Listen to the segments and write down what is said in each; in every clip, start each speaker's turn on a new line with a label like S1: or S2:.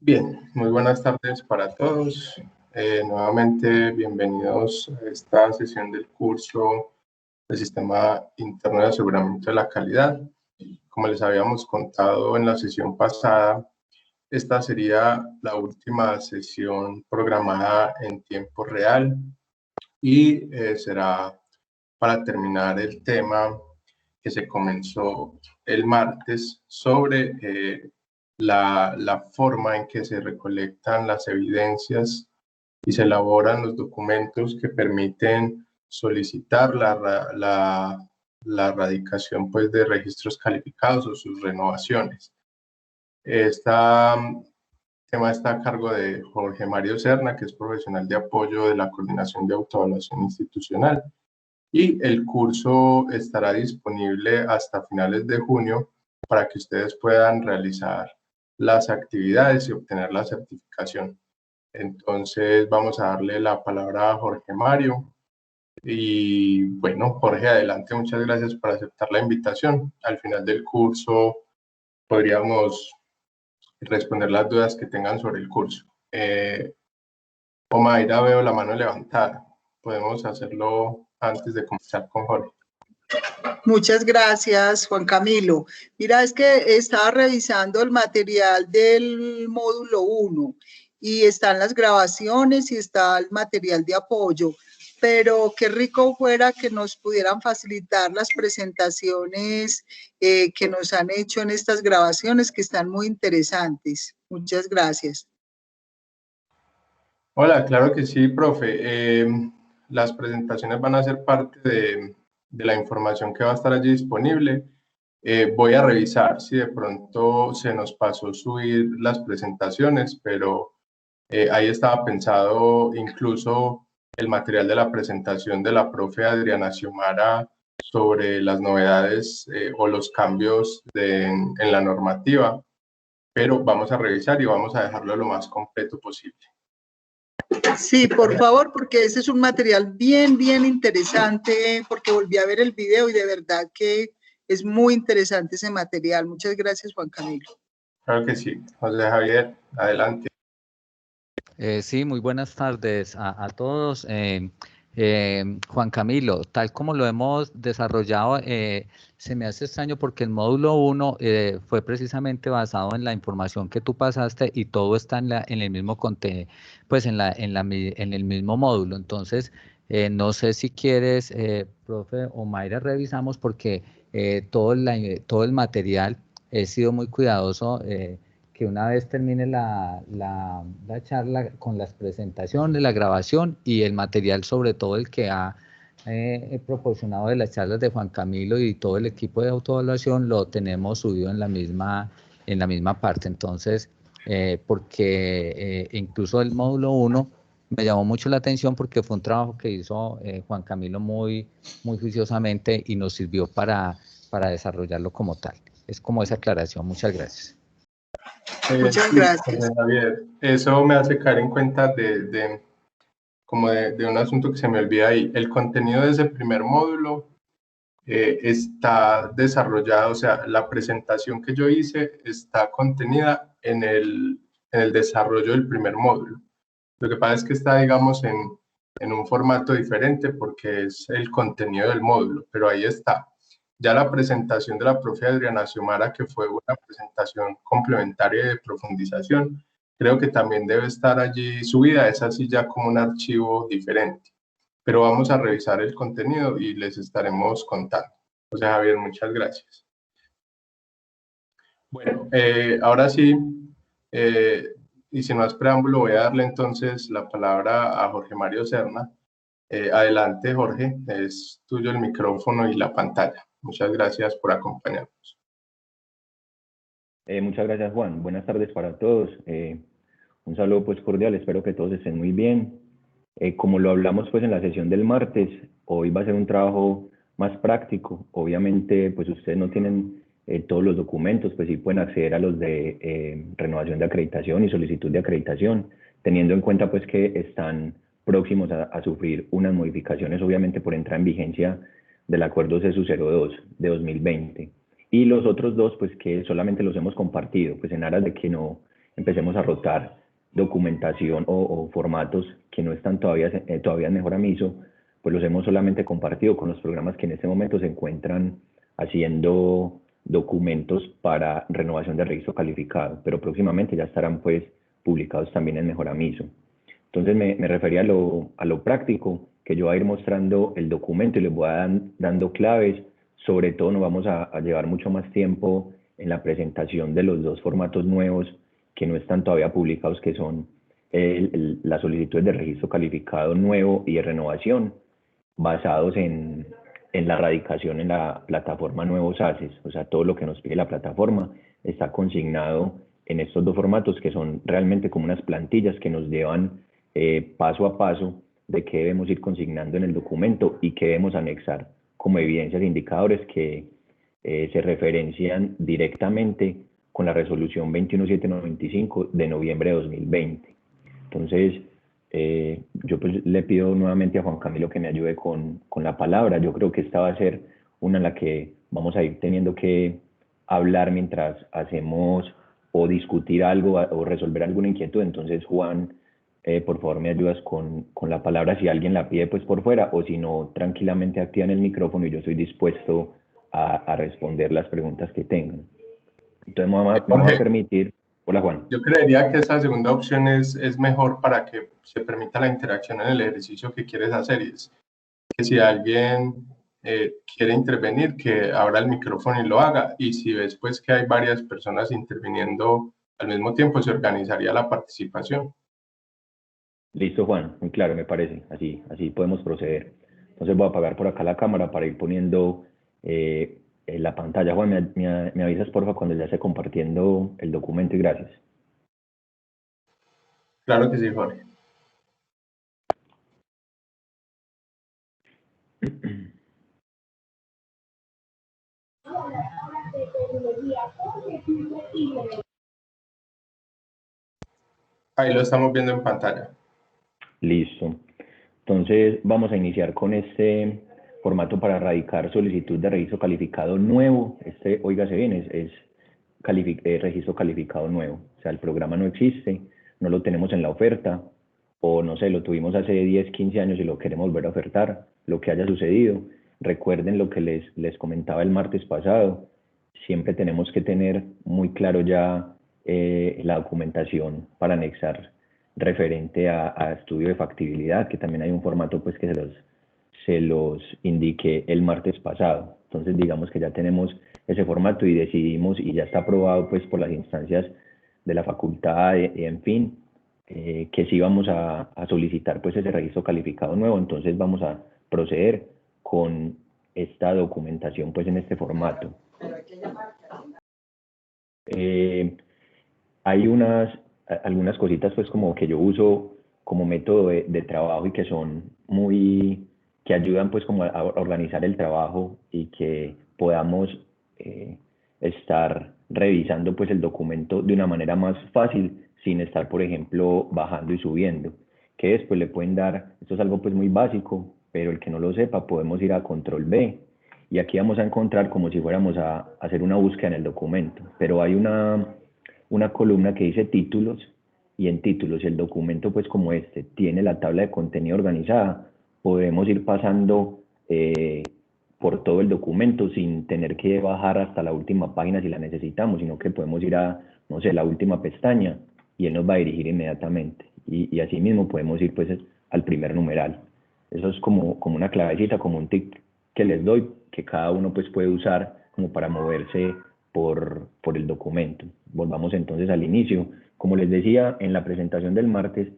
S1: Bien, muy buenas tardes para todos. Nuevamente, bienvenidos a esta sesión del curso del Sistema Interno de Aseguramiento de la Calidad. Como les habíamos contado en la sesión pasada, esta sería la última sesión programada en tiempo real y será para terminar el tema que se comenzó el martes sobre la forma en que se recolectan las evidencias y se elaboran los documentos que permiten solicitar la erradicación pues, de registros calificados o sus renovaciones. Este tema está a cargo de Jorge Mario Serna, que es profesional de apoyo de la Coordinación de Autoevaluación Institucional, y el curso estará disponible hasta finales de junio para que ustedes puedan realizar las actividades y obtener la certificación. Entonces vamos a darle la palabra a Jorge Mario. Y bueno, Jorge, adelante, muchas gracias por aceptar la invitación. Al final del curso podríamos responder las dudas que tengan sobre el curso. Omaira, veo la mano levantada. Podemos hacerlo antes de comenzar con Jorge.
S2: Muchas gracias, Juan Camilo. Mira, es que estaba revisando el material del módulo 1 y están las grabaciones y está el material de apoyo, pero qué rico fuera que nos pudieran facilitar las presentaciones que nos han hecho en estas grabaciones, que están muy interesantes. Muchas gracias.
S1: Hola, claro que sí, profe. Las presentaciones van a ser parte de la información que va a estar allí disponible. Voy a revisar si de pronto se nos pasó subir las presentaciones, pero ahí estaba pensado incluso el material de la presentación de la profe Adriana Xiomara sobre las novedades o los cambios en la normativa, pero vamos a revisar y vamos a dejarlo lo más completo posible.
S2: Sí, por favor, porque ese es un material bien interesante, porque volví a ver el video y de verdad que es muy interesante ese material. Muchas gracias, Juan Camilo.
S1: Claro que sí. José Javier, adelante.
S3: Sí, muy buenas tardes a todos. Juan Camilo, tal como lo hemos desarrollado, se me hace extraño porque el módulo 1 fue precisamente basado en la información que tú pasaste y todo está en el mismo contenido, pues en el mismo módulo. Entonces, no sé si quieres, profe Omaira, revisamos porque todo el material he sido muy cuidadoso. Que una vez termine la charla con las presentaciones, la grabación y el material, sobre todo el que ha proporcionado de las charlas de Juan Camilo y todo el equipo de autoevaluación, lo tenemos subido en la misma parte. Entonces, porque incluso el módulo 1 me llamó mucho la atención porque fue un trabajo que hizo Juan Camilo muy juiciosamente y nos sirvió para desarrollarlo como tal. Es como esa aclaración. Muchas gracias.
S2: Muchas gracias.
S1: Javier, eso me hace caer en cuenta de un asunto que se me olvida ahí. El contenido de ese primer módulo está desarrollado, o sea, la presentación que yo hice está contenida en el desarrollo del primer módulo. Lo que pasa es que está, digamos, en un formato diferente porque es el contenido del módulo, pero ahí está. Ya la presentación de la profe Adriana Xiomara, que fue una presentación complementaria de profundización, creo que también debe estar allí subida, es así ya como un archivo diferente. Pero vamos a revisar el contenido y les estaremos contando. José Javier, muchas gracias. Bueno, ahora sí, y sin más preámbulo, voy a darle entonces la palabra a Jorge Mario Serna. Adelante, Jorge, es tuyo el micrófono y la pantalla. Muchas gracias por acompañarnos.
S4: Muchas gracias, Juan. Buenas tardes para todos. Un saludo pues cordial, espero que todos estén muy bien. Como lo hablamos pues en la sesión del martes, hoy va a ser un trabajo más práctico. Obviamente pues ustedes no tienen todos los documentos, pues sí pueden acceder a los de renovación de acreditación y solicitud de acreditación, teniendo en cuenta pues que están próximos a sufrir unas modificaciones, obviamente por entrar en vigencia del acuerdo CESU 02 de 2020. Y los otros dos, pues que solamente los hemos compartido, pues en aras de que no empecemos a rotar documentación o formatos que no están todavía en Mejoramizo, pues los hemos solamente compartido con los programas que en este momento se encuentran haciendo documentos para renovación de registro calificado, pero próximamente ya estarán pues publicados también en Mejoramizo. Entonces me refería a lo práctico, que yo voy a ir mostrando el documento y les voy a dando claves. Sobre todo nos vamos a llevar mucho más tiempo en la presentación de los dos formatos nuevos que no están todavía publicados, que son las solicitudes de registro calificado nuevo y de renovación, basados en la radicación en la plataforma Nuevos ACES. O sea, todo lo que nos pide la plataforma está consignado en estos dos formatos, que son realmente como unas plantillas que nos llevan paso a paso de qué debemos ir consignando en el documento y qué debemos anexar como evidencias e indicadores que se referencian directamente con la resolución 21795 de noviembre de 2020. Entonces, yo pues le pido nuevamente a Juan Camilo que me ayude con la palabra. Yo creo que esta va a ser una en la que vamos a ir teniendo que hablar mientras hacemos o discutir algo o resolver alguna inquietud. Entonces, Juan, por favor me ayudas con la palabra si alguien la pide pues por fuera, o si no, tranquilamente activan el micrófono y yo estoy dispuesto a responder las preguntas que tengan. Entonces me vamos a permitir. Hola, Juan.
S1: Yo creería que esa segunda opción es mejor para que se permita la interacción en el ejercicio que quieres hacer, y es que si alguien quiere intervenir, que abra el micrófono y lo haga, y si ves pues que hay varias personas interviniendo al mismo tiempo, se organizaría la participación.
S4: Listo, Juan, muy claro, me parece, así podemos proceder. Entonces voy a apagar por acá la cámara para ir poniendo la pantalla. Juan, me avisas porfa cuando ya esté compartiendo el documento, y gracias.
S1: Claro que sí, Jorge. Ahí lo estamos viendo en pantalla.
S4: Listo. Entonces vamos a iniciar con este formato para radicar solicitud de registro calificado nuevo. Óigase bien, es registro calificado nuevo. O sea, el programa no existe, no lo tenemos en la oferta, o no sé, lo tuvimos hace 10, 15 años y lo queremos volver a ofertar, lo que haya sucedido. Recuerden lo que les comentaba el martes pasado, siempre tenemos que tener muy claro ya la documentación para anexar referente a estudio de factibilidad, que también hay un formato pues que se los indiqué el martes pasado. Entonces digamos que ya tenemos ese formato y decidimos, y ya está aprobado pues por las instancias de la facultad, en fin, que sí vamos a solicitar pues ese registro calificado nuevo. Entonces vamos a proceder con esta documentación pues en este formato. Hay algunas cositas pues como que yo uso como método de trabajo y que son que ayudan pues como a organizar el trabajo y que podamos estar revisando pues el documento de una manera más fácil, sin estar por ejemplo bajando y subiendo, que después le pueden dar, esto es algo pues muy básico, pero el que no lo sepa podemos ir a control B y aquí vamos a encontrar como si fuéramos a hacer una búsqueda en el documento, pero hay una columna que dice títulos, y en títulos, si el documento pues como este tiene la tabla de contenido organizada, podemos ir pasando por todo el documento sin tener que bajar hasta la última página si la necesitamos, sino que podemos ir a, no sé, la última pestaña y él nos va a dirigir inmediatamente, y así mismo podemos ir pues al primer numeral. Eso es como una clavecita, como un tic que les doy, que cada uno pues puede usar como para moverse por el documento. Volvamos entonces al inicio. Como les decía en la presentación del martes,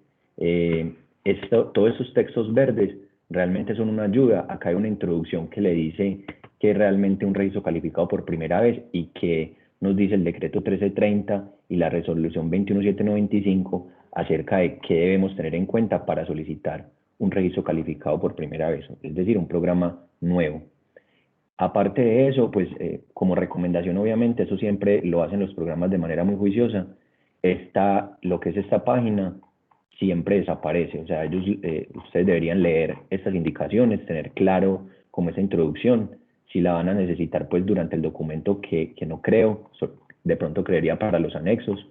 S4: todos estos textos verdes realmente son una ayuda. Acá hay una introducción que le dice que es realmente un registro calificado por primera vez y que nos dice el decreto 1330 y la resolución 21795 acerca de qué debemos tener en cuenta para solicitar un registro calificado por primera vez, es decir, un programa nuevo. Aparte de eso, pues como recomendación, obviamente, eso siempre lo hacen los programas de manera muy juiciosa, lo que es esta página siempre desaparece. O sea, ustedes deberían leer estas indicaciones, tener claro como esa introducción, si la van a necesitar pues durante el documento, que no creo, de pronto creería para los anexos,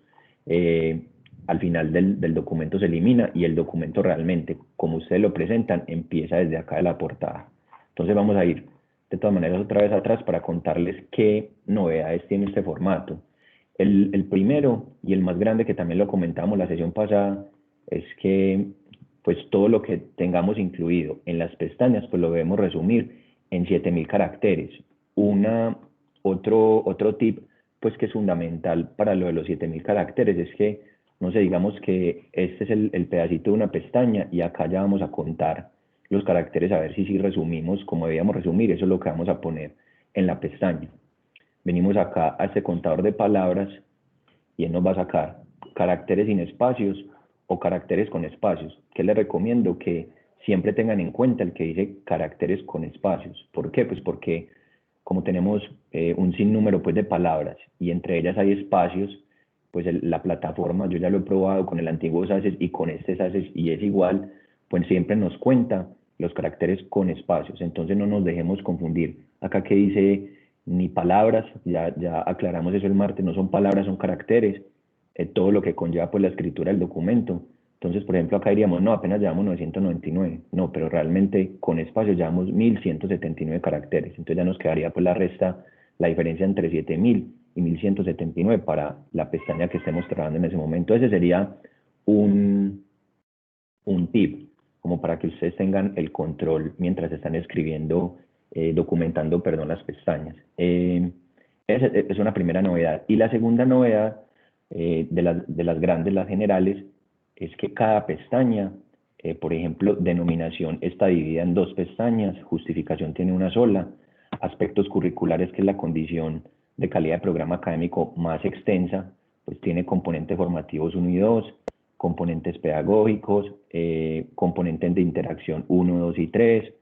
S4: al final del documento se elimina y el documento realmente, como ustedes lo presentan, empieza desde acá de la portada. Entonces vamos a ir de todas maneras otra vez atrás para contarles qué novedades tiene este formato. El primero y el más grande, que también lo comentábamos la sesión pasada, es que pues todo lo que tengamos incluido en las pestañas pues lo debemos resumir en 7000 caracteres. Otro tip pues que es fundamental para lo de los 7000 caracteres es que, no sé, digamos que este es el pedacito de una pestaña y acá ya vamos a contar los caracteres a ver si resumimos como debíamos resumir. Eso es lo que vamos a poner en la pestaña. Venimos acá a este contador de palabras y él nos va a sacar caracteres sin espacios o caracteres con espacios. ¿Qué les recomiendo? Que siempre tengan en cuenta el que dice caracteres con espacios. ¿Por qué? Pues porque como tenemos un sinnúmero pues de palabras y entre ellas hay espacios, pues la plataforma, yo ya lo he probado con el antiguo SACES y con este SACES y es igual, pues siempre nos cuenta los caracteres con espacios. Entonces no nos dejemos confundir. Acá que dice ni palabras, ya aclaramos eso el martes, no son palabras, son caracteres, todo lo que conlleva pues la escritura del documento. Entonces, por ejemplo, acá diríamos, no, apenas llevamos 999, no, pero realmente con espacio llevamos 1179 caracteres, entonces ya nos quedaría pues la diferencia entre 7000 y 1179 para la pestaña que estemos trabajando en ese momento. Ese sería un tip, como para que ustedes tengan el control mientras están escribiendo, documentando, perdón, las pestañas. Esa es una primera novedad. Y la segunda novedad de las grandes, las generales, es que cada pestaña, por ejemplo, denominación está dividida en 2 pestañas, justificación tiene una sola, aspectos curriculares, que es la condición de calidad de programa académico más extensa, pues tiene componentes formativos 1 y 2, componentes pedagógicos, componentes de interacción 1, 2 y 3,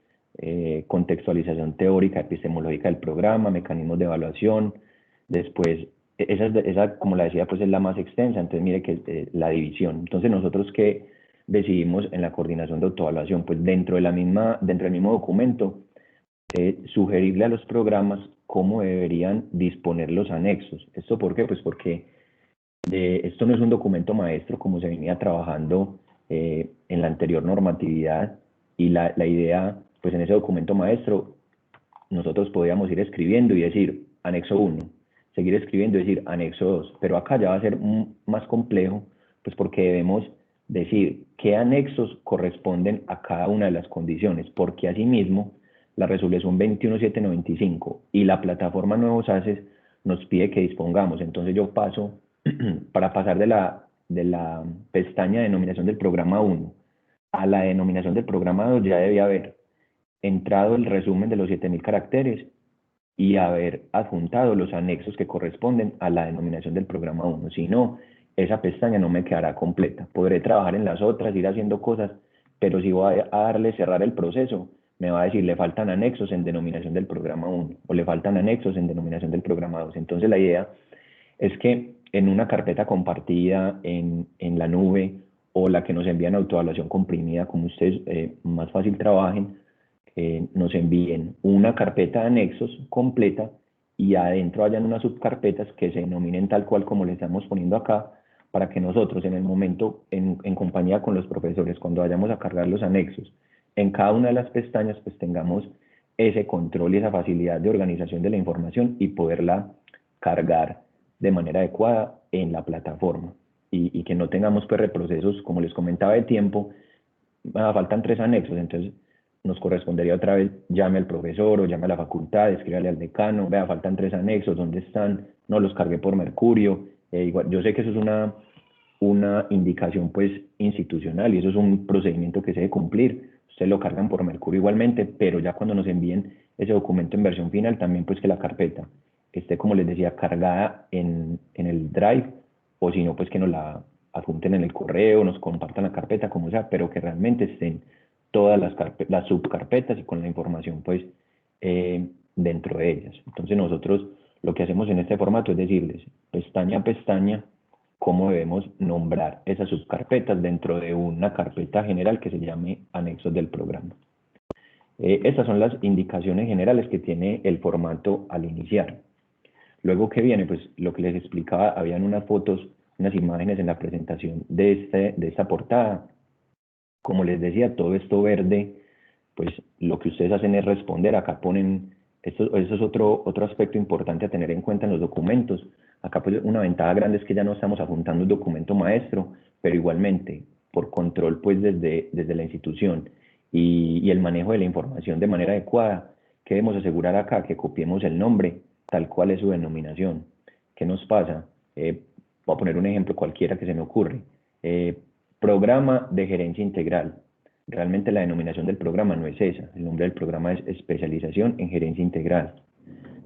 S4: contextualización teórica, epistemológica del programa, mecanismos de evaluación. Después, esa como la decía, pues es la más extensa. Entonces mire que la división. Entonces nosotros que decidimos en la coordinación de autoevaluación, pues dentro del mismo documento, sugerirle a los programas cómo deberían disponer los anexos. ¿Esto por qué? Pues porque esto no es un documento maestro como se venía trabajando en la anterior normatividad, y la idea, pues en ese documento maestro, nosotros podíamos ir escribiendo y decir anexo 1, seguir escribiendo y decir anexo 2, pero acá ya va a ser más complejo, pues porque debemos decir qué anexos corresponden a cada una de las condiciones, porque asimismo la resolución 21795 y la plataforma Nuevos SACES nos pide que dispongamos. Entonces yo paso, para pasar de la pestaña de denominación del programa 1 a la denominación del programa 2, ya debía haber entrado el resumen de los 7000 caracteres y haber adjuntado los anexos que corresponden a la denominación del programa 1. Si no, esa pestaña no me quedará completa. Podré trabajar en las otras, ir haciendo cosas, pero si voy a darle cerrar el proceso, me va a decir, le faltan anexos en denominación del programa 1 o le faltan anexos en denominación del programa 2. Entonces la idea es que en una carpeta compartida en la nube, o la que nos envían autoevaluación comprimida, como ustedes más fácil trabajen, nos envíen una carpeta de anexos completa y adentro hayan unas subcarpetas que se denominen tal cual como le estamos poniendo acá, para que nosotros en el momento, en compañía con los profesores, cuando vayamos a cargar los anexos en cada una de las pestañas, pues tengamos ese control y esa facilidad de organización de la información y poderla cargar de manera adecuada en la plataforma, y que no tengamos pues reprocesos, como les comentaba, de tiempo. Faltan 3 anexos, entonces nos correspondería otra vez, llame al profesor o llame a la facultad, escríbale al decano, vea, faltan 3 anexos, ¿dónde están? No, los cargué por Mercurio. Igual, yo sé que eso es una indicación pues institucional y eso es un procedimiento que se debe cumplir. Ustedes lo cargan por Mercurio igualmente, pero ya cuando nos envíen ese documento en versión final, también pues que la carpeta esté, como les decía, cargada en el Drive, o si no, pues que nos la adjunten en el correo, nos compartan la carpeta, como sea, pero que realmente estén todas las subcarpetas y con la información pues dentro de ellas. Entonces nosotros lo que hacemos en este formato es decirles pestaña a pestaña cómo debemos nombrar esas subcarpetas dentro de una carpeta general que se llame anexos del programa. Estas son las indicaciones generales que tiene el formato al iniciar. Luego, ¿qué viene? Pues lo que les explicaba, habían unas fotos unas imágenes en la presentación de esta portada. Como les decía, todo esto verde, pues lo que ustedes hacen es responder. Acá ponen, eso es otro aspecto importante a tener en cuenta en los documentos. Acá pues una ventaja grande es que ya no estamos adjuntando un documento maestro, pero igualmente, por control pues desde la institución y el manejo de la información de manera adecuada, ¿qué debemos asegurar acá? Que copiemos el nombre tal cual es su denominación. ¿Qué nos pasa? Voy a poner un ejemplo cualquiera que se me ocurre. Programa de gerencia integral. Realmente la denominación del programa no es esa. El nombre del programa es especialización en gerencia integral.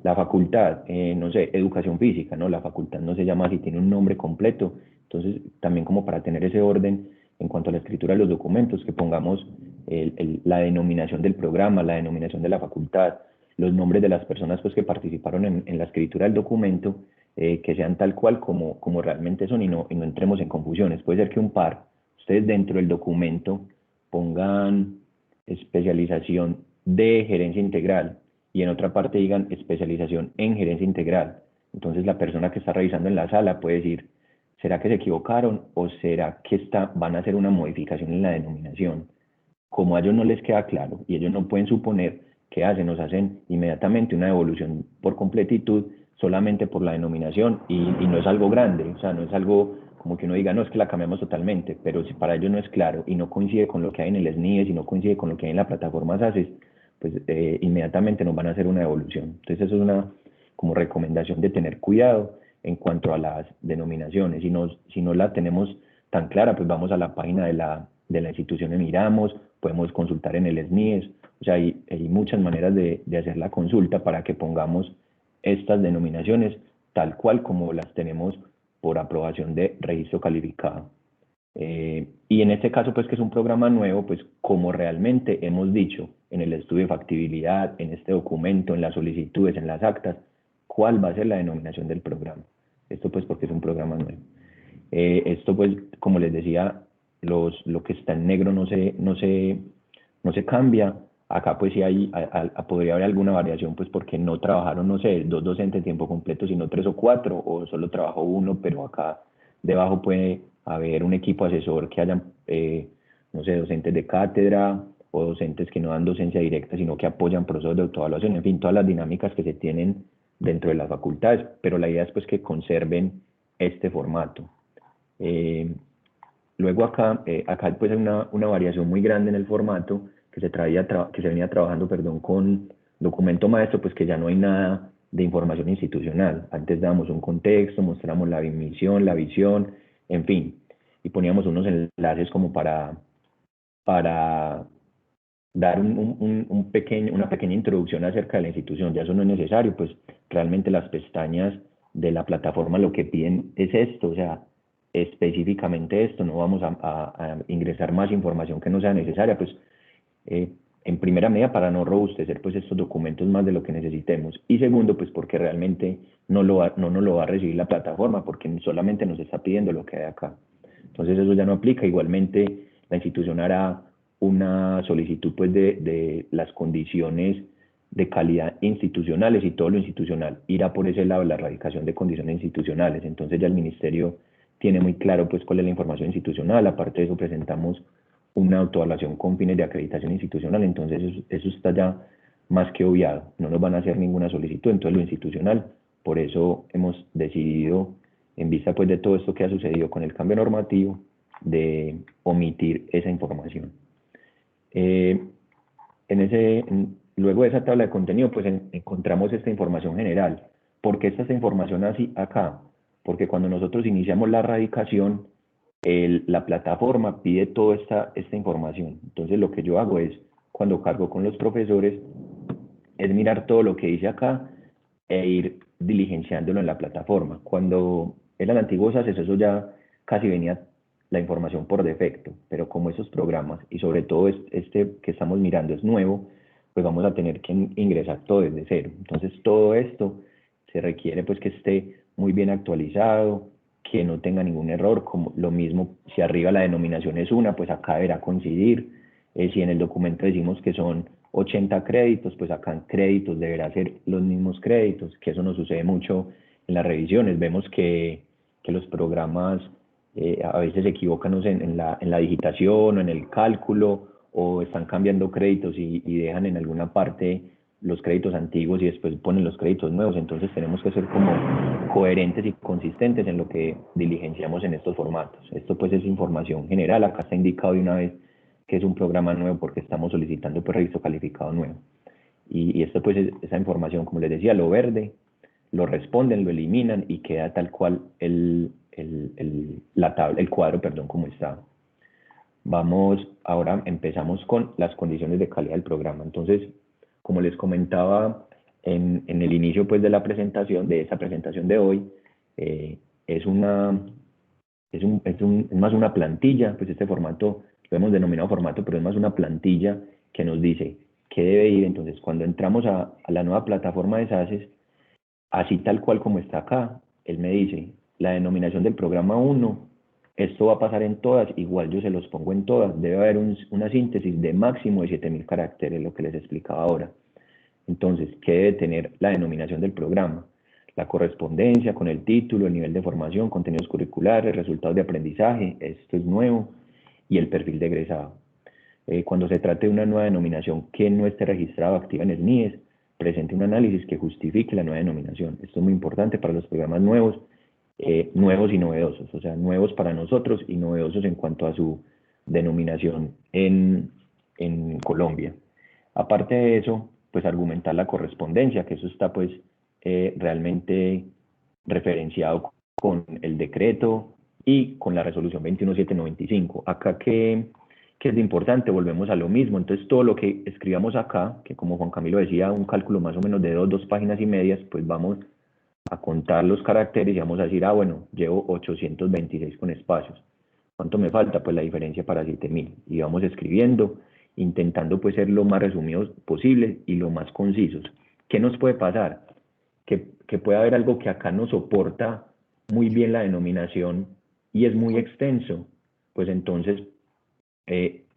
S4: La facultad, no sé, educación física, ¿no? La facultad no se llama así, tiene un nombre completo. Entonces, también como para tener ese orden en cuanto a la escritura de los documentos, que pongamos la denominación del programa, la denominación de la facultad, los nombres de las personas pues, que participaron en la escritura del documento, que sean tal cual como realmente son y no entremos en confusiones. Puede ser que un par, ustedes dentro del documento pongan especialización de gerencia integral y en otra parte digan especialización en gerencia integral. Entonces la persona que está revisando en la sala puede decir, ¿será que se equivocaron o será que van a hacer una modificación en la denominación? Como a ellos no les queda claro y ellos no pueden suponer qué hacen, nos hacen inmediatamente una devolución por completitud solamente por la denominación y no es algo grande, o sea, no es algo como que uno diga, no, es que la cambiamos totalmente, pero si para ellos no es claro y no coincide con lo que hay en el SNIES y no coincide con lo que hay en la plataforma SACES, pues inmediatamente nos van a hacer una devolución. Entonces eso es una como recomendación de tener cuidado en cuanto a las denominaciones. Si no la tenemos tan clara, pues vamos a la página de la institución y miramos, podemos consultar en el SNIES, o sea, hay muchas maneras de hacer la consulta para que pongamos estas denominaciones tal cual como las tenemos por aprobación de registro calificado. Y en este caso, pues que es un programa nuevo, pues como realmente hemos dicho en el estudio de factibilidad, en este documento, en las solicitudes, en las actas, cuál va a ser la denominación del programa. Esto pues porque es un programa nuevo. Esto pues, como les decía, lo que está en negro no se cambia. Acá pues sí podría haber alguna variación pues porque no trabajaron, no sé, 2 docentes en tiempo completo, sino 3 o 4, o solo trabajó uno, pero acá debajo puede haber un equipo asesor que hayan, no sé, docentes de cátedra o docentes que no dan docencia directa, sino que apoyan procesos de autoevaluación, en fin, todas las dinámicas que se tienen dentro de las facultades, pero la idea es pues que conserven este formato. Luego acá pues hay una variación muy grande en el formato que se venía trabajando, con documento maestro, pues que ya no hay nada de información institucional. Antes dábamos un contexto, mostramos la misión, la visión, en fin, y poníamos unos enlaces como para dar una pequeña introducción acerca de la institución. Ya eso no es necesario, pues realmente las pestañas de la plataforma lo que piden es esto, o sea, específicamente esto, no vamos a ingresar más información que no sea necesaria, pues en primera medida para no robustecer pues estos documentos más de lo que necesitemos, y segundo pues porque realmente no nos lo va a recibir la plataforma porque solamente nos está pidiendo lo que hay acá. Entonces eso ya no aplica. Igualmente la institución hará una solicitud pues de las condiciones de calidad institucionales y todo lo institucional irá por ese lado, la erradicación de condiciones institucionales. Entonces ya el ministerio tiene muy claro pues cuál es la información institucional. Aparte de eso presentamos una autoevaluación con fines de acreditación institucional, entonces eso está ya más que obviado, no nos van a hacer ninguna solicitud, entonces lo institucional, por eso hemos decidido, en vista pues de todo esto que ha sucedido con el cambio normativo, de omitir esa información. Luego de esa tabla de contenido, pues encontramos esta información general. ¿Por qué está esta información así acá? Porque cuando nosotros iniciamos la erradicación, la plataforma pide toda esta información. Entonces lo que yo hago es, cuando cargo con los profesores, es mirar todo lo que dice acá e ir diligenciándolo en la plataforma. Cuando era el antiguo SACES, eso ya casi venía la información por defecto, pero como esos programas, y sobre todo este que estamos mirando es nuevo, pues vamos a tener que ingresar todo desde cero. Entonces todo esto se requiere pues que esté muy bien actualizado, que no tenga ningún error, como lo mismo si arriba la denominación es una, pues acá deberá coincidir. Si en el documento decimos que son 80 créditos, pues acá en créditos deberá ser los mismos créditos, que eso nos sucede mucho en las revisiones. Vemos que que los programas a veces se equivocan, no sé, en la digitación o en el cálculo, o están cambiando créditos y dejan en alguna parte los créditos antiguos y después ponen los créditos nuevos. Entonces tenemos que ser como coherentes y consistentes en lo que diligenciamos en estos formatos. Esto pues es información general. Acá está indicado de una vez que es un programa nuevo porque estamos solicitando pues registro calificado nuevo. Y esto pues es esa información, como les decía, lo verde, lo responden, lo eliminan y queda tal cual el cuadro, perdón, como está. Vamos, ahora empezamos con las condiciones de calidad del programa. Entonces, como les comentaba en el inicio pues de la presentación, de esta presentación de hoy, es más una plantilla, pues este formato lo hemos denominado formato, pero es más una plantilla que nos dice qué debe ir. Entonces, cuando entramos a la nueva plataforma de SACES, así tal cual como está acá, él me dice, la denominación del programa 1, esto va a pasar en todas, igual yo se los pongo en todas, debe haber una síntesis de máximo de 7000 caracteres, lo que les explicaba ahora. Entonces, ¿qué debe tener la denominación del programa? La correspondencia con el título, el nivel de formación, contenidos curriculares, resultados de aprendizaje, esto es nuevo, y el perfil de egresado. Cuando se trate de una nueva denominación que no esté registrada o activa en el NIES, presente un análisis que justifique la nueva denominación. Esto es muy importante para los programas nuevos, nuevos y novedosos, o sea, nuevos para nosotros y novedosos en cuanto a su denominación en Colombia. Aparte de eso, pues argumentar la correspondencia, que eso está pues realmente referenciado con el decreto y con la resolución 21795. Acá que es importante, volvemos a lo mismo. Entonces todo lo que escribamos acá, que como Juan Camilo decía, un cálculo más o menos de 2 páginas y medias, pues vamos a contar los caracteres y vamos a decir, ah, bueno, llevo 826 con espacios. ¿Cuánto me falta? Pues la diferencia para 7000. Y vamos escribiendo, intentando pues ser lo más resumidos posible y lo más concisos. ¿Qué nos puede pasar? Que puede haber algo que acá no soporta muy bien la denominación y es muy extenso, pues entonces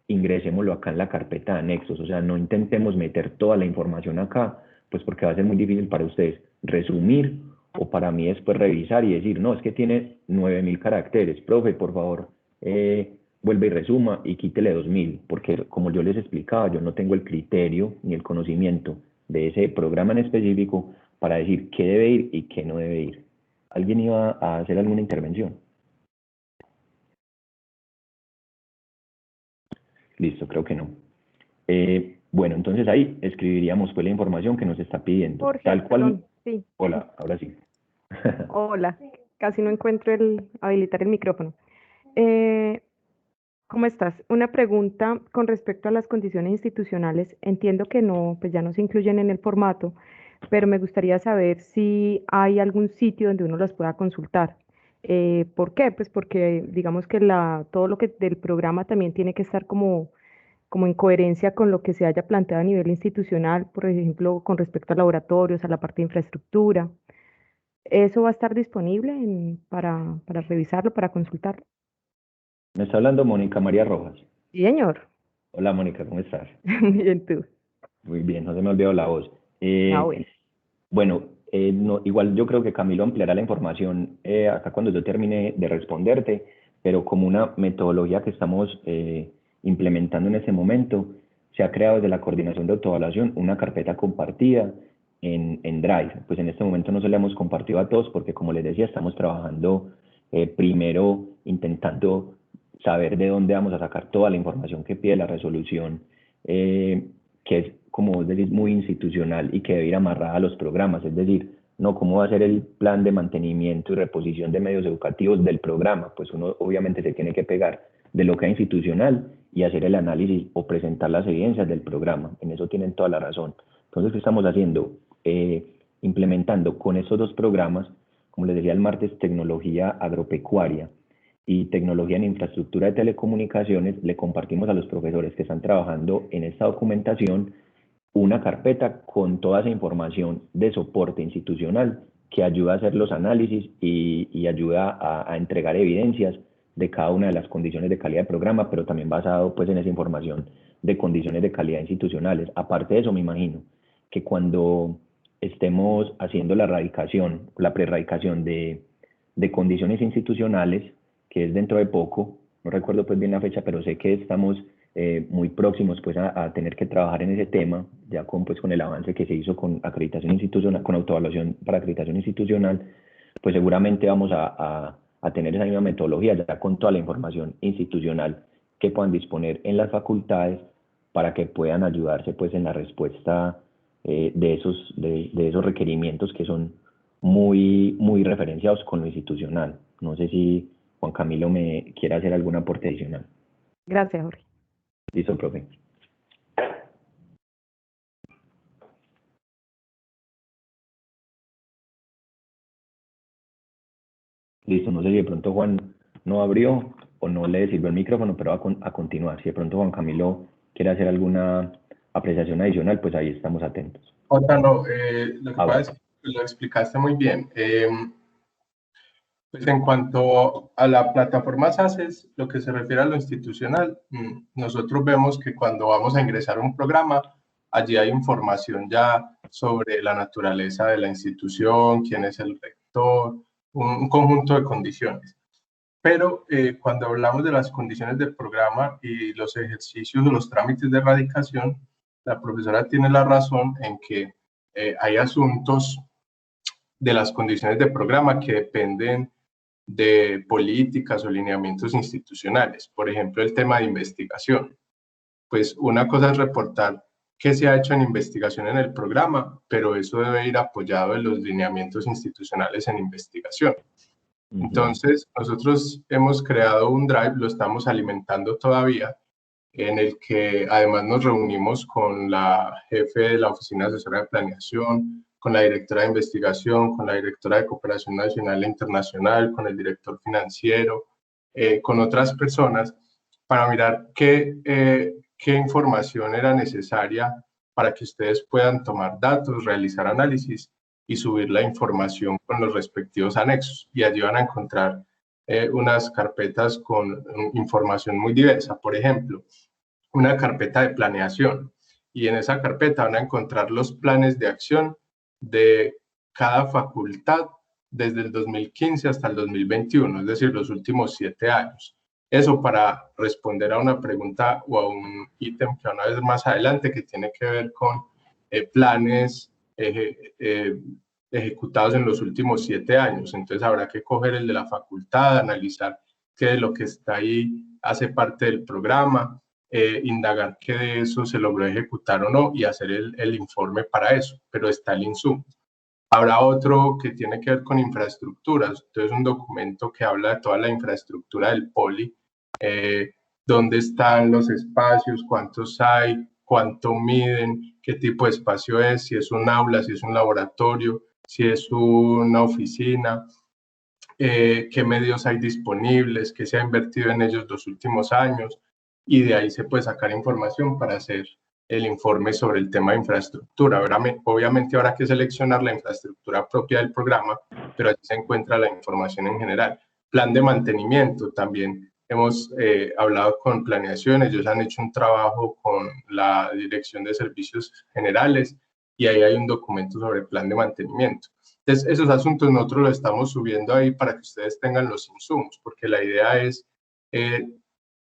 S4: ingresémoslo acá en la carpeta de anexos, o sea, no intentemos meter toda la información acá, pues porque va a ser muy difícil para ustedes resumir, o para mí después revisar y decir, no, es que tiene 9000 caracteres, profe, por favor, vuelve y resuma y quítele 2000, porque como yo les explicaba, yo no tengo el criterio ni el conocimiento de ese programa en específico para decir qué debe ir y qué no debe ir. ¿Alguien iba a hacer alguna intervención? Listo, creo que no. Bueno, entonces ahí escribiríamos pues la información que nos está pidiendo.
S5: Jorge,
S4: tal cual.
S5: perdón, sí.
S4: Hola, ahora sí.
S5: Hola, casi no encuentro habilitar el micrófono. ¿Cómo estás? Una pregunta con respecto a las condiciones institucionales. Entiendo que no, pues ya no se incluyen en el formato, pero me gustaría saber si hay algún sitio donde uno las pueda consultar. ¿Por qué? Pues porque digamos que todo lo que del programa también tiene que estar como en coherencia con lo que se haya planteado a nivel institucional, por ejemplo, con respecto a laboratorios, a la parte de infraestructura. ¿Eso va a estar disponible para revisarlo, para consultarlo?
S4: Me está hablando Mónica María Rojas.
S5: Sí, señor.
S4: Hola Mónica, ¿cómo estás?
S5: Muy bien, tú.
S4: Muy bien, no se me ha olvidado la voz.
S5: Bueno.
S4: Bueno, no, igual yo creo que Camilo ampliará la información acá cuando yo termine de responderte, pero como una metodología que estamos implementando en este momento, se ha creado desde la coordinación de autoevaluación una carpeta compartida en Drive. Pues en este momento no se la hemos compartido a todos porque, como les decía, estamos trabajando primero intentando saber de dónde vamos a sacar toda la información que pide la resolución, que es, como vos decís, muy institucional y que debe ir amarrada a los programas, es decir, no cómo va a ser el plan de mantenimiento y reposición de medios educativos del programa, pues uno obviamente se tiene que pegar de lo que es institucional y hacer el análisis o presentar las evidencias del programa. En eso tienen toda la razón. Entonces, ¿qué estamos haciendo? Implementando con estos 2 programas, como les decía el martes, tecnología agropecuaria y tecnología en infraestructura de telecomunicaciones, le compartimos a los profesores que están trabajando en esta documentación una carpeta con toda esa información de soporte institucional que ayuda a hacer los análisis y ayuda a entregar evidencias de cada una de las condiciones de calidad de programa, pero también basado pues en esa información de condiciones de calidad institucionales. Aparte de eso, me imagino que cuando estemos haciendo la erradicación, la preerradicación de de condiciones institucionales, que es dentro de poco, no recuerdo pues bien la fecha, pero sé que estamos muy próximos pues a tener que trabajar en ese tema, ya con el avance que se hizo con acreditación institucional, con autoevaluación para acreditación institucional, pues seguramente vamos a tener esa misma metodología, ya con toda la información institucional que puedan disponer en las facultades para que puedan ayudarse pues en la respuesta de esos requerimientos que son muy referenciados con lo institucional. No sé si Juan Camilo me quiere hacer algún aporte adicional.
S5: Gracias, Jorge.
S4: Listo, profe. Listo, no sé si de pronto Juan no abrió o no le sirvió el micrófono, pero a continuar. Si de pronto Juan Camilo quiere hacer alguna apreciación adicional, pues ahí estamos atentos.
S1: Jota, no, lo que pasa es que lo explicaste muy bien. Pues en cuanto a la plataforma SACES, lo que se refiere a lo institucional, nosotros vemos que cuando vamos a ingresar a un programa, allí hay información ya sobre la naturaleza de la institución, quién es el rector, un conjunto de condiciones. Pero cuando hablamos de las condiciones del programa y los ejercicios o los trámites de erradicación, la profesora tiene la razón en que hay asuntos de las condiciones de programa que dependen de políticas o lineamientos institucionales. Por ejemplo, el tema de investigación. Pues una cosa es reportar qué se ha hecho en investigación en el programa, pero eso debe ir apoyado en los lineamientos institucionales en investigación. Entonces, nosotros hemos creado un drive, lo estamos alimentando todavía, en el que además nos reunimos con la jefe de la Oficina Asesora de Planeación, con la directora de investigación, con la directora de cooperación nacional e internacional, con el director financiero, con otras personas, para mirar qué información era necesaria para que ustedes puedan tomar datos, realizar análisis y subir la información con los respectivos anexos. Y allí van a encontrar unas carpetas con información muy diversa. Por ejemplo, una carpeta de planeación. Y en esa carpeta van a encontrar los planes de acción de cada facultad desde el 2015 hasta el 2021, es decir, los últimos 7 años. Eso para responder a una pregunta o a un ítem que van a ver más adelante que tiene que ver con planes ejecutados en los últimos 7 años. Entonces habrá que coger el de la facultad, analizar qué de lo que está ahí hace parte del programa, indagar qué de eso se logró ejecutar o no y hacer el informe para eso, pero está el insumo. Habrá otro que tiene que ver con infraestructuras, entonces un documento que habla de toda la infraestructura del poli, dónde están los espacios, cuántos hay, cuánto miden, qué tipo de espacio es, si es un aula, si es un laboratorio, si es una oficina, qué medios hay disponibles, qué se ha invertido en ellos los últimos años, y de ahí se puede sacar información para hacer el informe sobre el tema de infraestructura. Obviamente habrá que seleccionar la infraestructura propia del programa, pero allí se encuentra la información en general. Plan de mantenimiento, también hemos hablado con planeación, ellos han hecho un trabajo con la Dirección de Servicios Generales y ahí hay un documento sobre el plan de mantenimiento. Entonces, esos asuntos nosotros los estamos subiendo ahí para que ustedes tengan los insumos, porque la idea es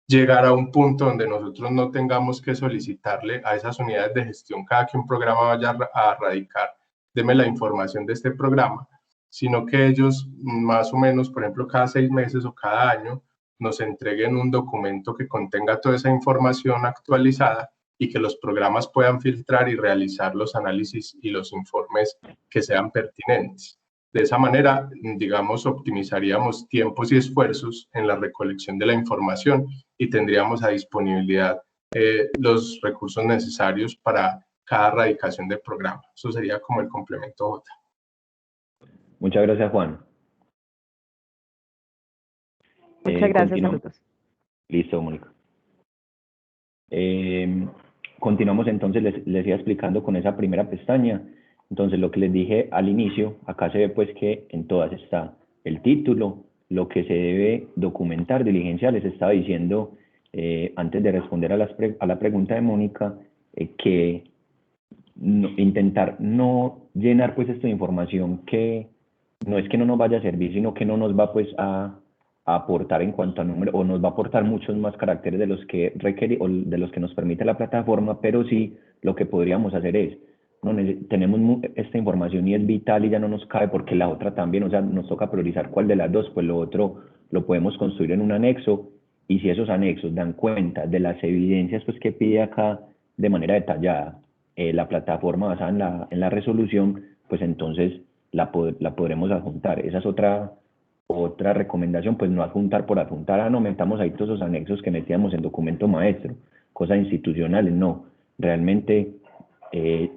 S1: llegar a un punto donde nosotros no tengamos que solicitarle a esas unidades de gestión cada que un programa vaya a radicar, deme la información de este programa, sino que ellos más o menos, por ejemplo, cada 6 meses o cada año, nos entreguen un documento que contenga toda esa información actualizada y que los programas puedan filtrar y realizar los análisis y los informes que sean pertinentes. De esa manera, digamos, optimizaríamos tiempos y esfuerzos en la recolección de la información y tendríamos a disponibilidad los recursos necesarios para cada radicación del programa. Eso sería como el complemento J.
S4: Muchas gracias, Juan.
S5: Muchas gracias, saludos.
S4: Listo, Mónica. Continuamos entonces, les iba explicando con esa primera pestaña. Entonces, lo que les dije al inicio, acá se ve pues que en todas está el título, lo que se debe documentar, diligenciar. Les estaba diciendo, antes de responder a la pregunta de Mónica, que intentar no llenar pues esta información que no es que no nos vaya a servir, sino que no nos va pues a aportar en cuanto a número, o nos va a aportar muchos más caracteres de los que requiere o de los que nos permite la plataforma, pero sí lo que podríamos hacer es, no, tenemos esta información y es vital y ya no nos cabe porque la otra también, o sea, nos toca priorizar cuál de las dos, pues lo otro lo podemos construir en un anexo, y si esos anexos dan cuenta de las evidencias pues que pide acá de manera detallada la plataforma basada en la resolución, pues entonces la podremos adjuntar. Esa es otra recomendación, pues no adjuntar por adjuntar, no metamos ahí todos esos anexos que metíamos en documento maestro, cosas institucionales, no. Realmente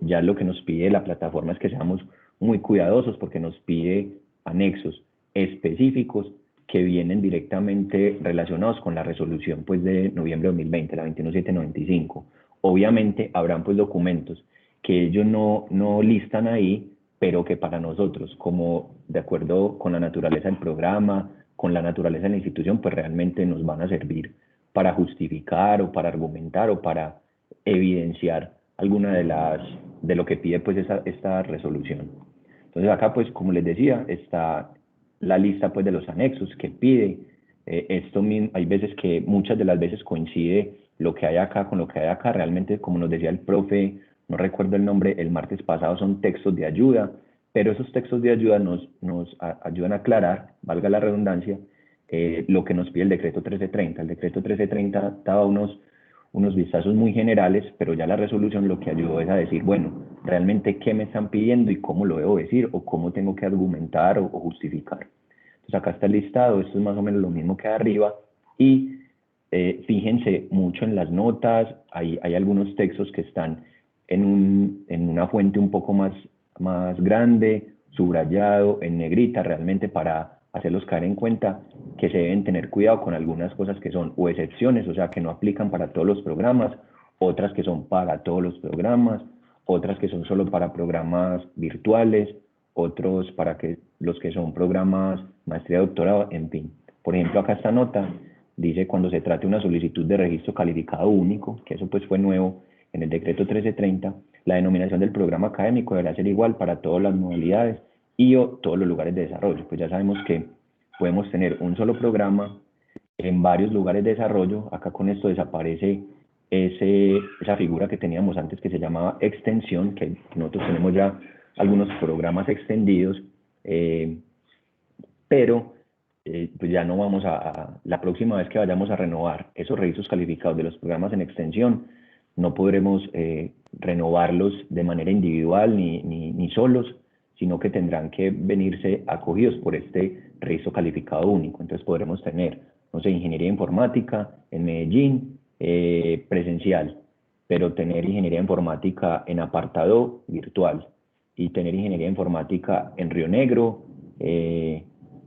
S4: ya lo que nos pide la plataforma es que seamos muy cuidadosos porque nos pide anexos específicos que vienen directamente relacionados con la resolución pues de noviembre de 2020, la 21795. Obviamente habrán pues documentos que ellos no listan ahí, pero que para nosotros, como de acuerdo con la naturaleza del programa, con la naturaleza de la institución, pues realmente nos van a servir para justificar o para argumentar o para evidenciar alguna de lo que pide pues esta resolución. Entonces acá pues como les decía está la lista pues de los anexos que pide. Esto mismo, hay veces que muchas de las veces coincide lo que hay acá con lo que hay acá. Realmente, como nos decía el profe, no recuerdo el nombre, el martes pasado, son textos de ayuda, pero esos textos de ayuda nos ayudan a aclarar, valga la redundancia, lo que nos pide el decreto 1330. El decreto 1330 daba unos vistazos muy generales, pero ya la resolución lo que ayudó es a decir, bueno, realmente qué me están pidiendo y cómo lo debo decir, o cómo tengo que argumentar o justificar. Entonces acá está el listado, esto es más o menos lo mismo que arriba, y fíjense mucho en las notas, hay algunos textos que están en una fuente un poco más grande, subrayado, en negrita, realmente para hacerlos caer en cuenta que se deben tener cuidado con algunas cosas que son o excepciones, o sea, que no aplican para todos los programas, otras que son para todos los programas, otras que son solo para programas virtuales, otros para los que son programas maestría, doctorado, en fin. Por ejemplo, acá esta nota dice cuando se trate una solicitud de registro calificado único, que eso pues fue nuevo en el decreto 1330, la denominación del programa académico deberá ser igual para todas las modalidades y o todos los lugares de desarrollo. Pues ya sabemos que podemos tener un solo programa en varios lugares de desarrollo. Acá con esto desaparece esa figura que teníamos antes que se llamaba extensión, que nosotros tenemos ya algunos programas extendidos, pero pues ya no vamos la próxima vez que vayamos a renovar esos registros calificados de los programas en extensión, no podremos renovarlos de manera individual ni solos, sino que tendrán que venirse acogidos por este registro calificado único. Entonces podremos tener, no sé, ingeniería informática en Medellín, presencial, pero tener ingeniería informática en apartado virtual y tener ingeniería informática en Río Negro,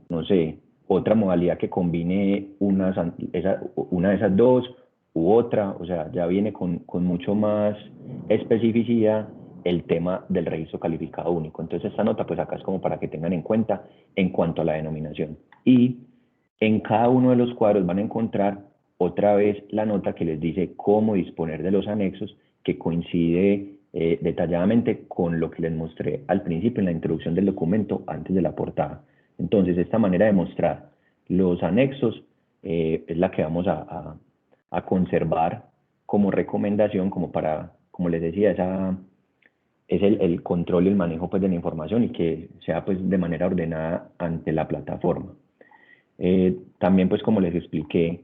S4: no sé, otra modalidad que combine una de esas dos u otra, o sea, ya viene con mucho más especificidad el tema del registro calificado único. Entonces esta nota pues acá es como para que tengan en cuenta en cuanto a la denominación. Y en cada uno de los cuadros van a encontrar otra vez la nota que les dice cómo disponer de los anexos, que coincide detalladamente con lo que les mostré al principio en la introducción del documento antes de la portada. Entonces esta manera de mostrar los anexos es la que vamos a conservar como recomendación, como les decía, es el control y el manejo pues de la información y que sea pues de manera ordenada ante la plataforma. También pues como les expliqué,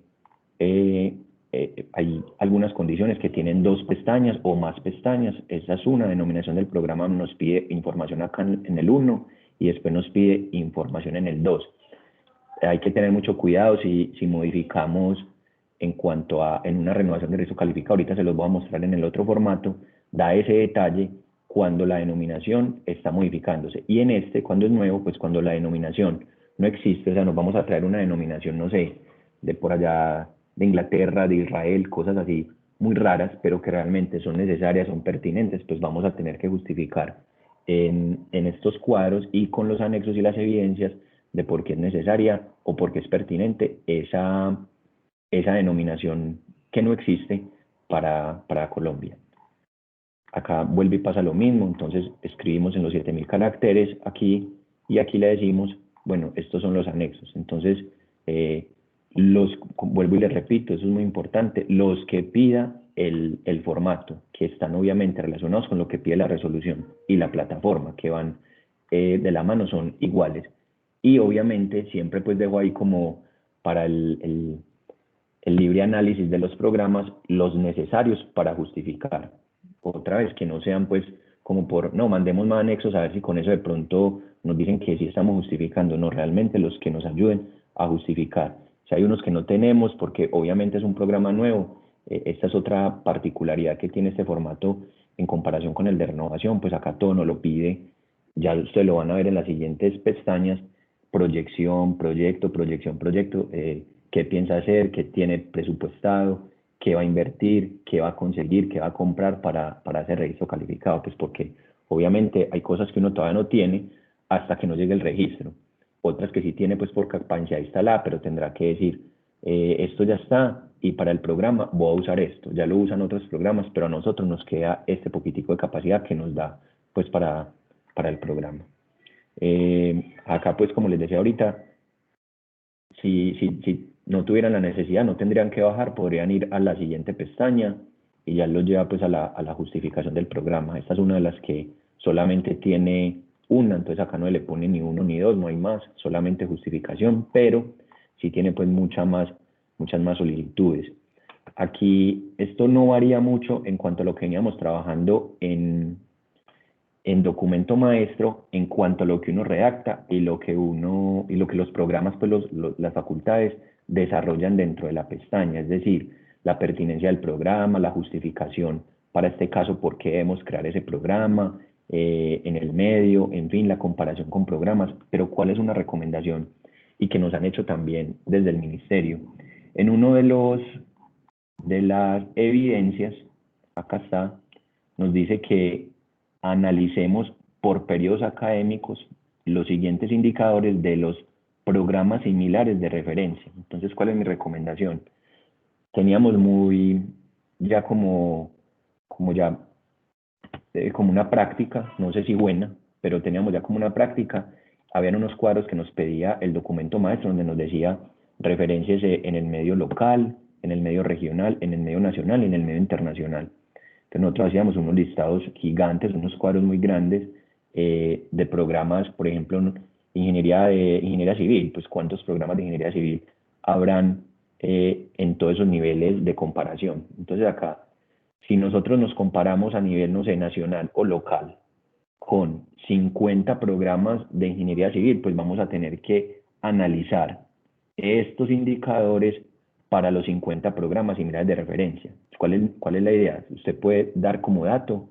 S4: hay algunas condiciones que tienen 2 pestañas o más pestañas. Esa es una denominación del programa, nos pide información acá en el 1 y después nos pide información en el 2. Hay que tener mucho cuidado si modificamos en una renovación de registro calificado, ahorita se los voy a mostrar en el otro formato, da ese detalle cuando la denominación está modificándose. Y en este, cuando es nuevo, pues cuando la denominación no existe, o sea, nos vamos a traer una denominación, no sé, de por allá de Inglaterra, de Israel, cosas así muy raras, pero que realmente son necesarias, son pertinentes, pues vamos a tener que justificar en estos cuadros y con los anexos y las evidencias de por qué es necesaria o por qué es pertinente esa denominación que no existe para Colombia. Acá vuelve y pasa lo mismo, entonces escribimos en los 7000 caracteres aquí y aquí le decimos, bueno, estos son los anexos. Entonces, vuelvo y les repito, eso es muy importante, los que pida el formato, que están obviamente relacionados con lo que pide la resolución y la plataforma, que van de la mano, son iguales. Y obviamente siempre pues dejo ahí como para el libre análisis de los programas los necesarios para justificar. Otra vez, que no sean pues como por, no, mandemos más anexos a ver si con eso de pronto nos dicen que sí estamos justificando. No, realmente los que nos ayuden a justificar. Si hay unos que no tenemos, porque obviamente es un programa nuevo, esta es otra particularidad que tiene este formato en comparación con el de renovación, pues acá todo nos lo pide, ya ustedes lo van a ver en las siguientes pestañas, proyección, proyecto, proyección, proyecto, qué piensa hacer, qué tiene presupuestado, qué va a invertir, qué va a conseguir, qué va a comprar para hacer registro calificado, pues porque obviamente hay cosas que uno todavía no tiene hasta que no llegue el registro, otras que sí tiene pues por capacidad instalada, pero tendrá que decir, esto ya está y para el programa voy a usar esto, ya lo usan otros programas, pero a nosotros nos queda este poquitico de capacidad que nos da pues para el programa. Acá pues como les decía ahorita, si no tuvieran la necesidad, no tendrían que bajar, podrían ir a la siguiente pestaña y ya los lleva pues a la justificación del programa. Esta es una de las que solamente tiene una, entonces acá no le pone ni uno ni dos, no hay más, solamente justificación, pero sí tiene pues muchas más solicitudes. Aquí esto no varía mucho en cuanto a lo que veníamos trabajando en documento maestro en cuanto a lo que uno redacta y lo que los programas, pues las facultades desarrollan dentro de la pestaña, es decir, la pertinencia del programa, la justificación para este caso, por qué debemos crear ese programa, en el medio, en fin, la comparación con programas, pero cuál es una recomendación y que nos han hecho también desde el ministerio. En uno de las evidencias, acá está, nos dice que analicemos por periodos académicos los siguientes indicadores de los programas similares de referencia. Entonces, ¿cuál es mi recomendación? Teníamos ya como una práctica, no sé si buena, pero teníamos ya como una práctica, habían unos cuadros que nos pedía el documento maestro donde nos decía referencias en el medio local, en el medio regional, en el medio nacional y en el medio internacional. Entonces nosotros hacíamos unos listados gigantes, unos cuadros muy grandes de programas, por ejemplo, ingeniería civil, pues cuántos programas de ingeniería civil habrán en todos esos niveles de comparación. Entonces acá, si nosotros nos comparamos a nivel, no sé, nacional o local, con 50 programas de ingeniería civil, pues vamos a tener que analizar estos indicadores para los 50 programas similares de referencia. ¿Cuál es la idea? Usted puede dar como dato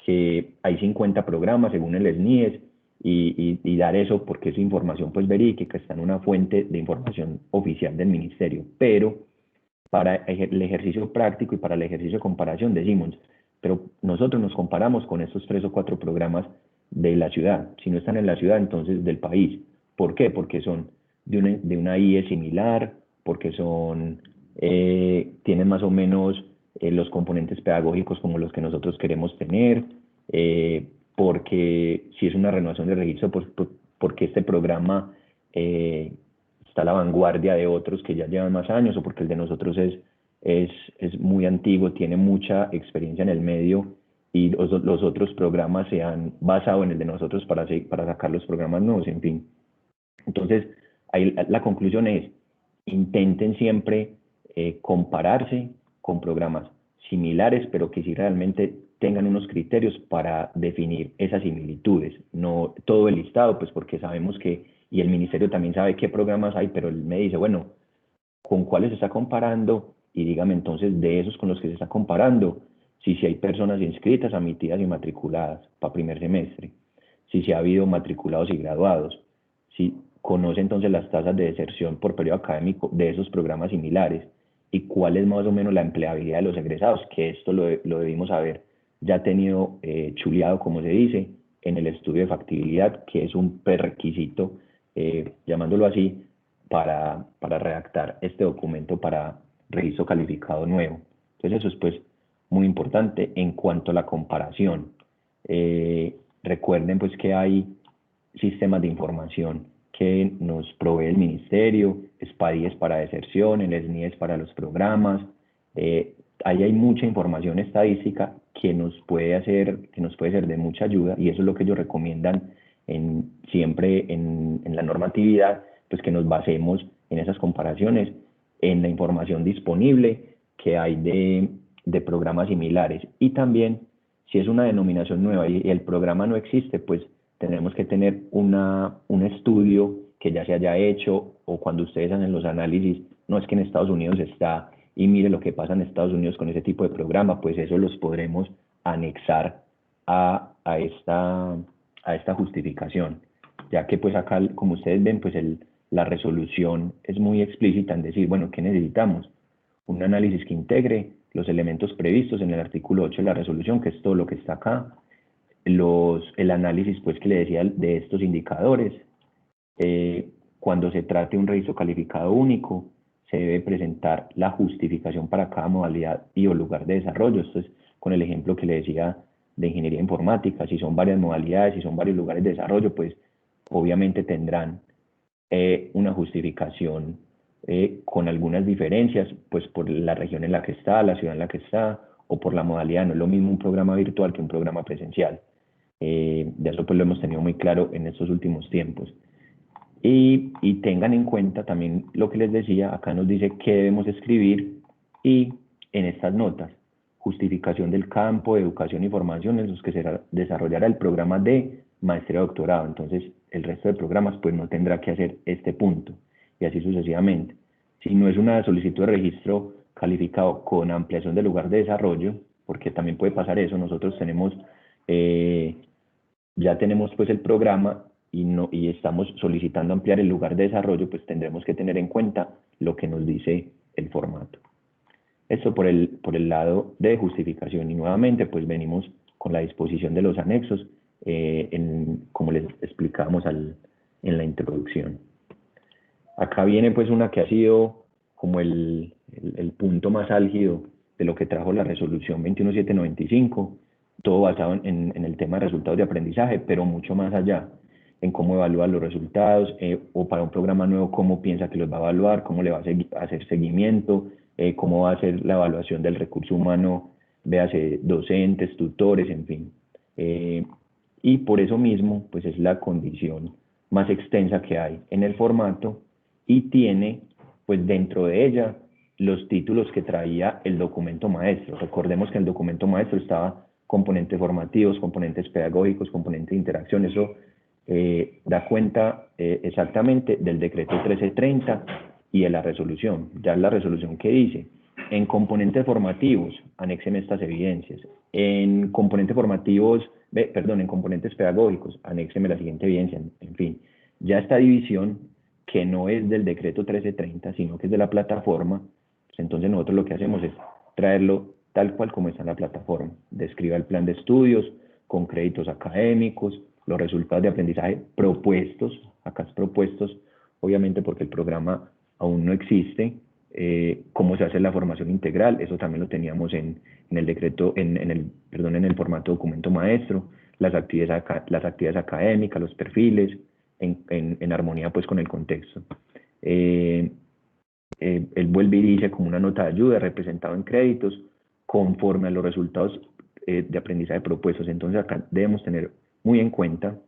S4: que hay 50 programas según el SNIES y dar eso porque es información pues verídica, está en una fuente de información oficial del ministerio, pero para el ejercicio práctico y para el ejercicio de comparación decimos, pero nosotros nos comparamos con estos 3 o 4 programas de la ciudad. Si no están en la ciudad, entonces del país. ¿Por qué? Porque son de una IE similar, porque tienen más o menos los componentes pedagógicos como los que nosotros queremos tener, porque si es una renovación de registro, pues porque este programa está a la vanguardia de otros que ya llevan más años, o porque el de nosotros es muy antiguo, tiene mucha experiencia en el medio, y los otros programas se han basado en el de nosotros para sacar los programas nuevos, en fin. Entonces, ahí la conclusión es, intenten siempre compararse con programas similares, pero que sí realmente tengan unos criterios para definir esas similitudes, no todo el listado, pues porque sabemos que, y el ministerio también sabe qué programas hay, pero él me dice, bueno, ¿con cuáles se está comparando? Y dígame entonces de esos con los que se está comparando, si hay personas inscritas, admitidas y matriculadas para primer semestre, si ha habido matriculados y graduados, si conoce entonces las tasas de deserción por periodo académico de esos programas similares y cuál es más o menos la empleabilidad de los egresados, que esto lo debimos haber ya tenido chuleado, como se dice, en el estudio de factibilidad, que es un prerequisito, llamándolo así, para redactar este documento para registro calificado nuevo. Entonces eso es pues muy importante en cuanto a la comparación. Recuerden pues que hay sistemas de información que nos provee el ministerio, SPADIES para deserción, el SNIES para los programas. Ahí hay mucha información estadística que nos puede ser de mucha ayuda, y eso es lo que ellos recomiendan siempre en la normatividad, pues que nos basemos en esas comparaciones, en la información disponible que hay de programas similares. Y también, si es una denominación nueva y el programa no existe, pues tenemos que tener un estudio que ya se haya hecho, o cuando ustedes hacen los análisis, no es que en Estados Unidos está y mire lo que pasa en Estados Unidos con ese tipo de programa, pues eso los podremos anexar a esta justificación, ya que pues acá, como ustedes ven, pues la resolución es muy explícita en decir, bueno, ¿qué necesitamos? Un análisis que integre los elementos previstos en el artículo 8 de la resolución, que es todo lo que está acá, el análisis pues que le decía de estos indicadores. Cuando se trate de un registro calificado único, se debe presentar la justificación para cada modalidad y o lugar de desarrollo. Esto es con el ejemplo que le decía de ingeniería informática. Si son varias modalidades, si son varios lugares de desarrollo, pues obviamente tendrán una justificación con algunas diferencias, pues por la región en la que está, la ciudad en la que está, o por la modalidad. No es lo mismo un programa virtual que un programa presencial. Ya eso pues lo hemos tenido muy claro en estos últimos tiempos. Y tengan en cuenta también lo que les decía, acá nos dice qué debemos escribir, y en estas notas, justificación del campo de educación y formación en los que se desarrollará el programa de maestría o doctorado. Entonces, el resto de programas pues no tendrá que hacer este punto, y así sucesivamente. Si no es una solicitud de registro calificado con ampliación del lugar de desarrollo, porque también puede pasar eso, nosotros tenemos, ya tenemos pues el programa, y estamos solicitando ampliar el lugar de desarrollo, pues tendremos que tener en cuenta lo que nos dice el formato. Esto por el lado de justificación, y nuevamente pues venimos con la disposición de los anexos, como les explicábamos en la introducción. Acá viene pues una que ha sido como el punto más álgido de lo que trajo la resolución 21795, todo basado en el tema de resultados de aprendizaje, pero mucho más allá, en cómo evalúa los resultados, o para un programa nuevo, cómo piensa que los va a evaluar, cómo le va a hacer seguimiento, cómo va a hacer la evaluación del recurso humano, véase docentes, tutores, en fin. Y por eso mismo, pues es la condición más extensa que hay en el formato, y tiene, pues dentro de ella, los títulos que traía el documento maestro. Recordemos que el documento maestro estaba componentes formativos, componentes pedagógicos, componentes de interacción. Eso da cuenta exactamente del decreto 1330 y de la resolución. Ya la resolución que dice, en componentes formativos, anéxeme estas evidencias. En componentes formativos, en componentes pedagógicos, anéxeme la siguiente evidencia. En fin, ya esta división, que no es del decreto 1330, sino que es de la plataforma, pues entonces nosotros lo que hacemos es traerlo tal cual como está en la plataforma. Describa el plan de estudios, con créditos académicos, los resultados de aprendizaje propuestos, acá es propuestos, obviamente porque el programa aún no existe, cómo se hace la formación integral, eso también lo teníamos en el decreto, en el formato documento maestro, las actividades académicas, los perfiles, en armonía pues con el contexto. Él vuelve y dice como una nota de ayuda representado en créditos conforme a los resultados de aprendizaje propuestos. Entonces acá debemos tener muy en cuenta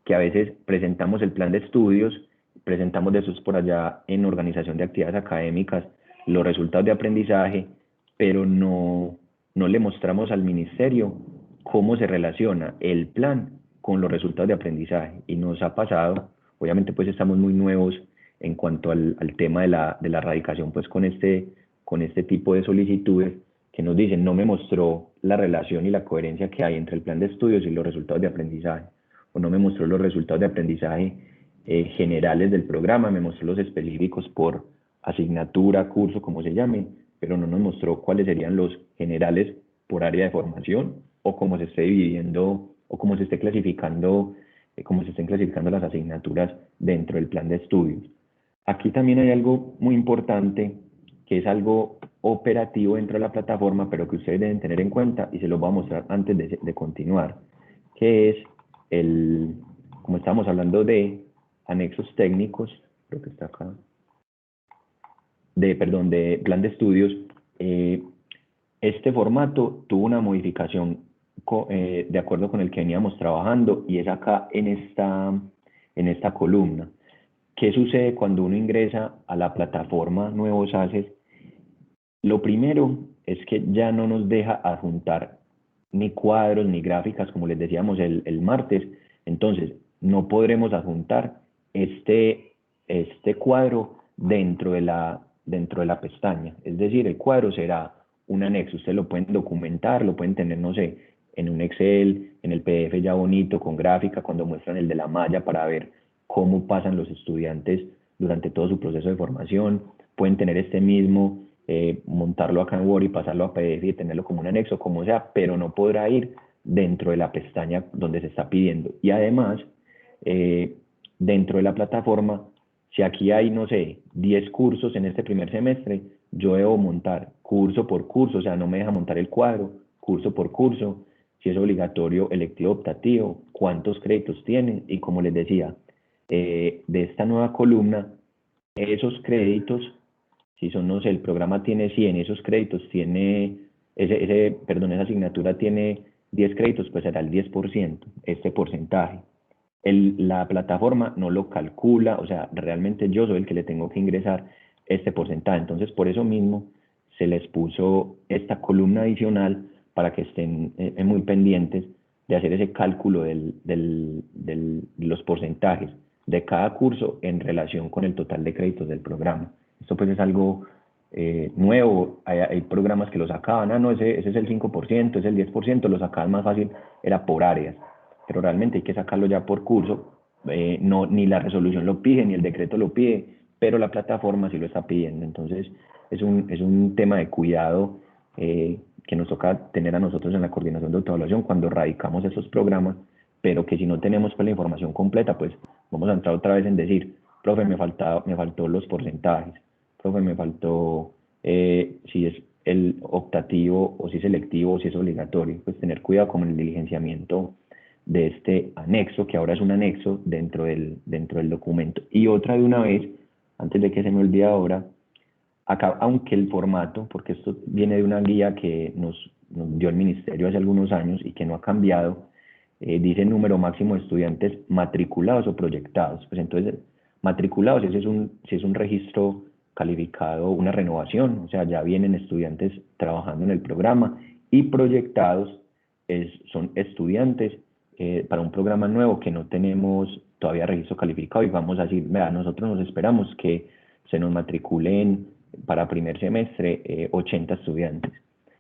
S4: que a veces presentamos el plan de estudios, presentamos después por allá en organización de actividades académicas los resultados de aprendizaje, pero no le mostramos al ministerio cómo se relaciona el plan con los resultados de aprendizaje. Y nos ha pasado, obviamente pues estamos muy nuevos en cuanto al tema de la radicación pues con este tipo de solicitudes, que nos dicen, no me mostró la relación y la coherencia que hay entre el plan de estudios y los resultados de aprendizaje, o no me mostró los resultados de aprendizaje generales del programa, me mostró los específicos por asignatura, curso, como se llame, pero no nos mostró cuáles serían los generales por área de formación, o cómo se esté dividiendo, o cómo se esté clasificando, cómo se estén clasificando las asignaturas dentro del plan de estudios. Aquí también hay algo muy importante, que es algo operativo dentro de la plataforma, pero que ustedes deben tener en cuenta, y se los voy a mostrar antes de continuar, que es como estábamos hablando de anexos técnicos, creo que está acá, de plan de estudios, este formato tuvo una modificación de acuerdo con el que veníamos trabajando, y es acá en esta columna. ¿Qué sucede cuando uno ingresa a la plataforma Nuevos Haces? Lo primero es que ya no nos deja adjuntar ni cuadros ni gráficas, como les decíamos el martes. Entonces, no podremos adjuntar este cuadro dentro de la pestaña. Es decir, el cuadro será un anexo. Ustedes lo pueden documentar, lo pueden tener, no sé, en un Excel, en el PDF ya bonito, con gráfica, cuando muestran el de la malla para ver cómo pasan los estudiantes durante todo su proceso de formación. Pueden tener este mismo, montarlo acá en Word y pasarlo a PDF y tenerlo como un anexo, como sea, pero no podrá ir dentro de la pestaña donde se está pidiendo. Y además, dentro de la plataforma, si aquí hay, no sé, 10 cursos en este primer semestre, yo debo montar curso por curso, o sea, no me deja montar el cuadro, curso por curso, si es obligatorio, electivo, optativo, cuántos créditos tienen, y como les decía, de esta nueva columna, esos créditos, si son, no sé, el programa tiene 100, esos créditos tiene, esa asignatura tiene 10 créditos, pues será el 10%, este porcentaje. La plataforma no lo calcula, o sea, realmente yo soy el que le tengo que ingresar este porcentaje. Entonces, por eso mismo se les puso esta columna adicional para que estén muy pendientes de hacer ese cálculo de los porcentajes de cada curso en relación con el total de créditos del programa. Esto pues es algo nuevo. Hay programas que lo sacaban, no, ese es el 5%, es el 10%, lo sacaban más fácil, era por áreas, pero realmente hay que sacarlo ya por curso. No, ni la resolución lo pide, ni el decreto lo pide, pero la plataforma sí lo está pidiendo. Entonces es un tema de cuidado que nos toca tener a nosotros en la coordinación de autoevaluación cuando radicamos esos programas, pero que si no tenemos pues la información completa, pues vamos a entrar otra vez en decir, profe, me faltó los porcentajes, profe, me faltó si es el optativo o si es selectivo o si es obligatorio. Pues tener cuidado con el diligenciamiento de este anexo, que ahora es un anexo dentro del documento. Y otra de una vez, antes de que se me olvide ahora, acá, aunque el formato, porque esto viene de una guía que nos dio el ministerio hace algunos años y que no ha cambiado, dice número máximo de estudiantes matriculados o proyectados. Pues entonces, matriculados, si es un registro calificado, una renovación, o sea, ya vienen estudiantes trabajando en el programa, y proyectados son estudiantes para un programa nuevo que no tenemos todavía registro calificado, y vamos a decir, vea, nosotros nos esperamos que se nos matriculen para primer semestre 80 estudiantes.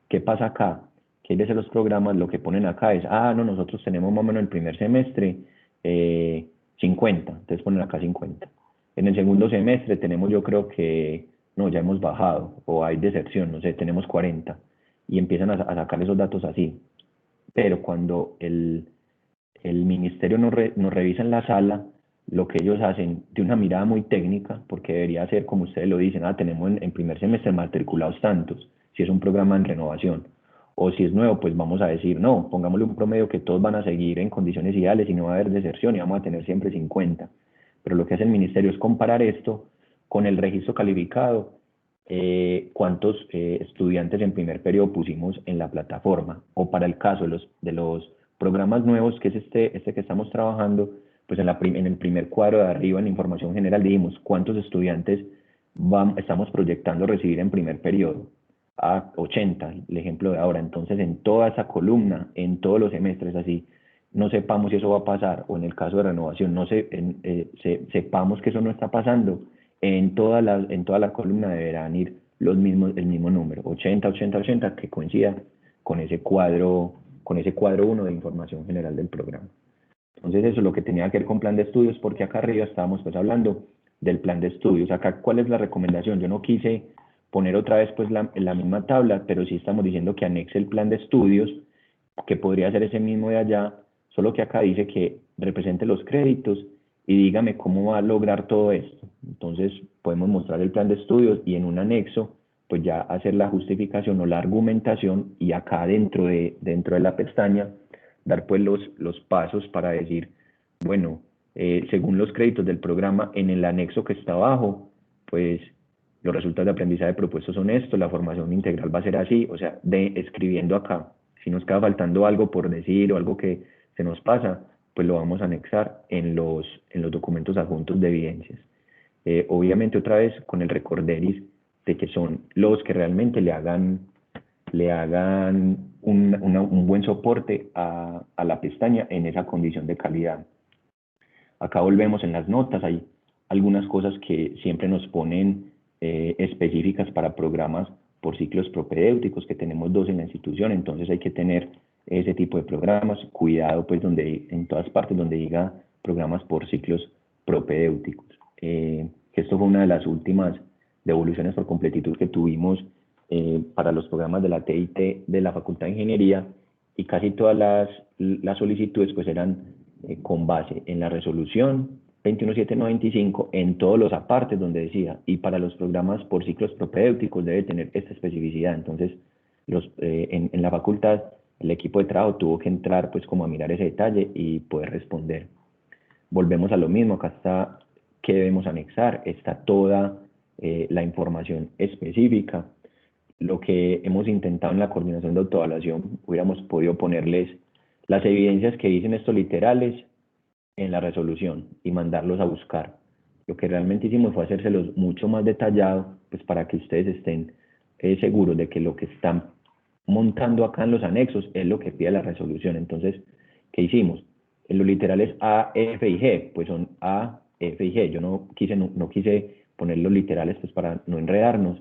S4: ¿Qué pasa acá? Que hay veces los programas lo que ponen acá es, no, nosotros tenemos más o menos el primer semestre 50, entonces ponen acá 50. En el segundo semestre tenemos, yo creo que, no, ya hemos bajado, o hay deserción, no sé, tenemos 40, y empiezan a sacar esos datos así. Pero cuando el ministerio nos revisa en la sala, lo que ellos hacen de una mirada muy técnica, porque debería ser como ustedes lo dicen, tenemos en primer semestre matriculados tantos, si es un programa en renovación, o si es nuevo, pues vamos a decir, no, pongámosle un promedio que todos van a seguir en condiciones ideales y no va a haber deserción y vamos a tener siempre 50. Pero lo que hace el ministerio es comparar esto con el registro calificado, cuántos estudiantes en primer periodo pusimos en la plataforma, o para el caso de los programas nuevos, que es este que estamos trabajando, pues en el primer cuadro de arriba, en información general, dijimos cuántos estudiantes estamos proyectando recibir en primer periodo, a 80, el ejemplo de ahora. Entonces, en toda esa columna, en todos los semestres, así, no sepamos si eso va a pasar, o en el caso de renovación, sepamos que eso no está pasando, en toda la columna deberán ir el mismo número, 80, 80, 80, que coincida con ese cuadro 1 de información general del programa. Entonces eso es lo que tenía que ver con plan de estudios, porque acá arriba estábamos pues hablando del plan de estudios. Acá, ¿cuál es la recomendación? Yo no quise poner otra vez pues la misma tabla, pero sí estamos diciendo que anexe el plan de estudios, que podría ser ese mismo de allá, solo que acá dice que represente los créditos y dígame cómo va a lograr todo esto. Entonces podemos mostrar el plan de estudios y en un anexo pues ya hacer la justificación o la argumentación, y acá dentro de la pestaña dar pues los pasos para decir, bueno, según los créditos del programa, en el anexo que está abajo, pues los resultados de aprendizaje propuestos son estos, la formación integral va a ser así, o sea, escribiendo acá. Si nos queda faltando algo por decir o algo que se nos pasa, pues lo vamos a anexar en los documentos adjuntos de evidencias. Obviamente otra vez con el recorderis de que son los que realmente le hagan un buen soporte a la pestaña en esa condición de calidad. Acá volvemos en las notas, hay algunas cosas que siempre nos ponen específicas para programas por ciclos propedéuticos, que tenemos 2 en la institución, entonces hay que tener ese tipo de programas, cuidado pues en todas partes donde diga programas por ciclos propedéuticos. Esto fue una de las últimas devoluciones por completitud que tuvimos para los programas de la TIT de la Facultad de Ingeniería, y casi todas las solicitudes pues eran con base en la resolución 21795 en todos los apartes donde decía, y para los programas por ciclos propedéuticos debe tener esta especificidad. Entonces en la facultad el equipo de trabajo tuvo que entrar pues como a mirar ese detalle y poder responder. Volvemos a lo mismo, acá está qué debemos anexar, está toda la información específica. Lo que hemos intentado en la coordinación de autoevaluación, hubiéramos podido ponerles las evidencias que dicen estos literales en la resolución y mandarlos a buscar. Lo que realmente hicimos fue hacérselos mucho más detallado, pues para que ustedes estén seguros de que lo que están montando acá en los anexos es lo que pide la resolución. Entonces, ¿qué hicimos? En los literales A, F y G, pues son A, F y G. Yo no quise poner los literales pues para no enredarnos,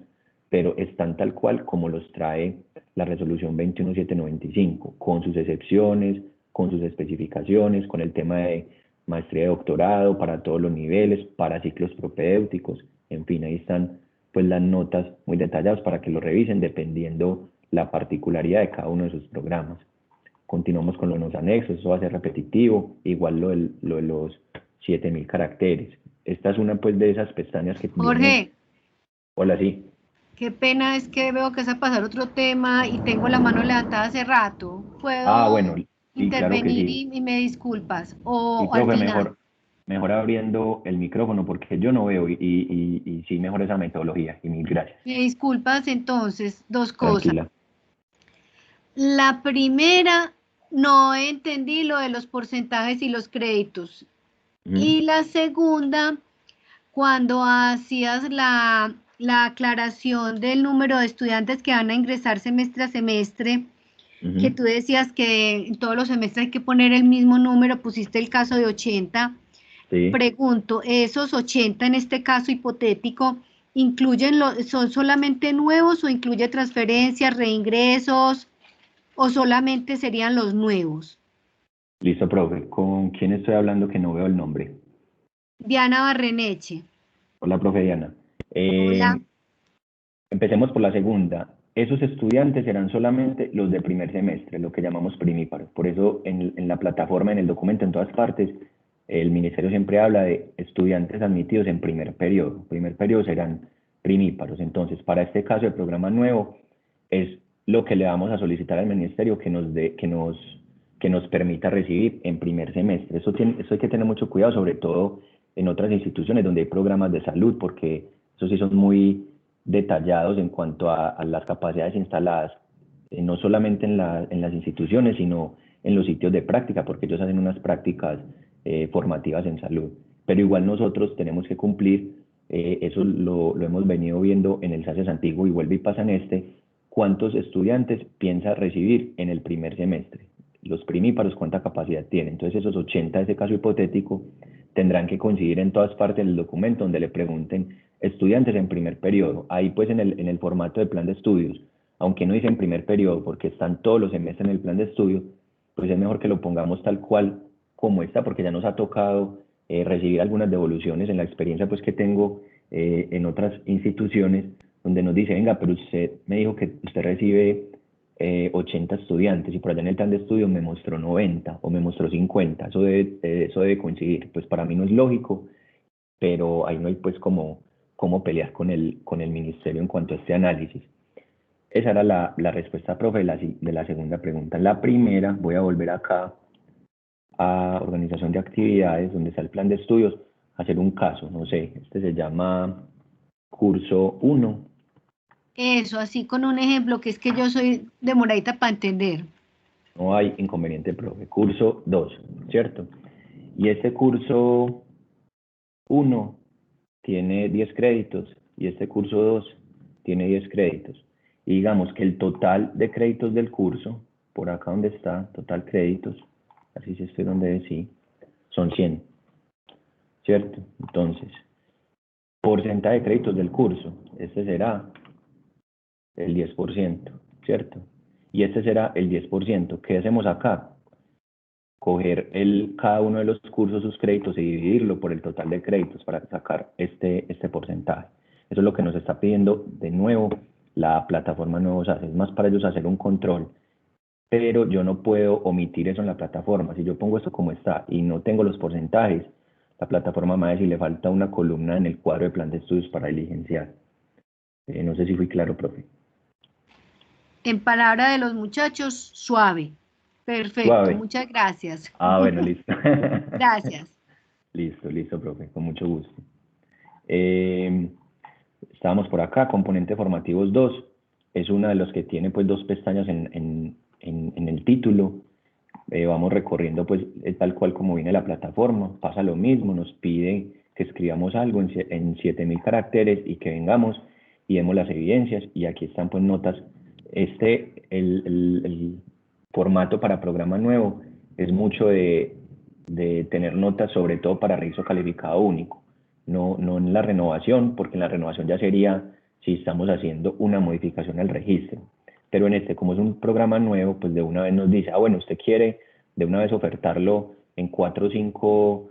S4: pero están tal cual como los trae la resolución 21795, con sus excepciones, con sus especificaciones, con el tema de maestría y doctorado para todos los niveles, para ciclos propedéuticos, en fin, ahí están pues las notas muy detalladas para que lo revisen dependiendo la particularidad de cada uno de sus programas. Continuamos con los anexos, eso va a ser repetitivo, igual lo de los 7000 caracteres. Esta es una pues de esas pestañas que...
S6: Jorge.
S4: Hola, sí.
S6: Qué pena, es que veo que es a pasar otro tema y tengo la mano levantada hace rato. ¿Puedo
S4: Bueno,
S6: intervenir
S4: claro que sí.
S6: y me disculpas?
S4: Sí,
S6: O
S4: profe,
S6: al final.
S4: mejor abriendo el micrófono porque yo no veo y sí, mejor esa metodología. Y mil gracias.
S6: Me disculpas entonces, 2 cosas.
S4: Tranquila.
S6: La primera, no entendí lo de los porcentajes y los créditos. Y la segunda, cuando hacías la aclaración del número de estudiantes que van a ingresar semestre a semestre, que tú decías que en todos los semestres hay que poner el mismo número, pusiste el caso de 80. Sí. Pregunto, ¿esos 80 en este caso hipotético son solamente nuevos o incluye transferencias, reingresos o solamente serían los nuevos?
S4: Listo, profe. ¿Con quién estoy hablando que no veo el nombre?
S6: Diana Barreneche.
S4: Hola, profe Diana.
S6: Hola.
S4: Empecemos por la segunda. Esos estudiantes serán solamente los de primer semestre, lo que llamamos primíparos. Por eso en la plataforma, en el documento, en todas partes, el ministerio siempre habla de estudiantes admitidos en primer periodo. Primer periodo serán primíparos. Entonces, para este caso, el programa nuevo es lo que le vamos a solicitar al ministerio que nos permita recibir en primer semestre. Eso hay que tener mucho cuidado, sobre todo en otras instituciones donde hay programas de salud, porque esos sí son muy detallados en cuanto a las capacidades instaladas, no solamente en las instituciones, sino en los sitios de práctica, porque ellos hacen unas prácticas formativas en salud. Pero igual nosotros tenemos que cumplir, eso lo hemos venido viendo en el SACES antiguo y vuelve y pasa en este, cuántos estudiantes piensa recibir en el primer semestre. Los primíparos, cuánta capacidad tienen. Entonces esos 80 de ese caso hipotético tendrán que coincidir en todas partes del documento donde le pregunten estudiantes en primer periodo. Ahí pues en el formato de plan de estudios, aunque no dice en primer periodo porque están todos los semestres en el plan de estudio, pues es mejor que lo pongamos tal cual como está, porque ya nos ha tocado recibir algunas devoluciones en la experiencia pues que tengo en otras instituciones donde nos dice, venga, pero usted me dijo que usted recibe 80 estudiantes y por allá en el plan de estudio me mostró 90 o me mostró 50, eso debe coincidir. Pues para mí no es lógico, pero ahí no hay pues cómo pelear con el ministerio en cuanto a este análisis. Esa era la respuesta, profe, de la segunda pregunta. La primera, voy a volver acá a organización de actividades, donde está el plan de estudios, hacer un caso, no sé, este se llama curso 1.
S6: Eso, así con un ejemplo, que es que yo soy demoradita para entender.
S4: No hay inconveniente, profe. Curso 2, ¿cierto? Y este curso 1 tiene 10 créditos y este curso 2 tiene 10 créditos. Y digamos que el total de créditos del curso, por acá donde está, total créditos, así si estoy donde sí, son 100, ¿cierto? Entonces, porcentaje de créditos del curso, este será el 10%, ¿cierto? Y este será el 10%. ¿Qué hacemos acá? Coger cada uno de los cursos, sus créditos, y dividirlo por el total de créditos para sacar este porcentaje. Eso es lo que nos está pidiendo de nuevo la plataforma Nuevos Haces. Es más para ellos hacer un control, pero yo no puedo omitir eso en la plataforma. Si yo pongo esto como está y no tengo los porcentajes, la plataforma me va a decir, le falta una columna en el cuadro de plan de estudios para diligenciar. No sé si fui claro, profe.
S6: En palabra de los muchachos, suave. Perfecto,
S4: Suave.
S6: muchas gracias.
S4: Ah, bueno, listo.
S6: Gracias.
S4: Listo, profe, con mucho gusto. Estábamos por acá, componente formativos 2, es una de los que tiene pues 2 pestañas en el título. Vamos recorriendo pues tal cual como viene la plataforma, pasa lo mismo, nos pide que escribamos algo en 7000 caracteres y que vengamos y demos las evidencias, y aquí están pues notas. El formato para programa nuevo es mucho de tener notas, sobre todo para registro calificado único, no en la renovación, porque en la renovación ya sería si estamos haciendo una modificación al registro. Pero en este, como es un programa nuevo, pues de una vez nos dice, bueno, usted quiere de una vez ofertarlo en 4 o 5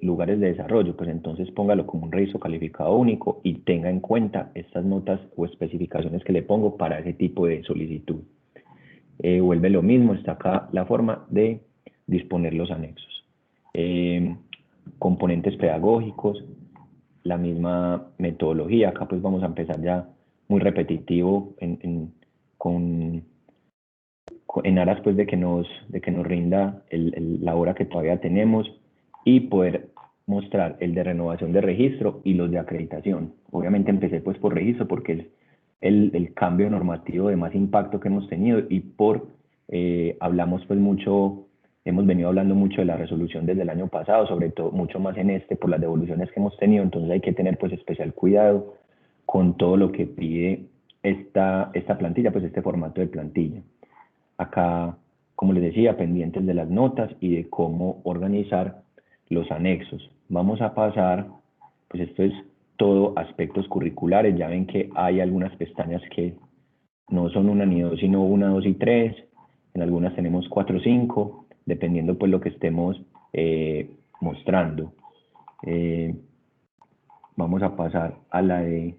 S4: lugares de desarrollo, pues entonces póngalo como un registro calificado único y tenga en cuenta estas notas o especificaciones que le pongo para ese tipo de solicitud. Vuelve lo mismo, está acá la forma de disponer los anexos. Componentes pedagógicos, la misma metodología. Acá pues vamos a empezar ya muy repetitivo en aras pues de que nos rinda la hora que todavía tenemos, y poder mostrar el de renovación de registro y los de acreditación. Obviamente empecé pues por registro porque es el cambio normativo de más impacto que hemos tenido, y hablamos pues mucho, hemos venido hablando mucho de la resolución desde el año pasado, sobre todo mucho más en por las devoluciones que hemos tenido. Entonces hay que tener pues especial cuidado con todo lo que pide esta plantilla, pues este formato de plantilla. Acá, como les decía, pendientes de las notas y de cómo organizar los anexos. Vamos a pasar, pues esto es todo aspectos curriculares. Ya ven que hay algunas pestañas que no son 1 ni 2, sino 1, 2 y 3. En algunas tenemos 4 o 5, dependiendo pues lo que estemos mostrando. Vamos a pasar a la de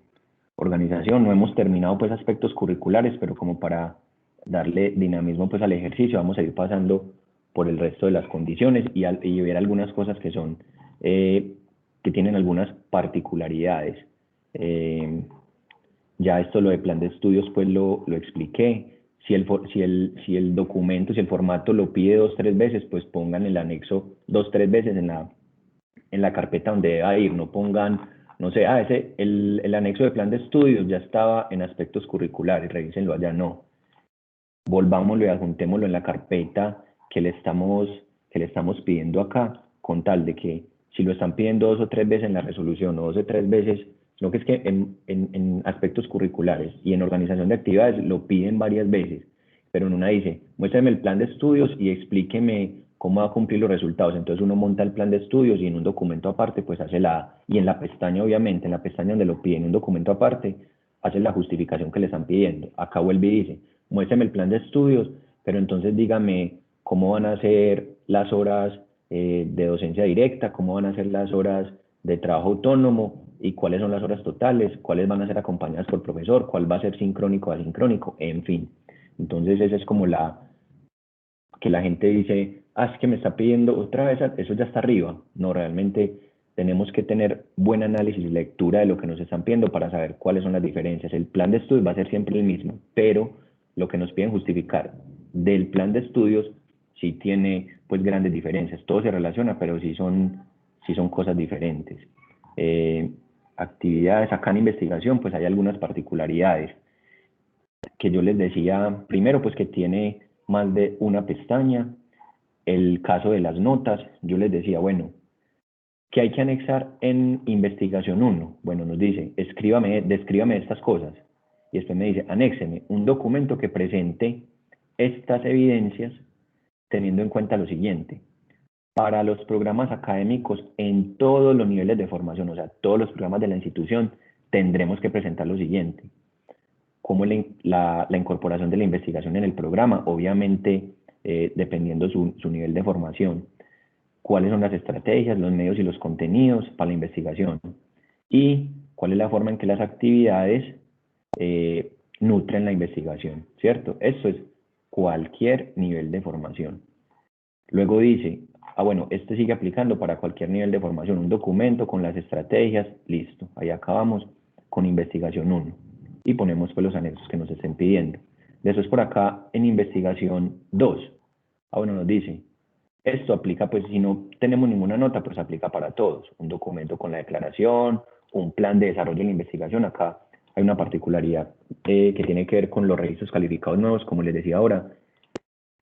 S4: organización. No hemos terminado pues aspectos curriculares, pero como para darle dinamismo pues al ejercicio, vamos a ir pasando por el resto de las condiciones y ver algunas cosas que son que tienen algunas particularidades. Ya esto, lo de plan de estudios, pues lo expliqué. Si el documento, si el formato lo pide 2 o 3 veces, pues pongan el anexo 2 o 3 veces en la carpeta donde deba ir. No pongan, no sé, el anexo de plan de estudios ya estaba en aspectos curriculares, revísenlo allá. No. Volvámoslo y adjuntémoslo en la carpeta que le estamos pidiendo acá, con tal de que si lo están pidiendo 2 o 3 veces en la resolución, o 2 o 3 veces, sino que es que en aspectos curriculares y en organización de actividades lo piden varias veces, pero en una dice, muéstrame el plan de estudios y explíqueme cómo va a cumplir los resultados. Entonces uno monta el plan de estudios y en un documento aparte pues hace y en la pestaña, obviamente, en la pestaña donde lo piden, un documento aparte, hace la justificación que le están pidiendo. Acá vuelve y dice, muéstrame el plan de estudios, pero entonces dígame cómo van a ser las horas de docencia directa, cómo van a ser las horas de trabajo autónomo y cuáles son las horas totales, cuáles van a ser acompañadas por profesor, cuál va a ser sincrónico o asincrónico, en fin. Entonces esa es como que la gente dice, es que me está pidiendo otra vez, eso ya está arriba. No, realmente tenemos que tener buen análisis y lectura de lo que nos están pidiendo para saber cuáles son las diferencias. El plan de estudios va a ser siempre el mismo, pero lo que nos piden justificar del plan de estudios sí tiene pues grandes diferencias. Todo se relaciona, pero sí son cosas diferentes. Actividades acá en investigación, pues hay algunas particularidades que yo les decía, primero pues que tiene más de una pestaña. El caso de las notas, yo les decía, bueno, ¿qué hay que anexar en investigación 1? Bueno, nos dice, descríbame estas cosas. Y después me dice, anéxeme un documento que presente estas evidencias teniendo en cuenta lo siguiente. Para los programas académicos en todos los niveles de formación, o sea, todos los programas de la institución, tendremos que presentar lo siguiente. ¿Cómo la incorporación de la investigación en el programa? Obviamente, dependiendo su nivel de formación. ¿Cuáles son las estrategias, los medios y los contenidos para la investigación? Y cuál es la forma en que las actividades nutren la investigación, ¿cierto? Eso es cualquier nivel de formación. Luego dice, bueno, este sigue aplicando para cualquier nivel de formación, un documento con las estrategias, listo, ahí acabamos con investigación 1 y ponemos pues los anexos que nos estén pidiendo. Después por acá en investigación 2, bueno, nos dice, esto aplica pues si no tenemos ninguna nota, pues aplica para todos, un documento con la declaración, un plan de desarrollo de la investigación. Acá hay una particularidad que tiene que ver con los registros calificados nuevos, como les decía ahora,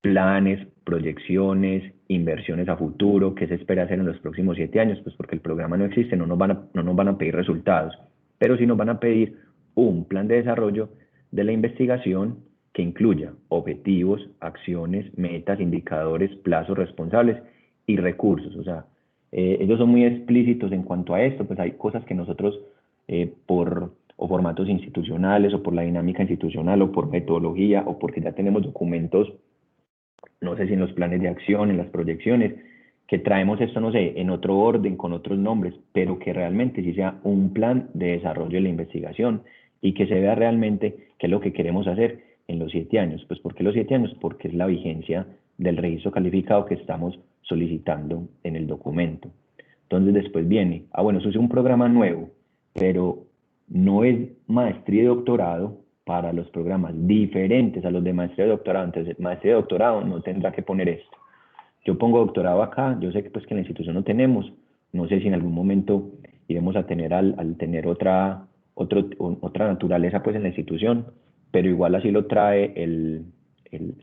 S4: planes, proyecciones, inversiones a futuro, qué se espera hacer en los próximos 7 años, pues porque el programa no existe, no nos van a pedir resultados, pero sí nos van a pedir un plan de desarrollo de la investigación que incluya objetivos, acciones, metas, indicadores, plazos responsables y recursos. O sea, ellos son muy explícitos en cuanto a esto, pues hay cosas que nosotros por formatos institucionales o por la dinámica institucional o por metodología o porque ya tenemos documentos, no sé si en los planes de acción, en las proyecciones, que traemos esto, no sé, en otro orden, con otros nombres, pero que realmente sí sea un plan de desarrollo de la investigación y que se vea realmente qué es lo que queremos hacer en los 7 años. Pues ¿por qué los 7 años? Porque es la vigencia del registro calificado que estamos solicitando en el documento. Entonces después viene, bueno, eso es un programa nuevo, pero no es maestría y doctorado para los programas diferentes a los de maestría y doctorado. Entonces, maestría y doctorado no tendrá que poner esto. Yo pongo doctorado acá, yo sé que pues que en la institución no tenemos, no sé si en algún momento iremos a tener al tener otra naturaleza pues en la institución, pero igual así lo trae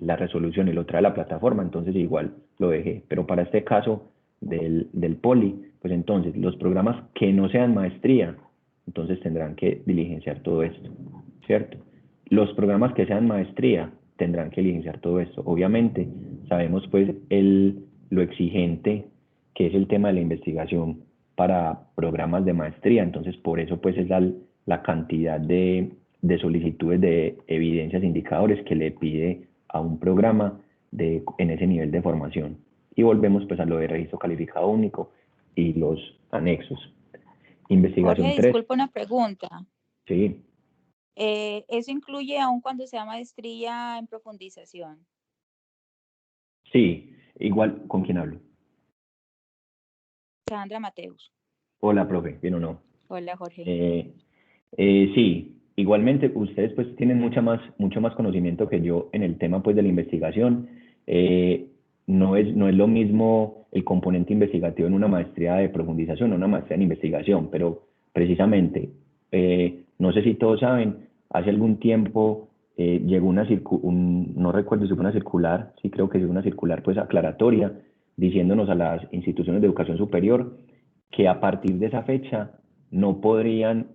S4: la resolución y lo trae la plataforma, entonces igual lo dejé. Pero para este caso del poli, pues entonces los programas que no sean maestría, entonces tendrán que diligenciar todo esto, ¿cierto? Los programas que sean maestría tendrán que diligenciar todo esto. Obviamente sabemos pues lo exigente que es el tema de la investigación para programas de maestría, entonces por eso pues es la cantidad de solicitudes de evidencias, indicadores que le pide a un programa en ese nivel de formación. Y volvemos pues a lo de registro calificado único y los anexos. Investigación
S7: Jorge,
S4: 3.
S7: disculpa una pregunta.
S4: Sí.
S7: ¿Eso incluye aún cuando sea maestría en profundización?
S4: Sí, igual, ¿con quién hablo?
S7: Sandra Mateus.
S4: Hola, profe, ¿bien o no?
S7: Hola, Jorge.
S4: Sí, igualmente ustedes pues tienen mucho más conocimiento que yo en el tema pues de la investigación. No es lo mismo el componente investigativo en una maestría de profundización o una maestría en investigación, pero precisamente, no sé si todos saben, hace algún tiempo llegó no recuerdo si fue una circular, sí creo que es una circular pues aclaratoria, diciéndonos a las instituciones de educación superior que a partir de esa fecha no podrían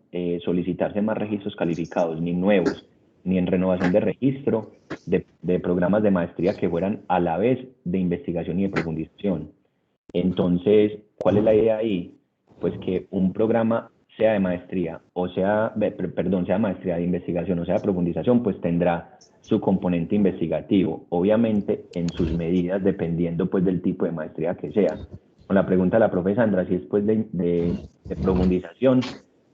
S4: solicitarse más registros calificados, ni nuevos, ni en renovación de registro de programas de maestría que fueran a la vez de investigación y de profundización. Entonces, ¿cuál es la idea ahí? Pues que un programa sea de maestría sea maestría de investigación o sea de profundización, pues tendrá su componente investigativo, obviamente en sus medidas dependiendo pues del tipo de maestría que sea. Con la pregunta de la profe Sandra, si después de profundización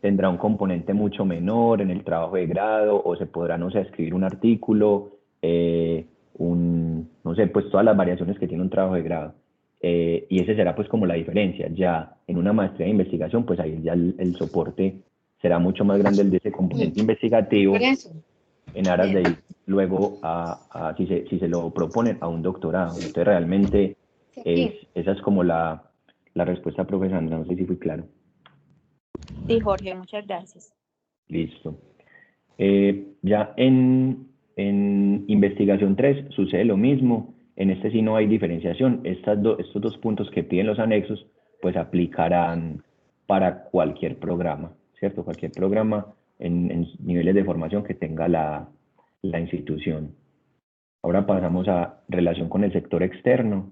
S4: tendrá un componente mucho menor en el trabajo de grado o se podrá, no sé, escribir un artículo, no sé, pues todas las variaciones que tiene un trabajo de grado. Y ese será pues como la diferencia. Ya en una maestría de investigación, pues ahí ya el soporte será mucho más grande el de ese componente investigativo.
S6: Por eso.
S4: en aras de ir luego si se lo proponen, a un doctorado. Entonces realmente esa es como la respuesta, profe Sandra, no sé si fui claro.
S7: Sí, Jorge, muchas gracias.
S4: Listo. Ya en investigación 3 sucede lo mismo. En este sí no hay diferenciación. Estos dos puntos que piden los anexos, pues aplicarán para cualquier programa, ¿cierto? Cualquier programa en niveles de formación que tenga la institución. Ahora pasamos a relación con el sector externo.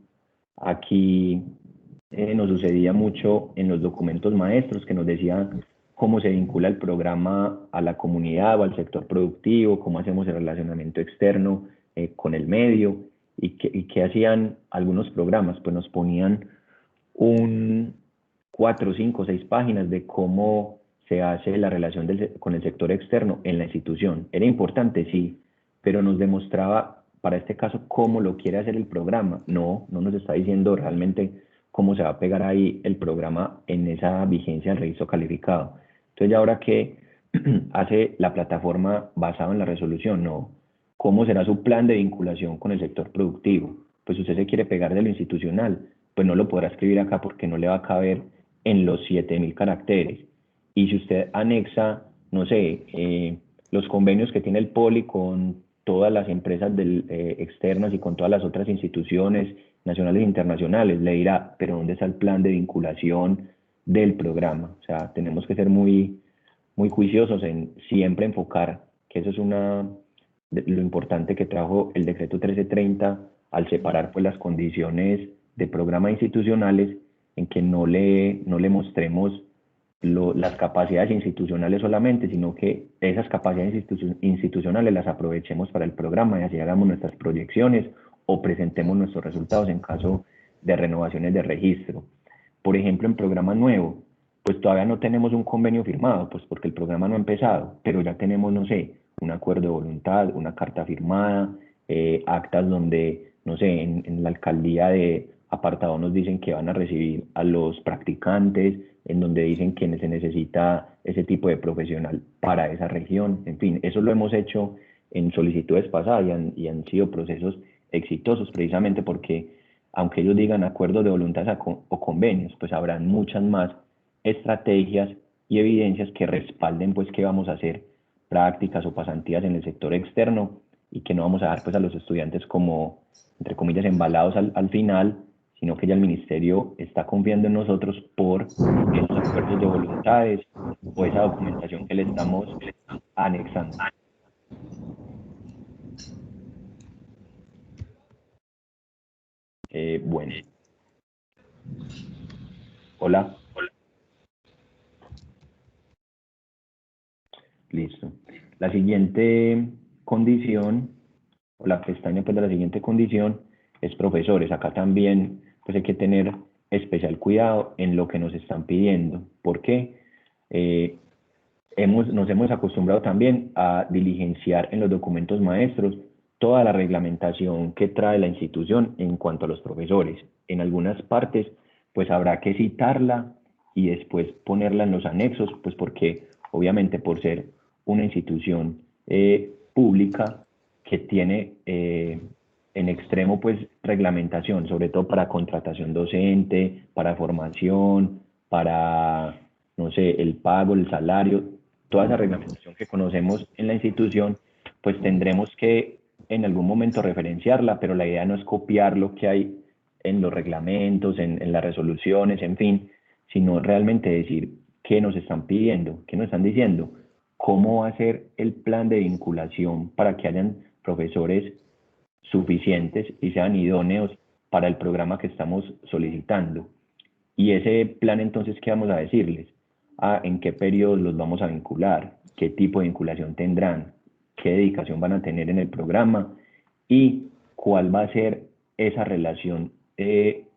S4: Aquí nos sucedía mucho en los documentos maestros que nos decían cómo se vincula el programa a la comunidad o al sector productivo, cómo hacemos el relacionamiento externo con el medio y qué hacían algunos programas. Pues nos ponían 4, 5, 6 páginas de cómo se hace la relación con el sector externo en la institución. Era importante, sí, pero nos demostraba, para este caso, cómo lo quiere hacer el programa. No nos está diciendo realmente cómo se va a pegar ahí el programa en esa vigencia del registro calificado. Entonces, ¿y ahora qué hace la plataforma basada en la resolución? No. ¿Cómo será su plan de vinculación con el sector productivo? Pues usted se quiere pegar de lo institucional, pues no lo podrá escribir acá porque no le va a caber en los 7.000 caracteres. Y si usted anexa, no sé, los convenios que tiene el Poli con todas las empresas externas y con todas las otras instituciones nacionales e internacionales, le dirá, pero ¿dónde está el plan de vinculación del programa? O sea, tenemos que ser muy juiciosos en siempre enfocar, que eso es lo importante que trajo el decreto 1330 al separar pues las condiciones de programa institucionales, en que no le mostremos las capacidades institucionales solamente, sino que esas capacidades institucionales las aprovechemos para el programa y así hagamos nuestras proyecciones o presentemos nuestros resultados en caso de renovaciones de registro. Por ejemplo, en programa nuevo, pues todavía no tenemos un convenio firmado, pues porque el programa no ha empezado, pero ya tenemos, no sé, un acuerdo de voluntad, una carta firmada, actas donde, no sé, en la alcaldía de apartado nos dicen que van a recibir a los practicantes, en donde dicen que se necesita ese tipo de profesional para esa región. En fin, eso lo hemos hecho en solicitudes pasadas y han sido procesos exitosos precisamente porque aunque ellos digan acuerdos de voluntad o convenios, pues habrán muchas más estrategias y evidencias que respalden pues que vamos a hacer prácticas o pasantías en el sector externo y que no vamos a dar pues a los estudiantes como, entre comillas, embalados al final, sino que ya el ministerio está confiando en nosotros por esos acuerdos de voluntades o esa documentación que le estamos anexando. Bueno. Hola. Listo. La siguiente condición, o la pestaña pues de la siguiente condición, es profesores. Acá también pues hay que tener especial cuidado en lo que nos están pidiendo. ¿Por qué? Nos hemos acostumbrado también a diligenciar en los documentos maestros toda la reglamentación que trae la institución en cuanto a los profesores. En algunas partes pues habrá que citarla y después ponerla en los anexos, pues porque obviamente por ser una institución pública que tiene en extremo pues reglamentación, sobre todo para contratación docente, para formación, para, no sé, el pago, el salario, toda esa reglamentación que conocemos en la institución, pues tendremos que en algún momento referenciarla, pero la idea no es copiar lo que hay en los reglamentos, en las resoluciones, en fin, sino realmente decir qué nos están pidiendo, qué nos están diciendo, cómo va a ser el plan de vinculación para que hayan profesores suficientes y sean idóneos para el programa que estamos solicitando. Y ese plan entonces, ¿qué vamos a decirles? ¿En qué periodos los vamos a vincular? ¿Qué tipo de vinculación tendrán? ¿Qué dedicación van a tener en el programa? ¿Y cuál va a ser esa relación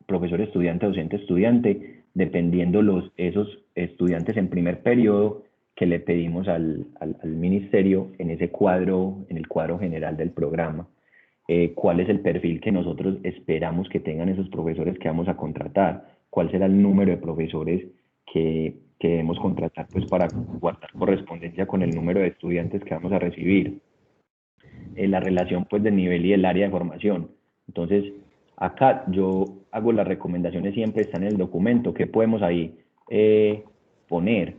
S4: profesor-estudiante, docente-estudiante, dependiendo esos estudiantes en primer periodo que le pedimos al ministerio en ese cuadro, en el cuadro general del programa? ¿Cuál es el perfil que nosotros esperamos que tengan esos profesores que vamos a contratar? ¿Cuál será el número de profesores que debemos contratar pues para guardar correspondencia con el número de estudiantes que vamos a recibir? la relación pues del nivel y del área de formación. Entonces, acá yo hago las recomendaciones, siempre están en el documento, que podemos ahí poner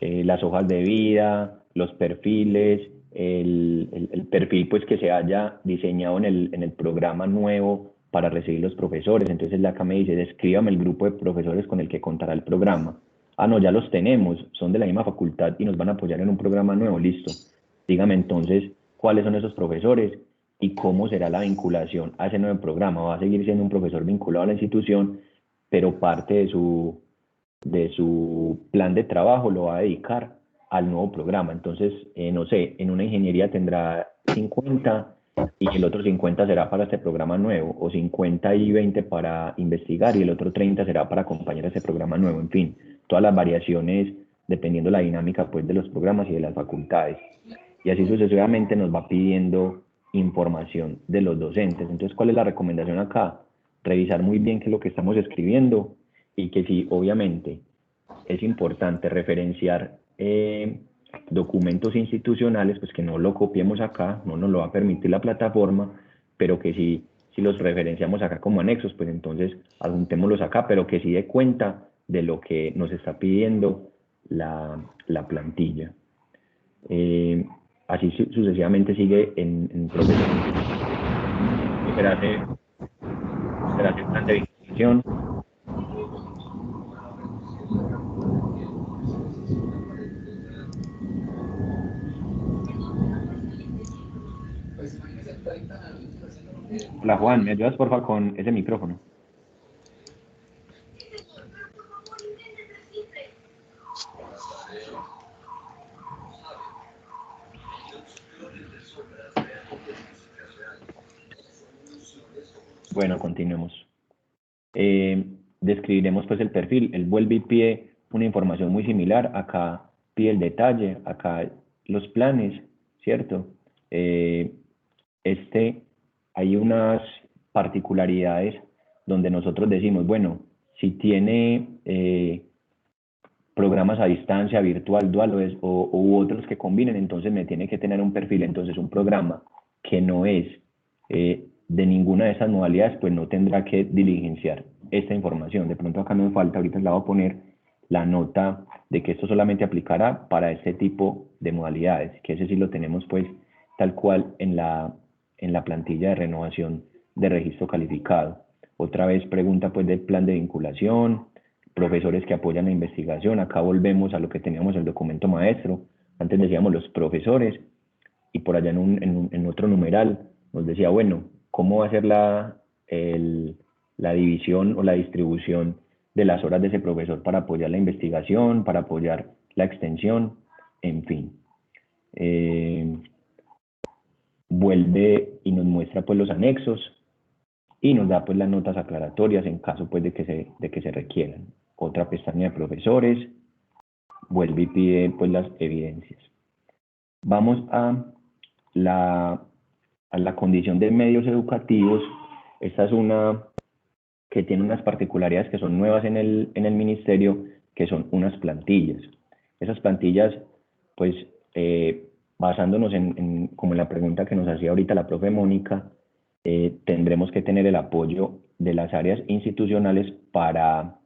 S4: las hojas de vida, los perfiles, el perfil pues que se haya diseñado en el programa nuevo para recibir los profesores. Entonces acá me dice, descríbame el grupo de profesores con el que contará el programa. Ah, no, ya los tenemos, son de la misma facultad y nos van a apoyar en un programa nuevo, listo. Dígame entonces cuáles son esos profesores y cómo será la vinculación a ese nuevo programa. Va a seguir siendo un profesor vinculado a la institución, pero parte de su plan de trabajo lo va a dedicar al nuevo programa. Entonces, no sé, en una ingeniería tendrá 50 y el otro 50 será para este programa nuevo, o 50 y 20 para investigar y el otro 30 será para acompañar a ese programa nuevo. En fin, todas las variaciones dependiendo la dinámica pues de los programas y de las facultades. Y así sucesivamente nos va pidiendo información de los docentes. Entonces, ¿cuál es la recomendación acá? Revisar muy bien qué es lo que estamos escribiendo y que sí, obviamente, es importante referenciar documentos institucionales, pues que no lo copiemos acá, no nos lo va a permitir la plataforma, pero que si los referenciamos acá como anexos, pues entonces adjuntémoslos acá, pero que sí dé cuenta de lo que nos está pidiendo la plantilla. Así sucesivamente sigue en proceso. Espérate, plan de vinculación. Hola Juan, ¿me ayudas porfa con ese micrófono? Bueno, continuemos. Describiremos pues el perfil. Él vuelve y pide una información muy similar. Acá pide el detalle, acá los planes, ¿cierto? Hay unas particularidades donde nosotros decimos, bueno, si tiene programas a distancia, virtual, dual u otros que combinen, entonces me tiene que tener un perfil. Entonces un programa que no es de ninguna de esas modalidades, pues no tendrá que diligenciar esta información. De pronto acá me falta, ahorita le voy a poner la nota de que esto solamente aplicará para este tipo de modalidades, que ese sí lo tenemos pues tal cual en la plantilla de renovación de registro calificado. Otra vez pregunta pues del plan de vinculación, profesores que apoyan la investigación. Acá volvemos a lo que teníamos en el documento maestro. Antes decíamos los profesores y por allá en otro numeral nos decía, bueno, ¿cómo va a ser la división o la distribución de las horas de ese profesor para apoyar la investigación, para apoyar la extensión? En fin. Vuelve y nos muestra pues los anexos y nos da pues las notas aclaratorias en caso pues de que se requieran. Otra pestaña de profesores, vuelve y pide pues las evidencias. Vamos a la condición de medios educativos. Esta es una que tiene unas particularidades que son nuevas en el ministerio, que son unas plantillas. Esas plantillas, pues, basándonos como en la pregunta que nos hacía ahorita la profe Mónica, tendremos que tener el apoyo de las áreas institucionales para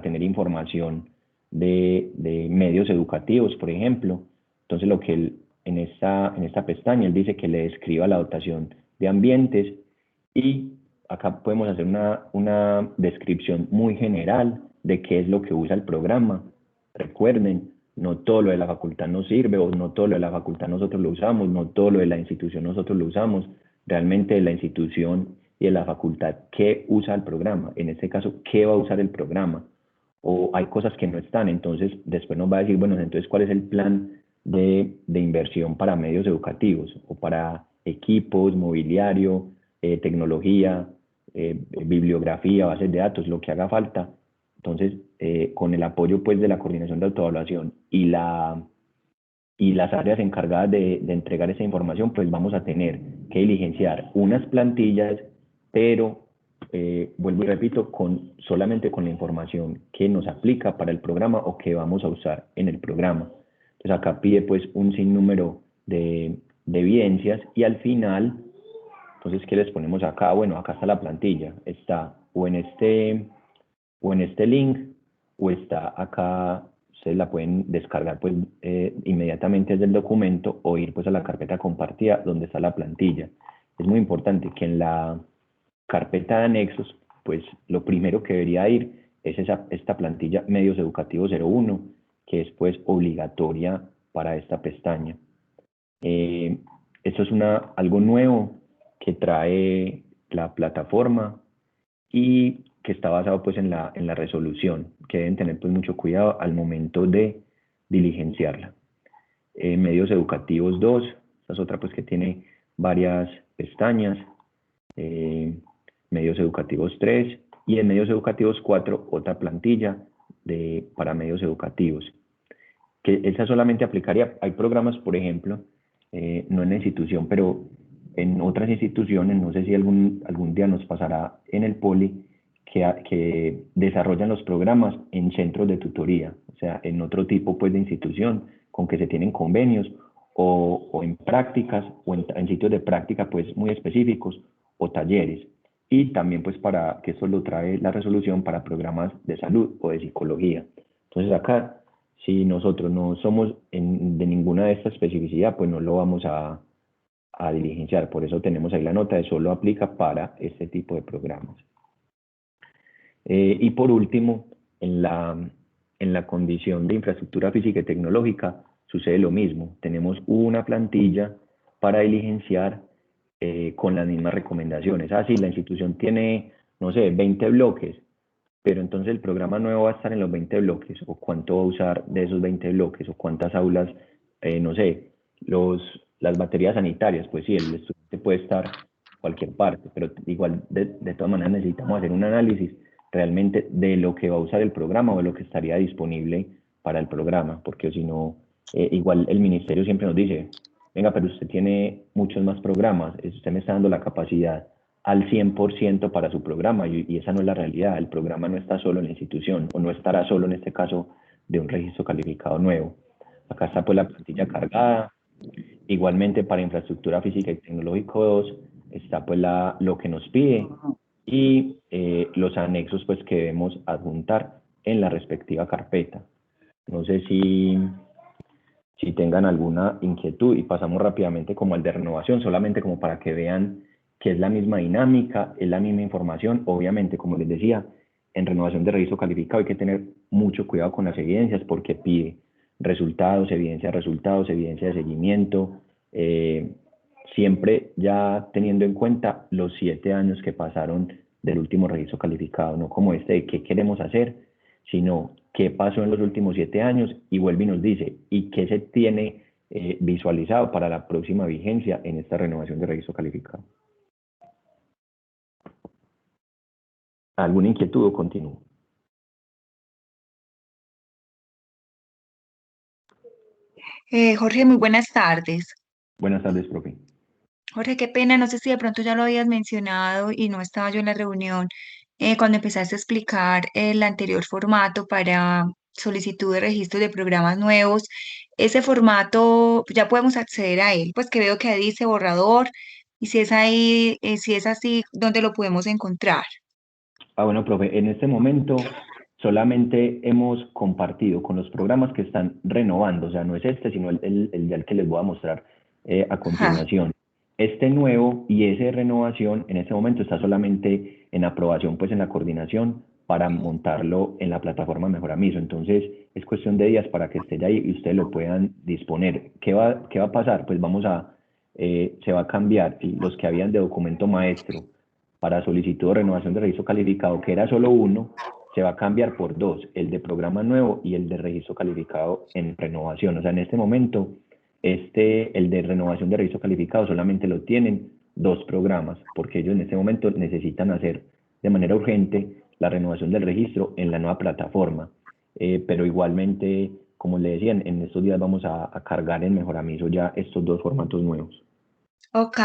S4: tener información de medios educativos, por ejemplo. Entonces, lo que él, en esta pestaña, él dice que le describa la dotación de ambientes y acá podemos hacer una descripción muy general de qué es lo que usa el programa. Recuerden, no todo lo de la facultad nos sirve, o no todo lo de la facultad nosotros lo usamos, no todo lo de la institución nosotros lo usamos. Realmente de la institución y de la facultad, ¿qué usa el programa? En este caso, ¿qué va a usar el programa? O hay cosas que no están, entonces después nos va a decir, bueno, entonces, ¿cuál es el plan de inversión para medios educativos o para equipos, mobiliario, tecnología, bibliografía, bases de datos, lo que haga falta? Entonces, con el apoyo pues de la coordinación de autoevaluación y las áreas encargadas de entregar esa información, pues vamos a tener que diligenciar unas plantillas, pero vuelvo y repito, solamente con la información que nos aplica para el programa o que vamos a usar en el programa. Entonces acá pide pues un sinnúmero de de evidencias, y al final, entonces, ¿qué les ponemos acá? Bueno, acá está la plantilla, está o en este link, o está acá. Ustedes la pueden descargar pues inmediatamente desde el documento, o ir pues a la carpeta compartida donde está la plantilla. Es muy importante que en la carpeta de anexos, pues lo primero que debería ir es esta plantilla Medios Educativos 01, que es pues obligatoria para esta pestaña. Esto es algo nuevo que trae la plataforma y que está basado pues en la resolución, que deben tener pues mucho cuidado al momento de diligenciarla. Medios Educativos 2, esta es otra pues que tiene varias pestañas. Medios Educativos 3, y en Medios Educativos 4 otra plantilla para medios educativos, que esa solamente aplicaría. Hay programas, por ejemplo, no en la institución, pero en otras instituciones, no sé si algún día nos pasará en el Poli, que desarrollan los programas en centros de tutoría, o sea, en otro tipo pues de institución con que se tienen convenios, o en prácticas, o en sitios de práctica pues muy específicos, o talleres. Y también pues para que esto lo trae la resolución para programas de salud o de psicología. Entonces acá, si nosotros no somos de ninguna de estas especificidad, pues no lo vamos a diligenciar. Por eso tenemos ahí la nota de solo aplica para este tipo de programas. Y por último, en la condición de infraestructura física y tecnológica sucede lo mismo. Tenemos una plantilla para diligenciar con las mismas recomendaciones. Sí, la institución tiene, no sé, 20 bloques, pero entonces el programa nuevo va a estar en los 20 bloques, o cuánto va a usar de esos 20 bloques, o cuántas aulas, no sé, las baterías sanitarias. Pues sí, el estudiante puede estar en cualquier parte, pero igual de todas maneras necesitamos hacer un análisis realmente de lo que va a usar el programa, o de lo que estaría disponible para el programa, porque si no, igual el ministerio siempre nos dice: venga, pero usted tiene muchos más programas, usted me está dando la capacidad al 100% para su programa, y esa no es la realidad. El programa no está solo en la institución, o no estará solo en este caso de un registro calificado nuevo. Acá está pues la plantilla cargada. Igualmente para infraestructura física y tecnológico 2 está pues lo que nos pide, y los anexos pues que debemos adjuntar en la respectiva carpeta. No sé si tengan alguna inquietud, y pasamos rápidamente como al de renovación, solamente como para que vean que es la misma dinámica, es la misma información. Obviamente, como les decía, en renovación de registro calificado hay que tener mucho cuidado con las evidencias, porque pide resultados, evidencia de seguimiento, siempre ya teniendo en cuenta los 7 años que pasaron del último registro calificado, no como de qué queremos hacer, sino qué pasó en los últimos 7 años, y vuelve y nos dice, y qué se tiene visualizado para la próxima vigencia en esta renovación de registro calificado. ¿Alguna inquietud o continúo?
S8: Jorge, muy buenas tardes.
S4: Buenas tardes, profe.
S8: Jorge, qué pena, no sé si de pronto ya lo habías mencionado y no estaba yo en la reunión cuando empezaste a explicar el anterior formato para solicitud de registro de programas nuevos. Ese formato, ya podemos acceder a él, pues que veo que dice borrador, y si es ahí, si es así, ¿dónde lo podemos encontrar?
S4: Bueno, profe, en este momento solamente hemos compartido con los programas que están renovando, o sea, no es este, sino el que les voy a mostrar a continuación. Este nuevo y ese de renovación en este momento está solamente en aprobación pues en la coordinación para montarlo en la plataforma Mejoramiso. Entonces es cuestión de días para que esté ahí y ustedes lo puedan disponer. ¿Qué va a pasar? Pues se va a cambiar los que habían de documento maestro para solicitud de renovación de registro calificado, que era solo uno, se va a cambiar por 2, el de programa nuevo y el de registro calificado en renovación. O sea, en este momento, el de renovación de registro calificado solamente lo tienen 2 programas, porque ellos en este momento necesitan hacer de manera urgente la renovación del registro en la nueva plataforma. Pero igualmente, como le decían, en estos días vamos a cargar en Mejoramiso ya estos 2 formatos nuevos.
S8: Ok.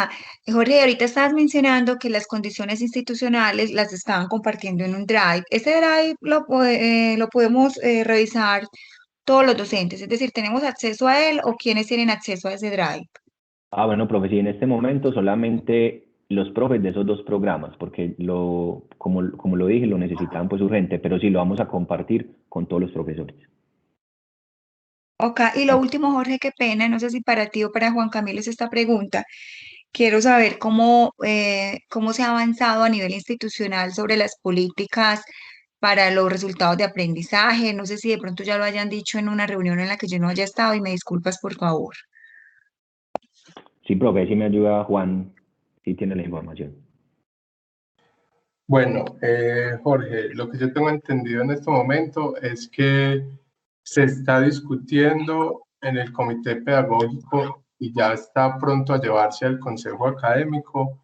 S8: Jorge, ahorita estabas mencionando que las condiciones institucionales las estaban compartiendo en un Drive. Ese Drive lo podemos revisar todos los docentes, es decir, ¿tenemos acceso a él o quiénes tienen acceso a ese Drive?
S4: Ah, bueno, profe, sí, en este momento solamente los profes de esos dos programas, porque como lo dije, lo necesitaban pues urgente, pero sí lo vamos a compartir con todos los profesores.
S8: Ok, y lo último, Jorge, qué pena, no sé si para ti o para Juan Camilo es esta pregunta. Quiero saber cómo se ha avanzado a nivel institucional sobre las políticas para los resultados de aprendizaje. No sé si de pronto ya lo hayan dicho en una reunión en la que yo no haya estado y me disculpas, por favor.
S4: Sí, profe, si me ayuda Juan, sí tiene la información.
S1: Bueno, Jorge, lo que yo tengo entendido en este momento es que se está discutiendo en el comité pedagógico y ya está pronto a llevarse al consejo académico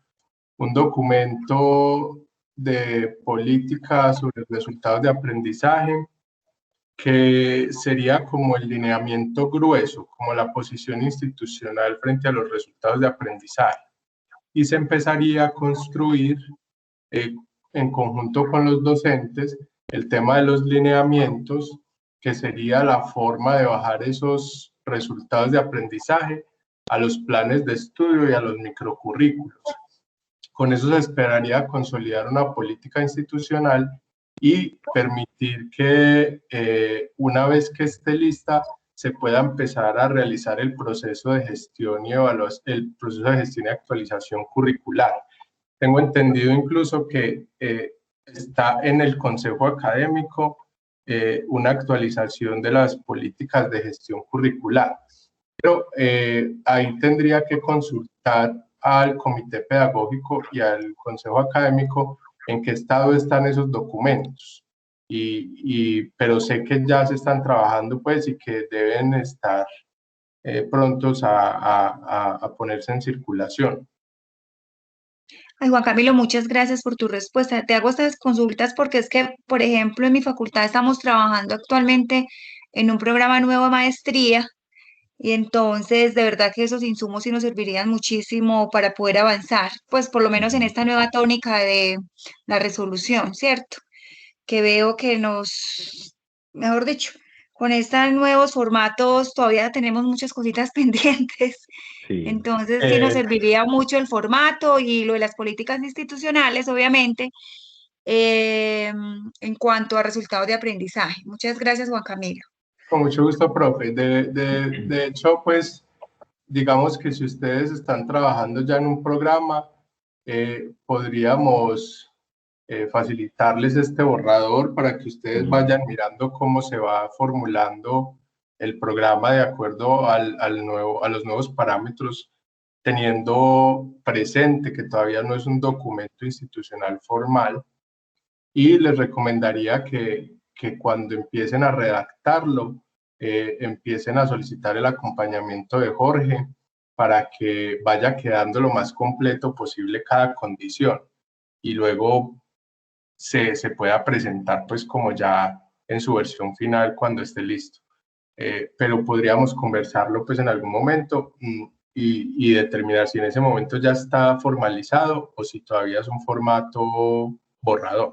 S1: un documento de política sobre resultados de aprendizaje que sería como el lineamiento grueso, como la posición institucional frente a los resultados de aprendizaje. Y se empezaría a construir en conjunto con los docentes el tema de los lineamientos, que sería la forma de bajar esos resultados de aprendizaje a los planes de estudio y a los microcurrículos. Con eso se esperaría consolidar una política institucional y permitir que una vez que esté lista se pueda empezar a realizar el proceso de gestión y el proceso de gestión y actualización curricular. Tengo entendido incluso que está en el Consejo Académico una actualización de las políticas de gestión curricular. Pero ahí tendría que consultar al comité pedagógico y al consejo académico en qué estado están esos documentos. Pero sé que ya se están trabajando pues y que deben estar prontos a ponerse en circulación.
S8: Ay, Juan Camilo, muchas gracias por tu respuesta. Te hago estas consultas porque es que, por ejemplo, en mi facultad estamos trabajando actualmente en un programa nuevo de maestría y entonces de verdad que esos insumos sí nos servirían muchísimo para poder avanzar, pues por lo menos en esta nueva tónica de la resolución, ¿cierto? Que veo que mejor dicho, con estos nuevos formatos todavía tenemos muchas cositas pendientes.
S4: Sí.
S8: Entonces sí nos serviría mucho el formato y lo de las políticas institucionales, obviamente, en cuanto a resultados de aprendizaje. Muchas gracias, Juan Camilo.
S1: Con mucho gusto, profe. De hecho, pues, digamos que si ustedes están trabajando ya en un programa, podríamos facilitarles este borrador para que ustedes vayan mirando cómo se va formulando el programa de acuerdo a los nuevos parámetros, teniendo presente que todavía no es un documento institucional formal, y les recomendaría que cuando empiecen a redactarlo, empiecen a solicitar el acompañamiento de Jorge para que vaya quedando lo más completo posible cada condición y luego se pueda presentar pues como ya en su versión final cuando esté listo. Pero podríamos conversarlo pues en algún momento y determinar si en ese momento ya está formalizado o si todavía es un formato borrador.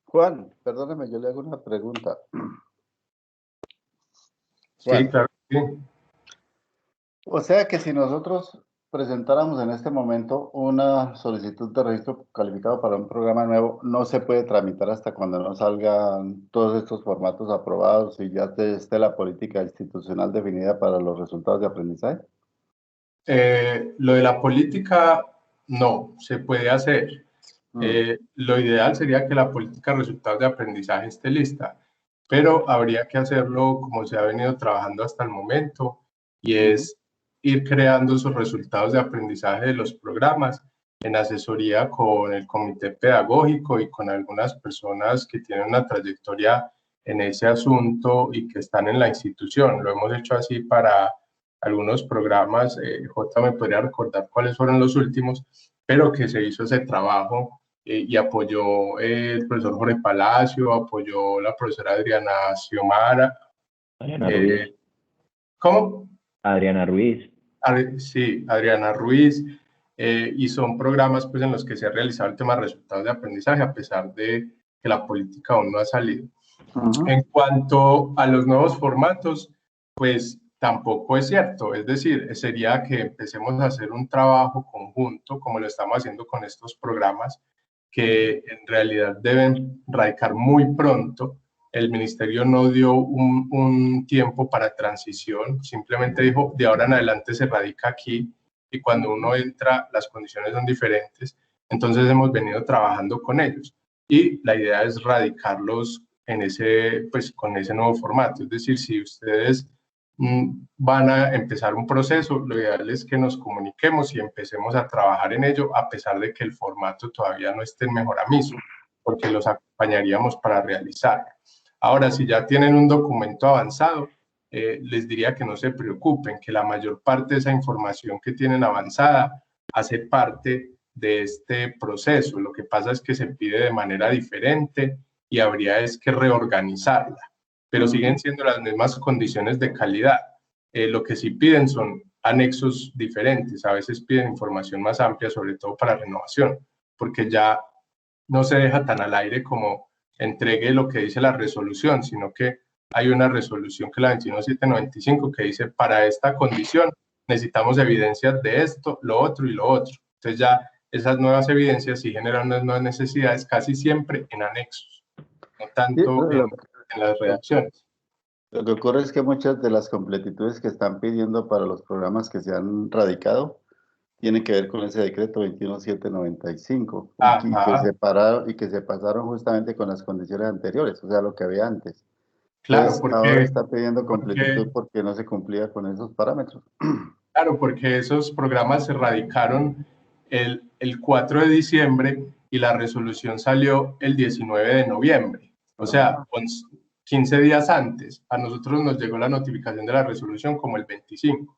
S9: Juan, perdóneme, yo le hago una pregunta.
S1: Juan. Sí, claro. Sí.
S9: O sea que si nosotros presentáramos en este momento una solicitud de registro calificado para un programa nuevo, no se puede tramitar hasta cuando no salgan todos estos formatos aprobados y ya esté la política institucional definida para los resultados de aprendizaje.
S1: Lo de la política no se puede hacer. Lo ideal sería que la política de resultados de aprendizaje esté lista, pero habría que hacerlo como se ha venido trabajando hasta el momento, y es ir creando esos resultados de aprendizaje de los programas en asesoría con el comité pedagógico y con algunas personas que tienen una trayectoria en ese asunto y que están en la institución. Lo hemos hecho así para algunos programas, J me podría recordar cuáles fueron los últimos, pero que se hizo ese trabajo y apoyó el profesor Jorge Palacio, apoyó la profesora Adriana Xiomara.
S4: Adriana Ruiz.
S1: ¿Cómo?
S4: Adriana Ruiz.
S1: Sí, Adriana Ruiz. Y son programas pues, en los que se ha realizado el tema de resultados de aprendizaje, a pesar de que la política aún no ha salido. En cuanto a los nuevos formatos, pues tampoco es cierto. Es decir, sería que empecemos a hacer un trabajo conjunto, como lo estamos haciendo con estos programas, que en realidad deben radicar muy pronto. El ministerio no dio un tiempo para transición, simplemente dijo, de ahora en adelante se radica aquí, y cuando uno entra, las condiciones son diferentes. Entonces hemos venido trabajando con ellos, y la idea es radicarlos en ese, pues, con ese nuevo formato. Es decir, si ustedes van a empezar un proceso, lo ideal es que nos comuniquemos y empecemos a trabajar en ello, a pesar de que el formato todavía no esté en mejoramiento, porque los acompañaríamos para realizar. Ahora, si ya tienen un documento avanzado, les diría que no se preocupen, que la mayor parte de esa información que tienen avanzada hace parte de este proceso. Lo que pasa es que se pide de manera diferente y habría es que reorganizarla, pero siguen siendo las mismas condiciones de calidad. Lo que sí piden son anexos diferentes, a veces piden información más amplia, sobre todo para renovación, porque ya no se deja tan al aire como entregue lo que dice la resolución, sino que hay una resolución que es la 21795 que dice, para esta condición necesitamos evidencias de esto, lo otro y lo otro. Entonces ya esas nuevas evidencias sí generan unas nuevas necesidades, casi siempre en anexos, no tanto en las redacciones.
S9: Lo que ocurre es que muchas de las completitudes que están pidiendo para los programas que se han radicado tienen que ver con ese decreto 21795 y que se pasaron justamente con las condiciones anteriores, o sea, lo que había antes.
S1: Claro,
S9: entonces, ahora está pidiendo completitud porque no se cumplía con esos parámetros.
S1: Claro, porque esos programas se radicaron el 4 de diciembre y la resolución salió el 19 de noviembre. O sea, 15 días antes. A nosotros nos llegó la notificación de la resolución como el 25.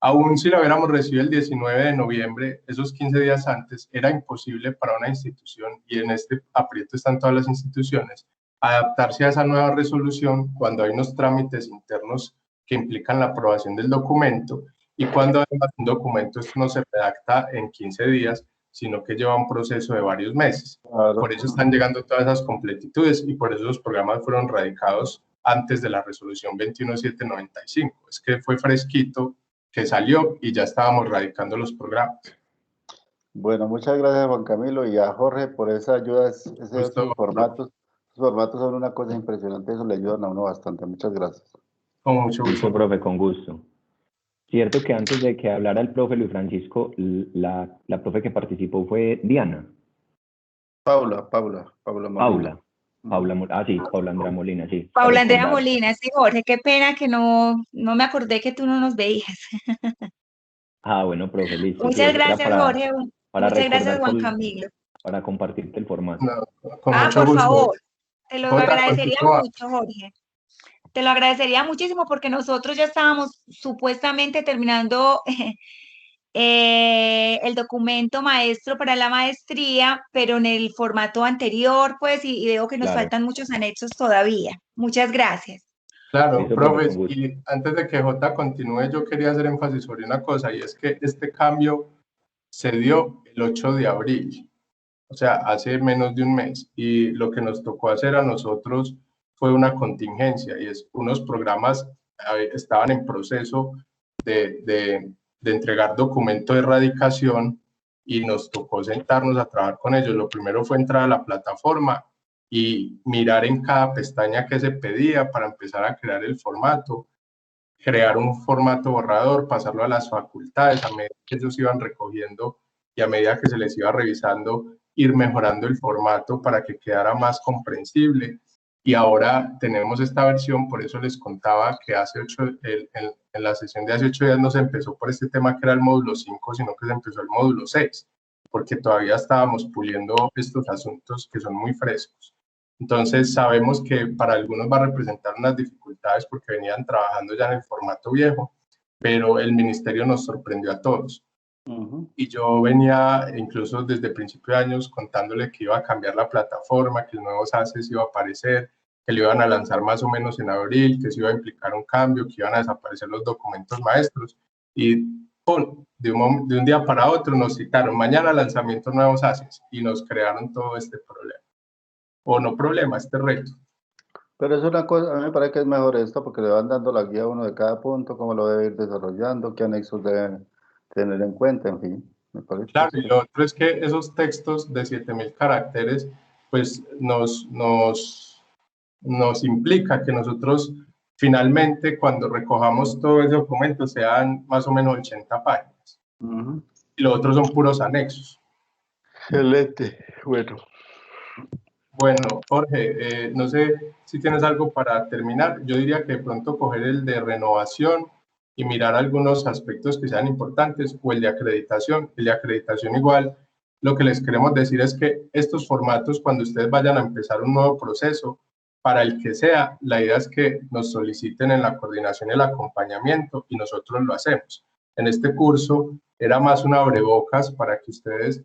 S1: Aún si la hubiéramos recibido el 19 de noviembre, esos 15 días antes, era imposible para una institución, y en este aprieto están todas las instituciones, adaptarse a esa nueva resolución cuando hay unos trámites internos que implican la aprobación del documento, y cuando además un documento esto no se redacta en 15 días, sino que lleva un proceso de varios meses. Claro. Por eso están llegando todas esas completitudes y por eso los programas fueron radicados antes de la resolución 21795. Es que fue fresquito que salió y ya estábamos radicando los programas.
S9: Bueno, muchas gracias Juan Camilo y a Jorge por esa ayuda. Esos formatos son una cosa impresionante, eso le ayudan a uno bastante. Muchas gracias.
S1: Con mucho gusto.
S4: Listo, profe, con gusto. Cierto que antes de que hablara el profe Luis Francisco, la profe que participó fue Diana.
S9: Paula Molina.
S4: Paula Andrea Molina, sí.
S8: Paula Andrea Molina, sí, Jorge, qué pena que no me acordé que tú no nos veías.
S4: Bueno, profe, listo.
S8: Muchas gracias, Jorge. Muchas gracias, Juan Camilo.
S4: Para compartirte el formato.
S1: Por
S8: gusto. Favor, te lo agradecería mucho, Jorge. Te lo agradecería muchísimo porque nosotros ya estábamos supuestamente terminando el documento maestro para la maestría, pero en el formato anterior, pues, y veo que nos faltan muchos anexos todavía. Muchas gracias.
S1: Claro, profe, y antes de que Jota continúe, yo quería hacer énfasis sobre una cosa, y es que este cambio se dio el 8 de abril, o sea, hace menos de un mes, y lo que nos tocó hacer a nosotros fue una contingencia, y es unos programas estaban en proceso de entregar documento de erradicación, y nos tocó sentarnos a trabajar con ellos. Lo primero fue entrar a la plataforma y mirar en cada pestaña que se pedía para empezar a crear el formato, crear un formato borrador, pasarlo a las facultades, a medida que ellos iban recogiendo y a medida que se les iba revisando, ir mejorando el formato para que quedara más comprensible. Y ahora tenemos esta versión, por eso les contaba que en la sesión de hace 8 días no se empezó por este tema que era el módulo 5, sino que se empezó el módulo 6, porque todavía estábamos puliendo estos asuntos que son muy frescos. Entonces sabemos que para algunos va a representar unas dificultades porque venían trabajando ya en el formato viejo, pero el ministerio nos sorprendió a todos. Y yo venía incluso desde principio de años contándole que iba a cambiar la plataforma, que el nuevo SACES iba a aparecer, que lo iban a lanzar más o menos en abril, que se iba a implicar un cambio, que iban a desaparecer los documentos maestros, y ¡pum! De un día para otro nos citaron, mañana lanzamiento nuevos SACES, y nos crearon todo este problema. O no problema, este reto.
S9: Pero es una cosa, a mí me parece que es mejor esto porque le van dando la guía a uno de cada punto, cómo lo debe ir desarrollando, qué anexos debe tener en cuenta, en fin. Me parece
S1: Claro, y
S9: que
S1: lo otro es que esos textos de 7000 caracteres, pues nos implica que nosotros finalmente cuando recojamos todo ese documento sean más o menos 80 páginas. Y lo otro son puros anexos.
S9: Excelente, bueno.
S1: Bueno, Jorge, no sé si tienes algo para terminar. Yo diría que de pronto coger el de renovación y mirar algunos aspectos que sean importantes, o el de acreditación. El de acreditación igual, lo que les queremos decir es que estos formatos, cuando ustedes vayan a empezar un nuevo proceso, para el que sea, la idea es que nos soliciten en la coordinación y el acompañamiento y nosotros lo hacemos. En este curso era más un abrebocas para que ustedes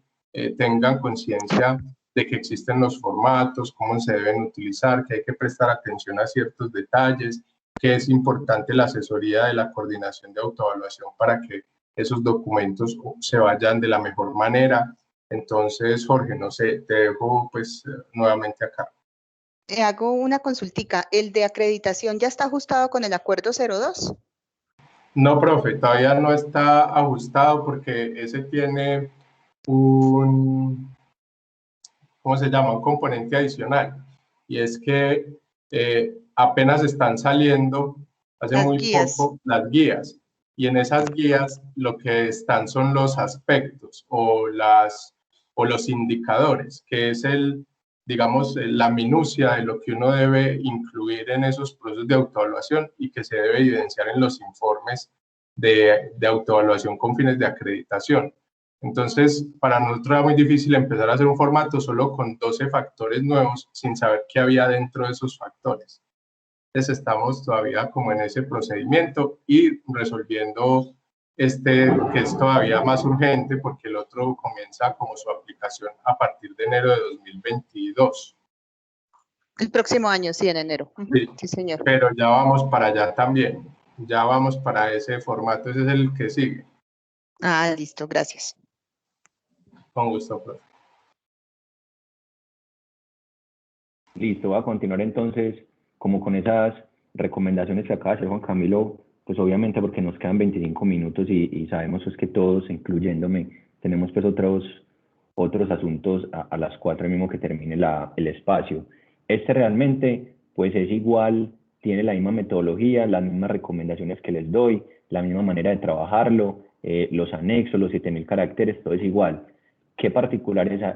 S1: tengan conciencia de que existen los formatos, cómo se deben utilizar, que hay que prestar atención a ciertos detalles, que es importante la asesoría de la coordinación de autoevaluación para que esos documentos se vayan de la mejor manera. Entonces, Jorge, no sé, te dejo pues nuevamente acá.
S10: Hago una consultica. ¿El de acreditación ya está ajustado con el acuerdo 02?
S1: No, profe, todavía no está ajustado porque ese tiene un, ¿cómo se llama? Un componente adicional. Y es que apenas están saliendo, hace muy poco, las guías. Y en esas guías lo que están son los aspectos o los indicadores, que es digamos, la minucia de lo que uno debe incluir en esos procesos de autoevaluación y que se debe evidenciar en los informes de autoevaluación con fines de acreditación. Entonces, para nosotros era muy difícil empezar a hacer un formato solo con 12 factores nuevos sin saber qué había dentro de esos factores. Entonces, estamos todavía como en ese procedimiento y resolviendo que es todavía más urgente porque el otro comienza como su aplicación a partir de enero de 2022.
S10: El próximo año, sí, en enero.
S1: Sí,
S10: sí, señor.
S1: Pero ya vamos para allá también. Ya vamos para ese formato, ese es el que sigue.
S10: Ah, listo, gracias.
S1: Con gusto, profe.
S4: Listo, voy a continuar entonces como con esas recomendaciones que acaba de hacer Juan Camilo, pues obviamente porque nos quedan 25 minutos y sabemos pues que todos, incluyéndome, tenemos pues otros asuntos a las 4 mismo que termine el espacio. Este realmente pues es igual, tiene la misma metodología, las mismas recomendaciones que les doy, la misma manera de trabajarlo, los anexos, los 7000 caracteres, todo es igual. ¿Qué particularidades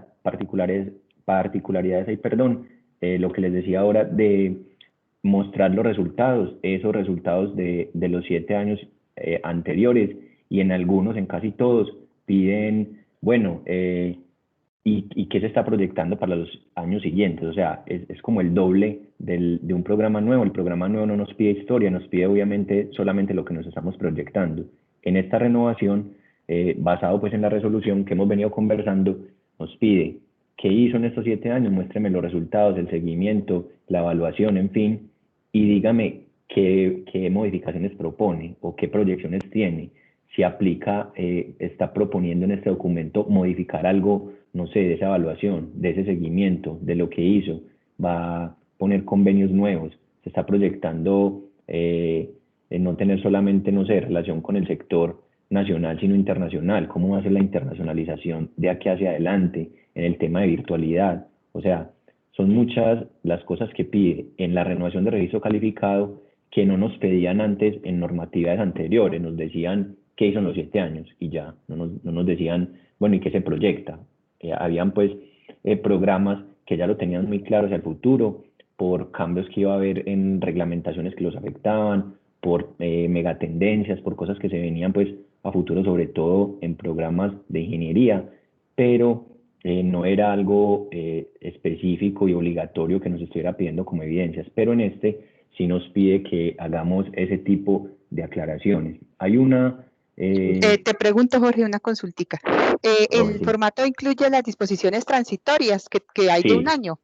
S4: hay, perdón? Lo que les decía ahora de mostrar los resultados, esos resultados de los 7 años anteriores, y en algunos, en casi todos, piden, bueno, ¿y qué se está proyectando para los años siguientes? O sea, es como el doble de un programa nuevo. El programa nuevo no nos pide historia, nos pide obviamente solamente lo que nos estamos proyectando. En esta renovación, basado pues en la resolución que hemos venido conversando, nos pide ¿qué hizo en estos 7 años? Muéstreme los resultados, el seguimiento, la evaluación, en fin, y dígame qué modificaciones propone o qué proyecciones tiene. Si aplica, está proponiendo en este documento modificar algo, no sé, de esa evaluación, de ese seguimiento, de lo que hizo, va a poner convenios nuevos, se está proyectando no tener solamente, no sé, relación con el sector nacional, sino internacional, cómo va a ser la internacionalización de aquí hacia adelante, en el tema de virtualidad. O sea, son muchas las cosas que pide en la renovación de registro calificado que no nos pedían antes en normativas anteriores. Nos decían qué hizo en los 7 años y ya, no nos decían, bueno, ¿y qué se proyecta? Habían pues programas que ya lo tenían muy claro hacia el futuro, por cambios que iba a haber en reglamentaciones que los afectaban, por megatendencias, por cosas que se venían pues a futuro, sobre todo en programas de ingeniería, pero no era algo específico y obligatorio que nos estuviera pidiendo como evidencias, pero en este sí nos pide que hagamos ese tipo de aclaraciones. Hay una...
S10: te pregunto, Jorge, una consultica. ¿El formato incluye las disposiciones transitorias que hay de un año,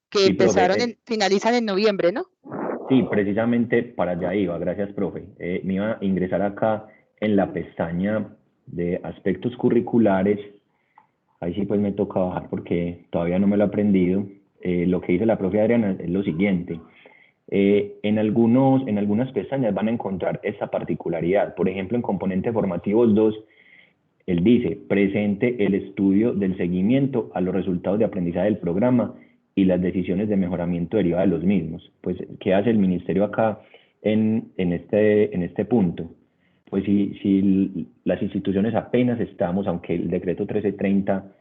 S10: que
S4: sí,
S10: empezaron,
S4: profe,
S10: finalizan en noviembre, ¿no?
S4: Sí, precisamente para allá iba, gracias, profe. Me iba a ingresar acá en la pestaña de aspectos curriculares. Ahí sí pues me toca bajar porque todavía no me lo he aprendido. Lo que dice la profe Adriana es lo siguiente. En algunas pestañas van a encontrar esta particularidad. Por ejemplo, en componente formativos 2, él dice, presente el estudio del seguimiento a los resultados de aprendizaje del programa y las decisiones de mejoramiento derivadas de los mismos. Pues, ¿qué hace el ministerio acá en este punto? Pues si las instituciones apenas estamos, aunque el decreto 1330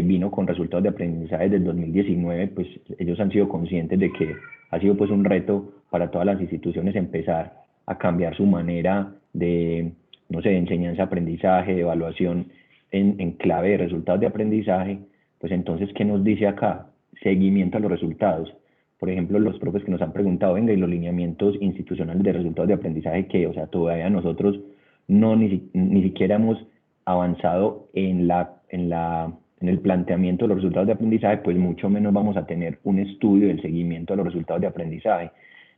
S4: vino con resultados de aprendizaje del 2019, pues ellos han sido conscientes de que ha sido pues un reto para todas las instituciones empezar a cambiar su manera de, no sé, de enseñanza, aprendizaje, de evaluación en clave de resultados de aprendizaje. Pues entonces, ¿qué nos dice acá? Seguimiento a los resultados. Por ejemplo, los profes que nos han preguntado, venga, y los lineamientos institucionales de resultados de aprendizaje, ¿qué? O sea, todavía nosotros ni siquiera hemos avanzado en el planteamiento de los resultados de aprendizaje, pues mucho menos vamos a tener un estudio del seguimiento de los resultados de aprendizaje.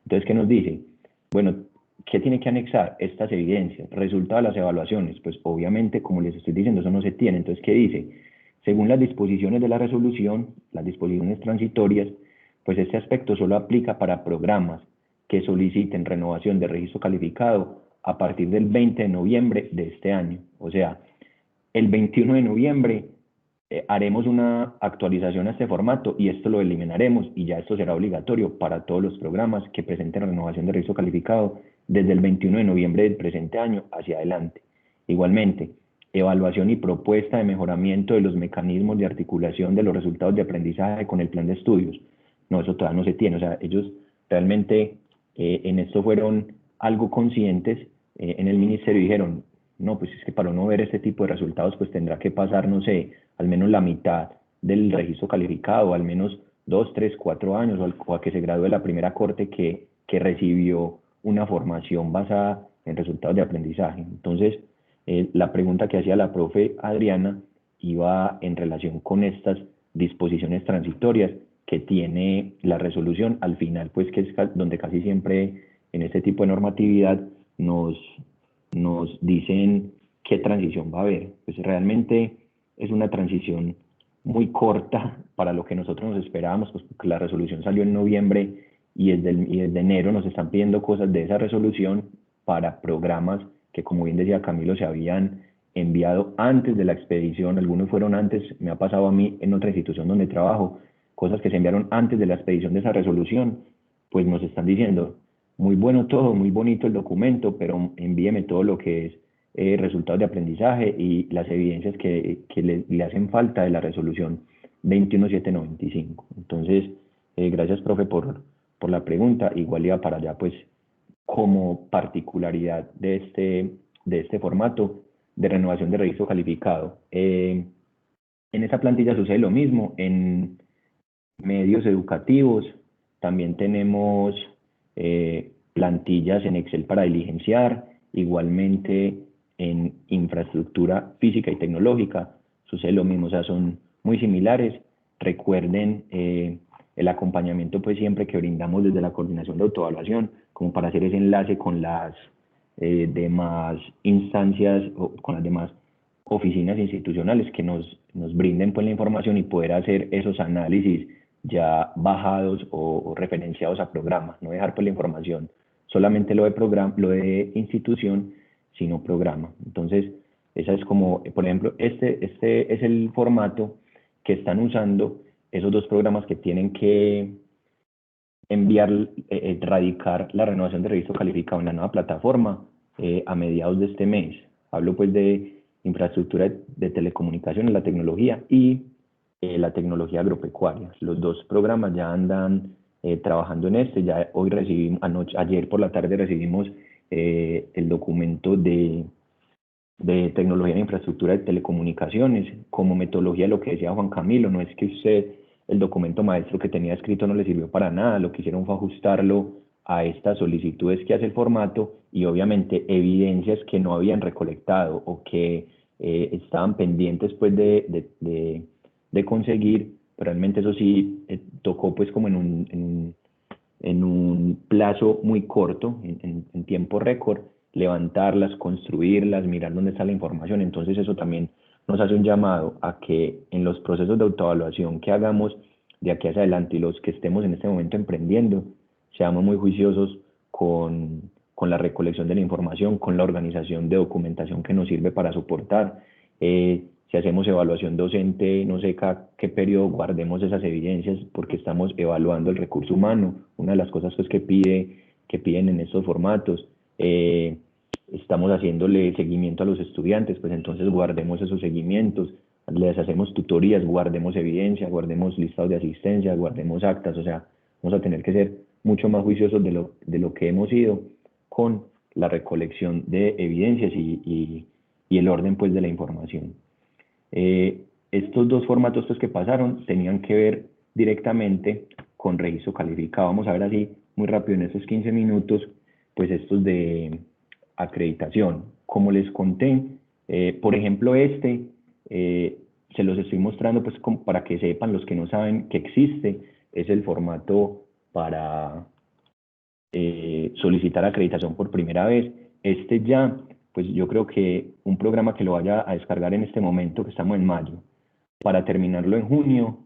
S4: Entonces, ¿qué nos dice? Bueno, ¿qué tiene que anexar? Estas evidencias, resultados de las evaluaciones. Pues obviamente, como les estoy diciendo, eso no se tiene. Entonces, ¿qué dice? Según las disposiciones de la resolución, las disposiciones transitorias, pues este aspecto solo aplica para programas que soliciten renovación de registro calificado a partir del 20 de noviembre de este año. O sea, el 21 de noviembre haremos una actualización a este formato y esto lo eliminaremos y ya esto será obligatorio para todos los programas que presenten renovación de registro calificado desde el 21 de noviembre del presente año hacia adelante. Igualmente, evaluación y propuesta de mejoramiento de los mecanismos de articulación de los resultados de aprendizaje con el plan de estudios. No, eso todavía no se tiene. O sea, ellos realmente en esto fueron algo conscientes en el ministerio y dijeron, no, pues es que para no ver este tipo de resultados, pues tendrá que pasar, no sé, al menos la mitad del registro calificado, al menos 2, 3, 4 años, o a que se gradúe la primera corte que recibió una formación basada en resultados de aprendizaje. Entonces, la pregunta que hacía la profe Adriana iba en relación con estas disposiciones transitorias que tiene la resolución al final, pues que es donde casi siempre en este tipo de normatividad nos dicen qué transición va a haber. Pues realmente es una transición muy corta para lo que nosotros nos esperábamos, pues porque la resolución salió en noviembre y desde enero nos están pidiendo cosas de esa resolución para programas que, como bien decía Camilo, se habían enviado antes de la expedición. Algunos fueron antes, me ha pasado a mí en otra institución donde trabajo, cosas que se enviaron antes de la expedición de esa resolución, pues nos están diciendo, muy bueno todo, muy bonito el documento, pero envíeme todo lo que es resultados de aprendizaje y las evidencias que le hacen falta de la resolución 21795. Entonces, gracias, profe, por la pregunta. Igual iba para allá, pues, como particularidad de este formato de renovación de registro calificado. En esa plantilla sucede lo mismo. En medios educativos también tenemos plantillas en Excel para diligenciar, igualmente en infraestructura física y tecnológica sucede lo mismo, o sea, son muy similares. Recuerden el acompañamiento pues siempre que brindamos desde la coordinación de autoevaluación, como para hacer ese enlace con las demás instancias o con las demás oficinas institucionales que nos brinden pues la información y poder hacer esos análisis ya bajados o referenciados a programas, no dejar pues la información solamente lo de institución, sino programa. Entonces, esa es como, por ejemplo, este es el formato que están usando esos dos programas que tienen que radicar la renovación de registro calificado en la nueva plataforma a mediados de este mes. Hablo pues de infraestructura de telecomunicaciones, la tecnología y la tecnología agropecuaria. Los dos programas ya andan trabajando en ya hoy recibimos, ayer por la tarde recibimos el documento de tecnología de infraestructura de telecomunicaciones. Como metodología, lo que decía Juan Camilo, no es que el documento maestro que tenía escrito no le sirvió para nada, lo que hicieron fue ajustarlo a estas solicitudes que hace el formato y obviamente evidencias que no habían recolectado o que estaban pendientes pues de conseguir. Realmente eso sí tocó pues como en un plazo muy corto, en tiempo récord, levantarlas, construirlas, mirar dónde está la información. Entonces eso también nos hace un llamado a que en los procesos de autoevaluación que hagamos de aquí hacia adelante y los que estemos en este momento emprendiendo, seamos muy juiciosos con la recolección de la información, con la organización de documentación que nos sirve para soportar. Si hacemos evaluación docente, no sé cada qué periodo guardemos esas evidencias porque estamos evaluando el recurso humano. Una de las cosas pues, que piden en estos formatos. Estamos haciéndole seguimiento a los estudiantes, pues entonces guardemos esos seguimientos, les hacemos tutorías, guardemos evidencia, guardemos listados de asistencia, guardemos actas, o sea, vamos a tener que ser mucho más juiciosos de lo que hemos sido con la recolección de evidencias y el orden pues de la información. Estos dos formatos pues, que pasaron tenían que ver directamente con registro calificado. Vamos a ver así muy rápido en estos 15 minutos, pues estos de acreditación. Como les conté, por ejemplo se los estoy mostrando pues para que sepan los que no saben que existe, es el formato para solicitar acreditación por primera vez. Ya, pues yo creo que un programa que lo vaya a descargar en este momento, que estamos en mayo, para terminarlo en junio,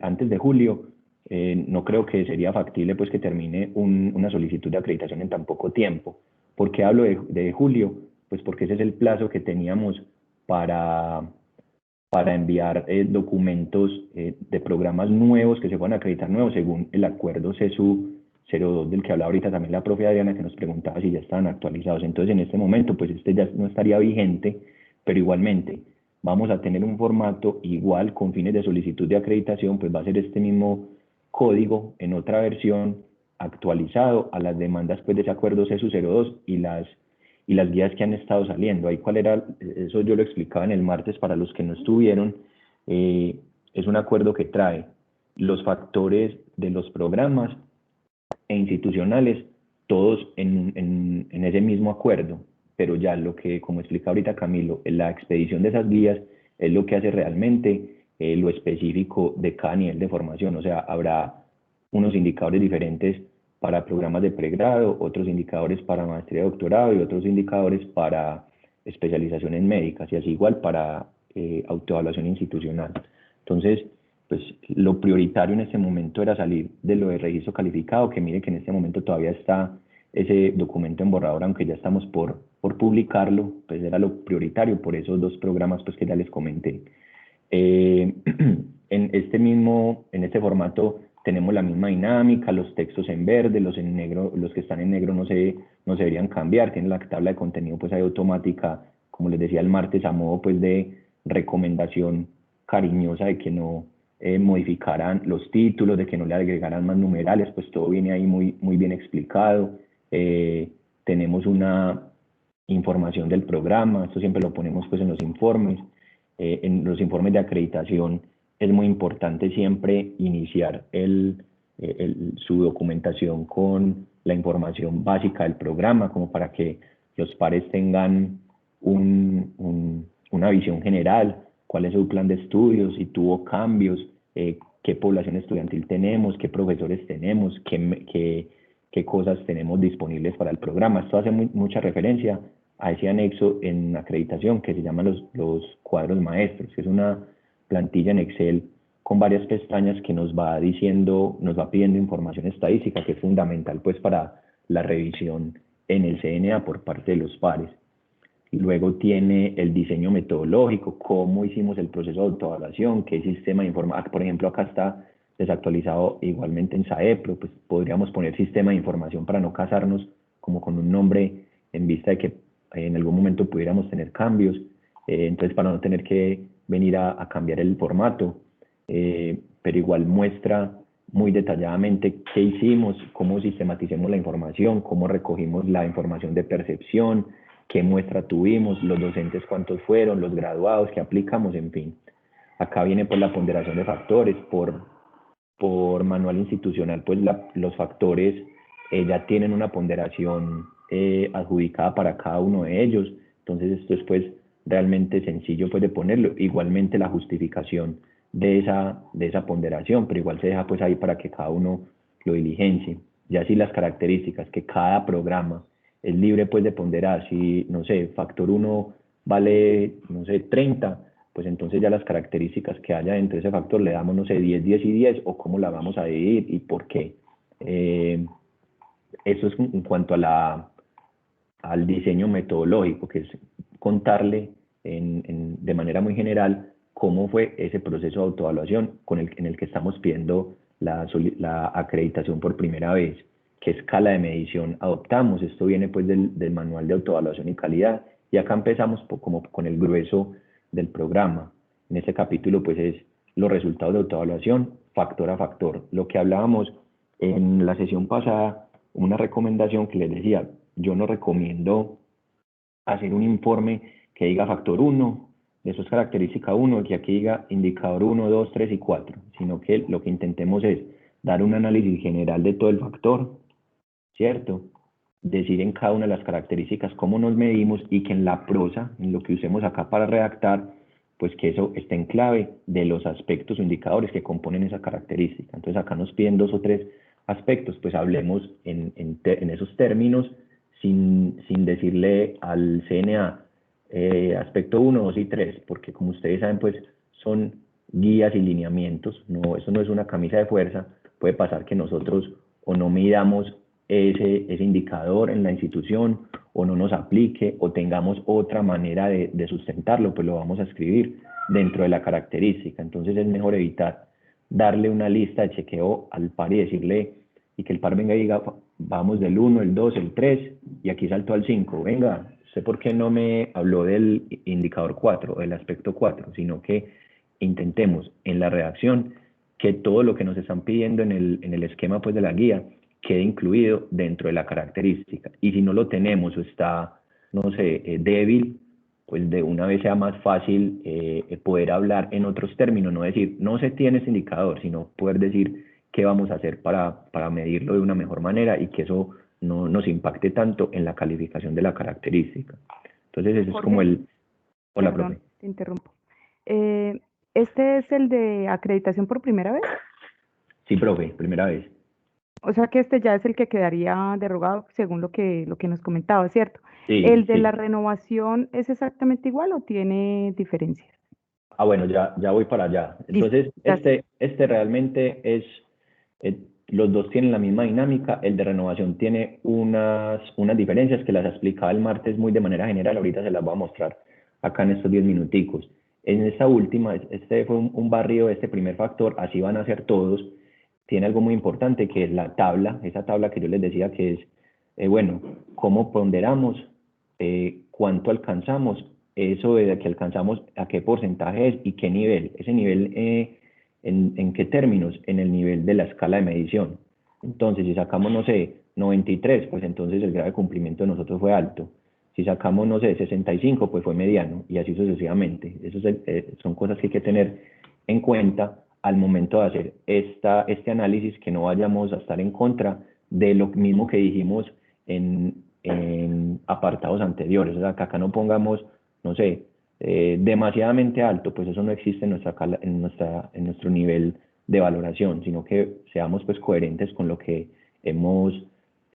S4: antes de julio, no creo que sería factible pues que termine una solicitud de acreditación en tan poco tiempo. ¿Por qué hablo de julio? Pues porque ese es el plazo que teníamos para enviar documentos de programas nuevos que se puedan acreditar nuevos según el acuerdo CESU 02 del que hablaba ahorita también la profe Adriana, que nos preguntaba si ya estaban actualizados. Entonces en este momento pues ya no estaría vigente, pero igualmente vamos a tener un formato igual con fines de solicitud de acreditación, pues va a ser este mismo código en otra versión actualizado a las demandas pues de ese acuerdo CESU 02 y las guías que han estado saliendo. Ahí cuál era, eso yo lo explicaba en el martes para los que no estuvieron, es un acuerdo que trae los factores de los programas e institucionales, todos en ese mismo acuerdo, pero ya lo que, como explica ahorita Camilo, la expedición de esas guías es lo que hace realmente lo específico de cada nivel de formación, o sea, habrá unos indicadores diferentes para programas de pregrado, otros indicadores para maestría y doctorado y otros indicadores para especialización en médicas y así igual para autoevaluación institucional. Entonces, pues lo prioritario en este momento era salir de lo de registro calificado, que mire que en este momento todavía está ese documento en borrador, aunque ya estamos por publicarlo, pues era lo prioritario por esos dos programas pues que ya les comenté. En este formato tenemos la misma dinámica, los textos en verde, los en negro, los que están en negro no se deberían cambiar, tienen la tabla de contenido pues ahí automática, como les decía el martes, a modo pues de recomendación cariñosa de que no modificaran los títulos, de que no le agregaran más numerales, pues todo viene ahí muy bien explicado. Tenemos una información del programa, esto siempre lo ponemos pues en los informes. En los informes de acreditación es muy importante siempre iniciar su documentación con la información básica del programa, como para que los pares tengan una visión general, cuál es su plan de estudios, si tuvo cambios, qué población estudiantil tenemos, qué profesores tenemos, qué cosas tenemos disponibles para el programa. Esto hace mucha referencia a ese anexo en acreditación que se llama los cuadros maestros, que es una plantilla en Excel con varias pestañas que nos va pidiendo información estadística que es fundamental pues para la revisión en el CNA por parte de los pares. Luego tiene el diseño metodológico, cómo hicimos el proceso de autoevaluación, qué sistema de información, por ejemplo acá está desactualizado igualmente en SAEPRO, pues podríamos poner sistema de información para no casarnos como con un nombre en vista de que en algún momento pudiéramos tener cambios, entonces para no tener que venir a cambiar el formato, pero igual muestra muy detalladamente qué hicimos, cómo sistematicemos la información, cómo recogimos la información de percepción, qué muestra tuvimos, los docentes cuántos fueron, los graduados, qué aplicamos, en fin. Acá viene pues la ponderación de factores, por manual institucional, pues los factores ya tienen una ponderación adjudicada para cada uno de ellos, entonces esto es pues realmente sencillo pues de ponerlo, igualmente la justificación de esa ponderación, pero igual se deja pues ahí para que cada uno lo diligencie. Ya si las características que cada programa es libre pues de ponderar, si no sé, factor 1 vale, no sé, 30, pues entonces ya las características que haya dentro de ese factor le damos, no sé, 10, 10 y 10, o cómo la vamos a dividir y por qué. eso es en cuanto a al diseño metodológico, que es contarle de manera muy general cómo fue ese proceso de autoevaluación en el que estamos pidiendo la acreditación por primera vez, qué escala de medición adoptamos. Esto viene pues del manual de autoevaluación y calidad, y acá empezamos como con el grueso del programa. En este capítulo pues es los resultados de autoevaluación factor a factor. Lo que hablábamos en la sesión pasada, una recomendación que les decía, yo no recomiendo hacer un informe que diga factor 1, de eso es característica 1, que aquí diga indicador 1, 2, 3 y 4, sino que lo que intentemos es dar un análisis general de todo el factor, ¿cierto? Decir en cada una de las características cómo nos medimos, y que en la prosa, en lo que usemos acá para redactar, pues que eso esté en clave de los aspectos o indicadores que componen esa característica. Entonces acá nos piden 2 o 3 aspectos, pues hablemos en esos términos, sin decirle al CNA aspecto 1, 2 y 3, porque como ustedes saben, pues son guías y lineamientos, eso no es una camisa de fuerza. Puede pasar que nosotros o no midamos ese indicador en la institución, o no nos aplique, o tengamos otra manera de sustentarlo, pues lo vamos a escribir dentro de la característica. Entonces es mejor evitar darle una lista de chequeo al par y decirle, y que el par venga y diga, vamos del 1, el 2, el 3, y aquí saltó al 5, venga, ¿usted por qué no me habló del indicador 4, o del aspecto 4? Sino que intentemos en la redacción que todo lo que nos están pidiendo en el esquema pues de la guía quede incluido dentro de la característica. Y si no lo tenemos o está, no sé, débil, pues de una vez sea más fácil poder hablar en otros términos, no decir, no se tiene ese indicador, sino poder decir qué vamos a hacer para medirlo de una mejor manera, y que eso no nos impacte tanto en la calificación de la característica. Entonces ese es como el... Hola,
S5: Perdón,
S4: profe.
S5: te interrumpo. ¿Este es el de acreditación por primera vez?
S4: Sí, profe, primera vez.
S5: O sea que este ya es el que quedaría derogado según lo que nos comentaba, ¿cierto?
S4: Sí,
S5: ¿El de
S4: sí.
S5: la renovación es exactamente igual o tiene diferencias?
S4: Ah, bueno, ya voy para allá. Entonces, este realmente es, los dos tienen la misma dinámica. El de renovación tiene unas diferencias que las explicaba el martes muy de manera general. Ahorita se las voy a mostrar acá en estos 10 minuticos. En esta última, este fue un barrido de este primer factor, así van a ser todos. Tiene algo muy importante, que es la tabla, esa tabla que yo les decía que es, bueno, cómo ponderamos, cuánto alcanzamos, eso de que alcanzamos, a qué porcentaje es y qué nivel. Ese nivel, ¿en qué términos? En el nivel de la escala de medición. Entonces, si sacamos, no sé, 93, pues entonces el grado de cumplimiento de nosotros fue alto. Si sacamos, no sé, 65, pues fue mediano, y así sucesivamente. Eso son cosas que hay que tener en cuenta al momento de hacer este análisis, que no vayamos a estar en contra de lo mismo que dijimos en apartados anteriores. O sea, que acá no pongamos, no sé, demasiadamente alto, pues eso no existe en nuestro nivel de valoración, sino que seamos pues coherentes con lo que hemos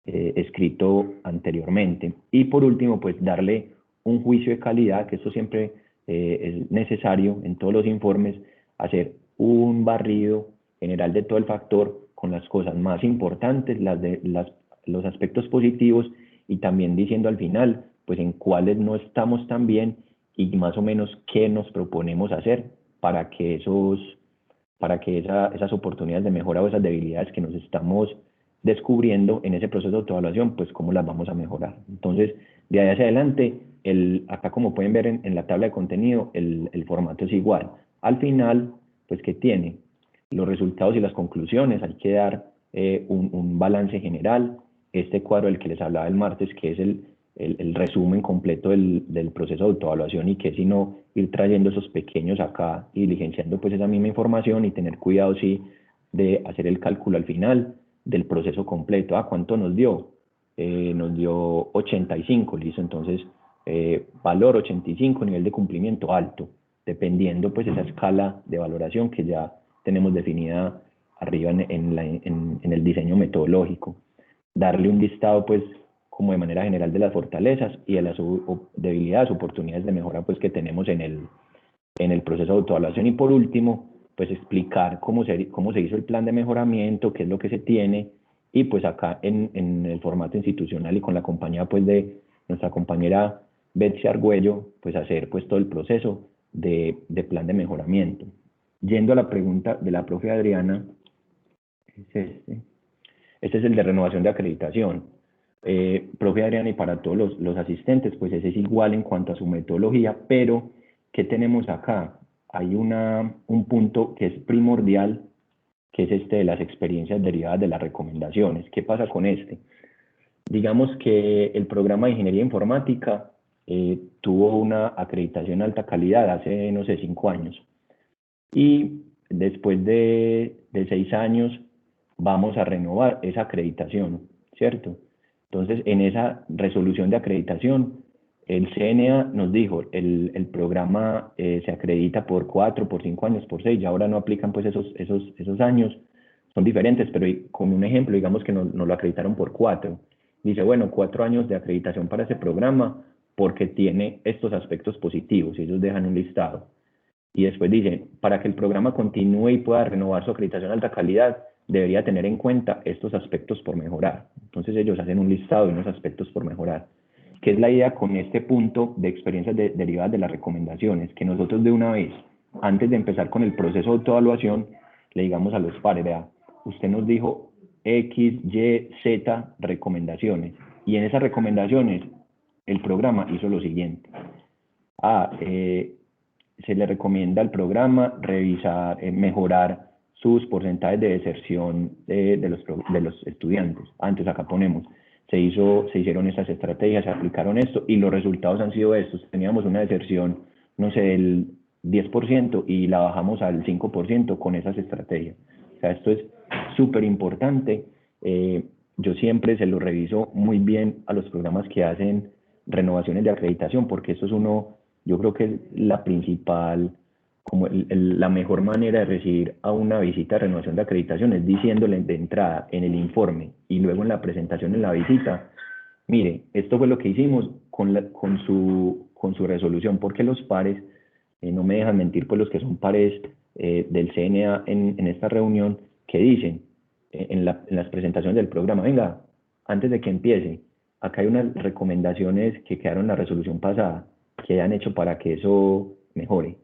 S4: escrito anteriormente. Y por último, pues darle un juicio de calidad, que esto siempre es necesario en todos los informes, hacer un barrido general de todo el factor con las cosas más importantes, los aspectos positivos, y también diciendo al final, pues en cuáles no estamos tan bien, y más o menos qué nos proponemos hacer para que esas oportunidades de mejora o esas debilidades que nos estamos descubriendo en ese proceso de autoevaluación, pues cómo las vamos a mejorar. Entonces, de ahí hacia adelante, acá como pueden ver en la tabla de contenido, el formato es igual. Al final, pues ¿qué tiene? Los resultados y las conclusiones. Hay que dar un balance general. Este cuadro del que les hablaba el martes, que es el resumen completo del proceso de autoevaluación, y que sino ir trayendo esos pequeños acá y diligenciando pues esa misma información, y tener cuidado sí de hacer el cálculo al final del proceso completo. ¿Cuánto nos dio? Nos dio 85, listo. Entonces, valor 85, nivel de cumplimiento alto, dependiendo pues esa escala de valoración que ya tenemos definida arriba en el diseño metodológico. Darle un listado pues como de manera general de las fortalezas y de las debilidades, oportunidades de mejora pues que tenemos en el proceso de autoevaluación. Y por último, pues explicar cómo se hizo el plan de mejoramiento, qué es lo que se tiene, y pues acá en el formato institucional y con la compañía pues de nuestra compañera Betsy Argüello, pues hacer pues todo el proceso de plan de mejoramiento. Yendo a la pregunta de la profe Adriana, este es el de renovación de acreditación. Profe Adriana, y para todos los asistentes, pues ese es igual en cuanto a su metodología, pero ¿qué tenemos acá? Hay un punto que es primordial, que es este de las experiencias derivadas de las recomendaciones. ¿Qué pasa con este? Digamos que el programa de Ingeniería Informática tuvo una acreditación de alta calidad hace, no sé, 5 años. Y después de 6 años vamos a renovar esa acreditación, ¿cierto? Entonces, en esa resolución de acreditación, el CNA nos dijo, el programa se acredita por 4, por 5 años, por 6, y ahora no aplican pues esos años, son diferentes, pero con un ejemplo, digamos que nos lo acreditaron por 4. Dice, bueno, 4 años de acreditación para ese programa porque tiene estos aspectos positivos, y ellos dejan un listado. Y después dicen, para que el programa continúe y pueda renovar su acreditación de alta calidad, debería tener en cuenta estos aspectos por mejorar. Entonces ellos hacen un listado de unos aspectos por mejorar. ¿Qué es la idea con este punto de experiencias derivadas de las recomendaciones? Que nosotros de una vez, antes de empezar con el proceso de autoevaluación, le digamos a los pares, vea, usted nos dijo X, Y, Z recomendaciones, y en esas recomendaciones el programa hizo lo siguiente. Se le recomienda al programa revisar, mejorar sus porcentajes de deserción de los estudiantes. Antes acá ponemos, se hicieron estas estrategias, se aplicaron esto y los resultados han sido estos. Teníamos una deserción, no sé, del 10% y la bajamos al 5% con esas estrategias. O sea, esto es súper importante. Yo siempre se lo reviso muy bien a los programas que hacen renovaciones de acreditación, porque esto es yo creo que es la principal, como la mejor manera de recibir a una visita de renovación de acreditación es diciéndole de entrada en el informe y luego en la presentación en la visita, mire, esto fue lo que hicimos con su resolución, porque los pares, no me dejan mentir, pues los que son pares del CNA en esta reunión, que dicen en las presentaciones del programa, venga, antes de que empiece, acá hay unas recomendaciones que quedaron en la resolución pasada, que han hecho para que eso mejore.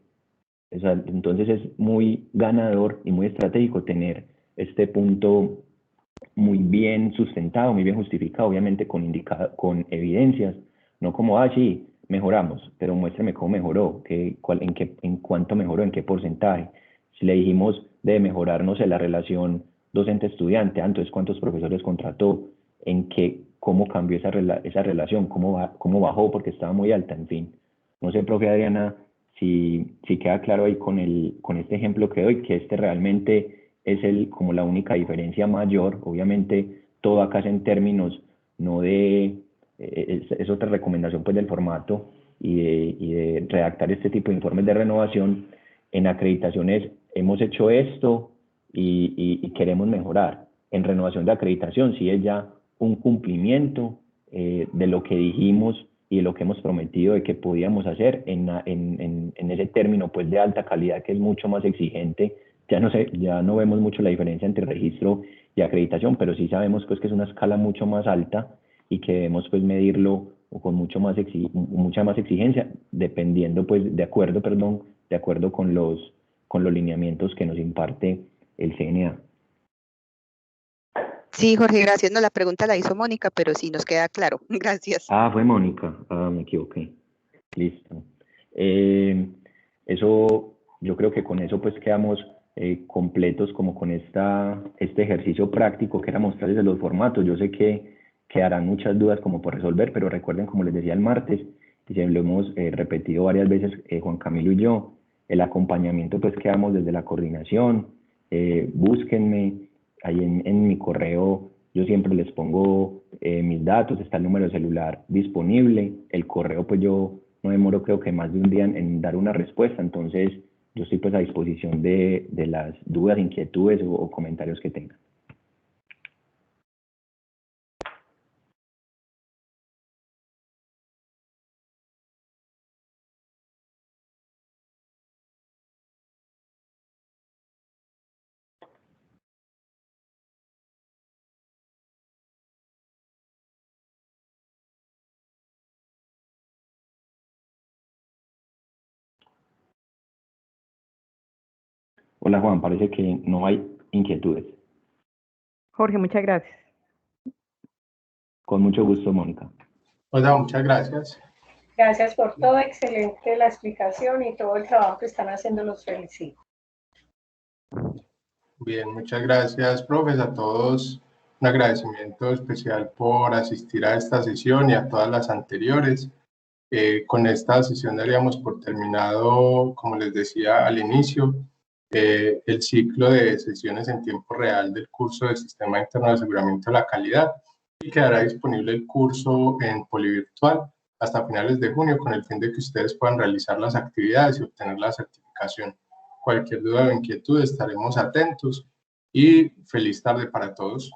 S4: O sea, entonces es muy ganador y muy estratégico tener este punto muy bien sustentado, muy bien justificado, obviamente con evidencias, no como, sí, mejoramos, pero muéstrame cómo mejoró, en cuánto mejoró, en qué porcentaje. Si le dijimos de mejorar, no sé, la relación docente-estudiante, entonces cuántos profesores contrató, cómo cambió esa relación, cómo bajó porque estaba muy alta, en fin. No sé, profe Adriana, si queda claro ahí con este ejemplo que doy, que realmente es como la única diferencia mayor. Obviamente todo acá es en términos no es otra recomendación pues del formato y de redactar este tipo de informes de renovación. En acreditaciones hemos hecho esto y queremos mejorar. En renovación de acreditación sí es ya un cumplimiento de lo que dijimos y de lo que hemos prometido de que podíamos hacer en ese término pues de alta calidad, que es mucho más exigente. Ya no vemos mucho la diferencia entre registro y acreditación, pero sí sabemos pues que es una escala mucho más alta y que debemos pues medirlo con mucha más exigencia, dependiendo pues de acuerdo con los lineamientos que nos imparte el CNA.
S10: Sí, Jorge, gracias. No, la pregunta la hizo Mónica, pero sí nos queda claro. Gracias.
S4: Fue Mónica. Me equivoqué. Listo. Eso, yo creo que con eso pues quedamos completos como con este ejercicio práctico que era mostrarles los formatos. Yo sé que quedarán muchas dudas como por resolver, pero recuerden, como les decía el martes, y se lo hemos repetido varias veces Juan Camilo y yo, el acompañamiento pues que damos desde la coordinación. Búsquenme ahí en mi correo, yo siempre les pongo mis datos, está el número de celular disponible, el correo pues yo no demoro creo que más de un día en dar una respuesta, entonces yo estoy pues a disposición de las dudas, inquietudes o comentarios que tengan. Hola Juan, parece que no hay inquietudes.
S5: Jorge, muchas gracias.
S4: Con mucho gusto, Mónica.
S1: Hola, muchas gracias.
S11: Gracias por todo, excelente la explicación y todo el trabajo que están haciendo, los felicito.
S1: Bien, muchas gracias, profes, a todos. Un agradecimiento especial por asistir a esta sesión y a todas las anteriores. Con esta sesión daríamos por terminado, como les decía al inicio, el ciclo de sesiones en tiempo real del curso del Sistema Interno de Aseguramiento de la Calidad, y quedará disponible el curso en polivirtual hasta finales de junio, con el fin de que ustedes puedan realizar las actividades y obtener la certificación. Cualquier duda o inquietud estaremos atentos, y feliz tarde para todos.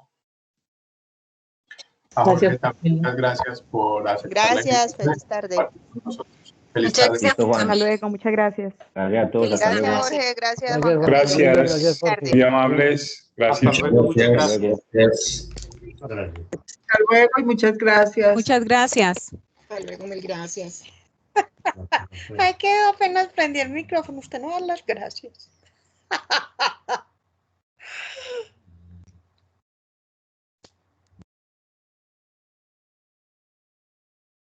S1: Jorge, muchas gracias por aceptar.
S10: Gracias, feliz tarde.
S1: Feliz tarde.
S5: Hasta luego, muchas gracias.
S4: Gracias a todos.
S10: Gracias, Jorge, gracias.
S12: Gracias, muy amables. Gracias.
S2: Gracias. Hasta luego y muchas gracias.
S7: Muchas gracias.
S10: Hasta luego, mil gracias. Ay, que apenas prendí el micrófono, usted no da las gracias.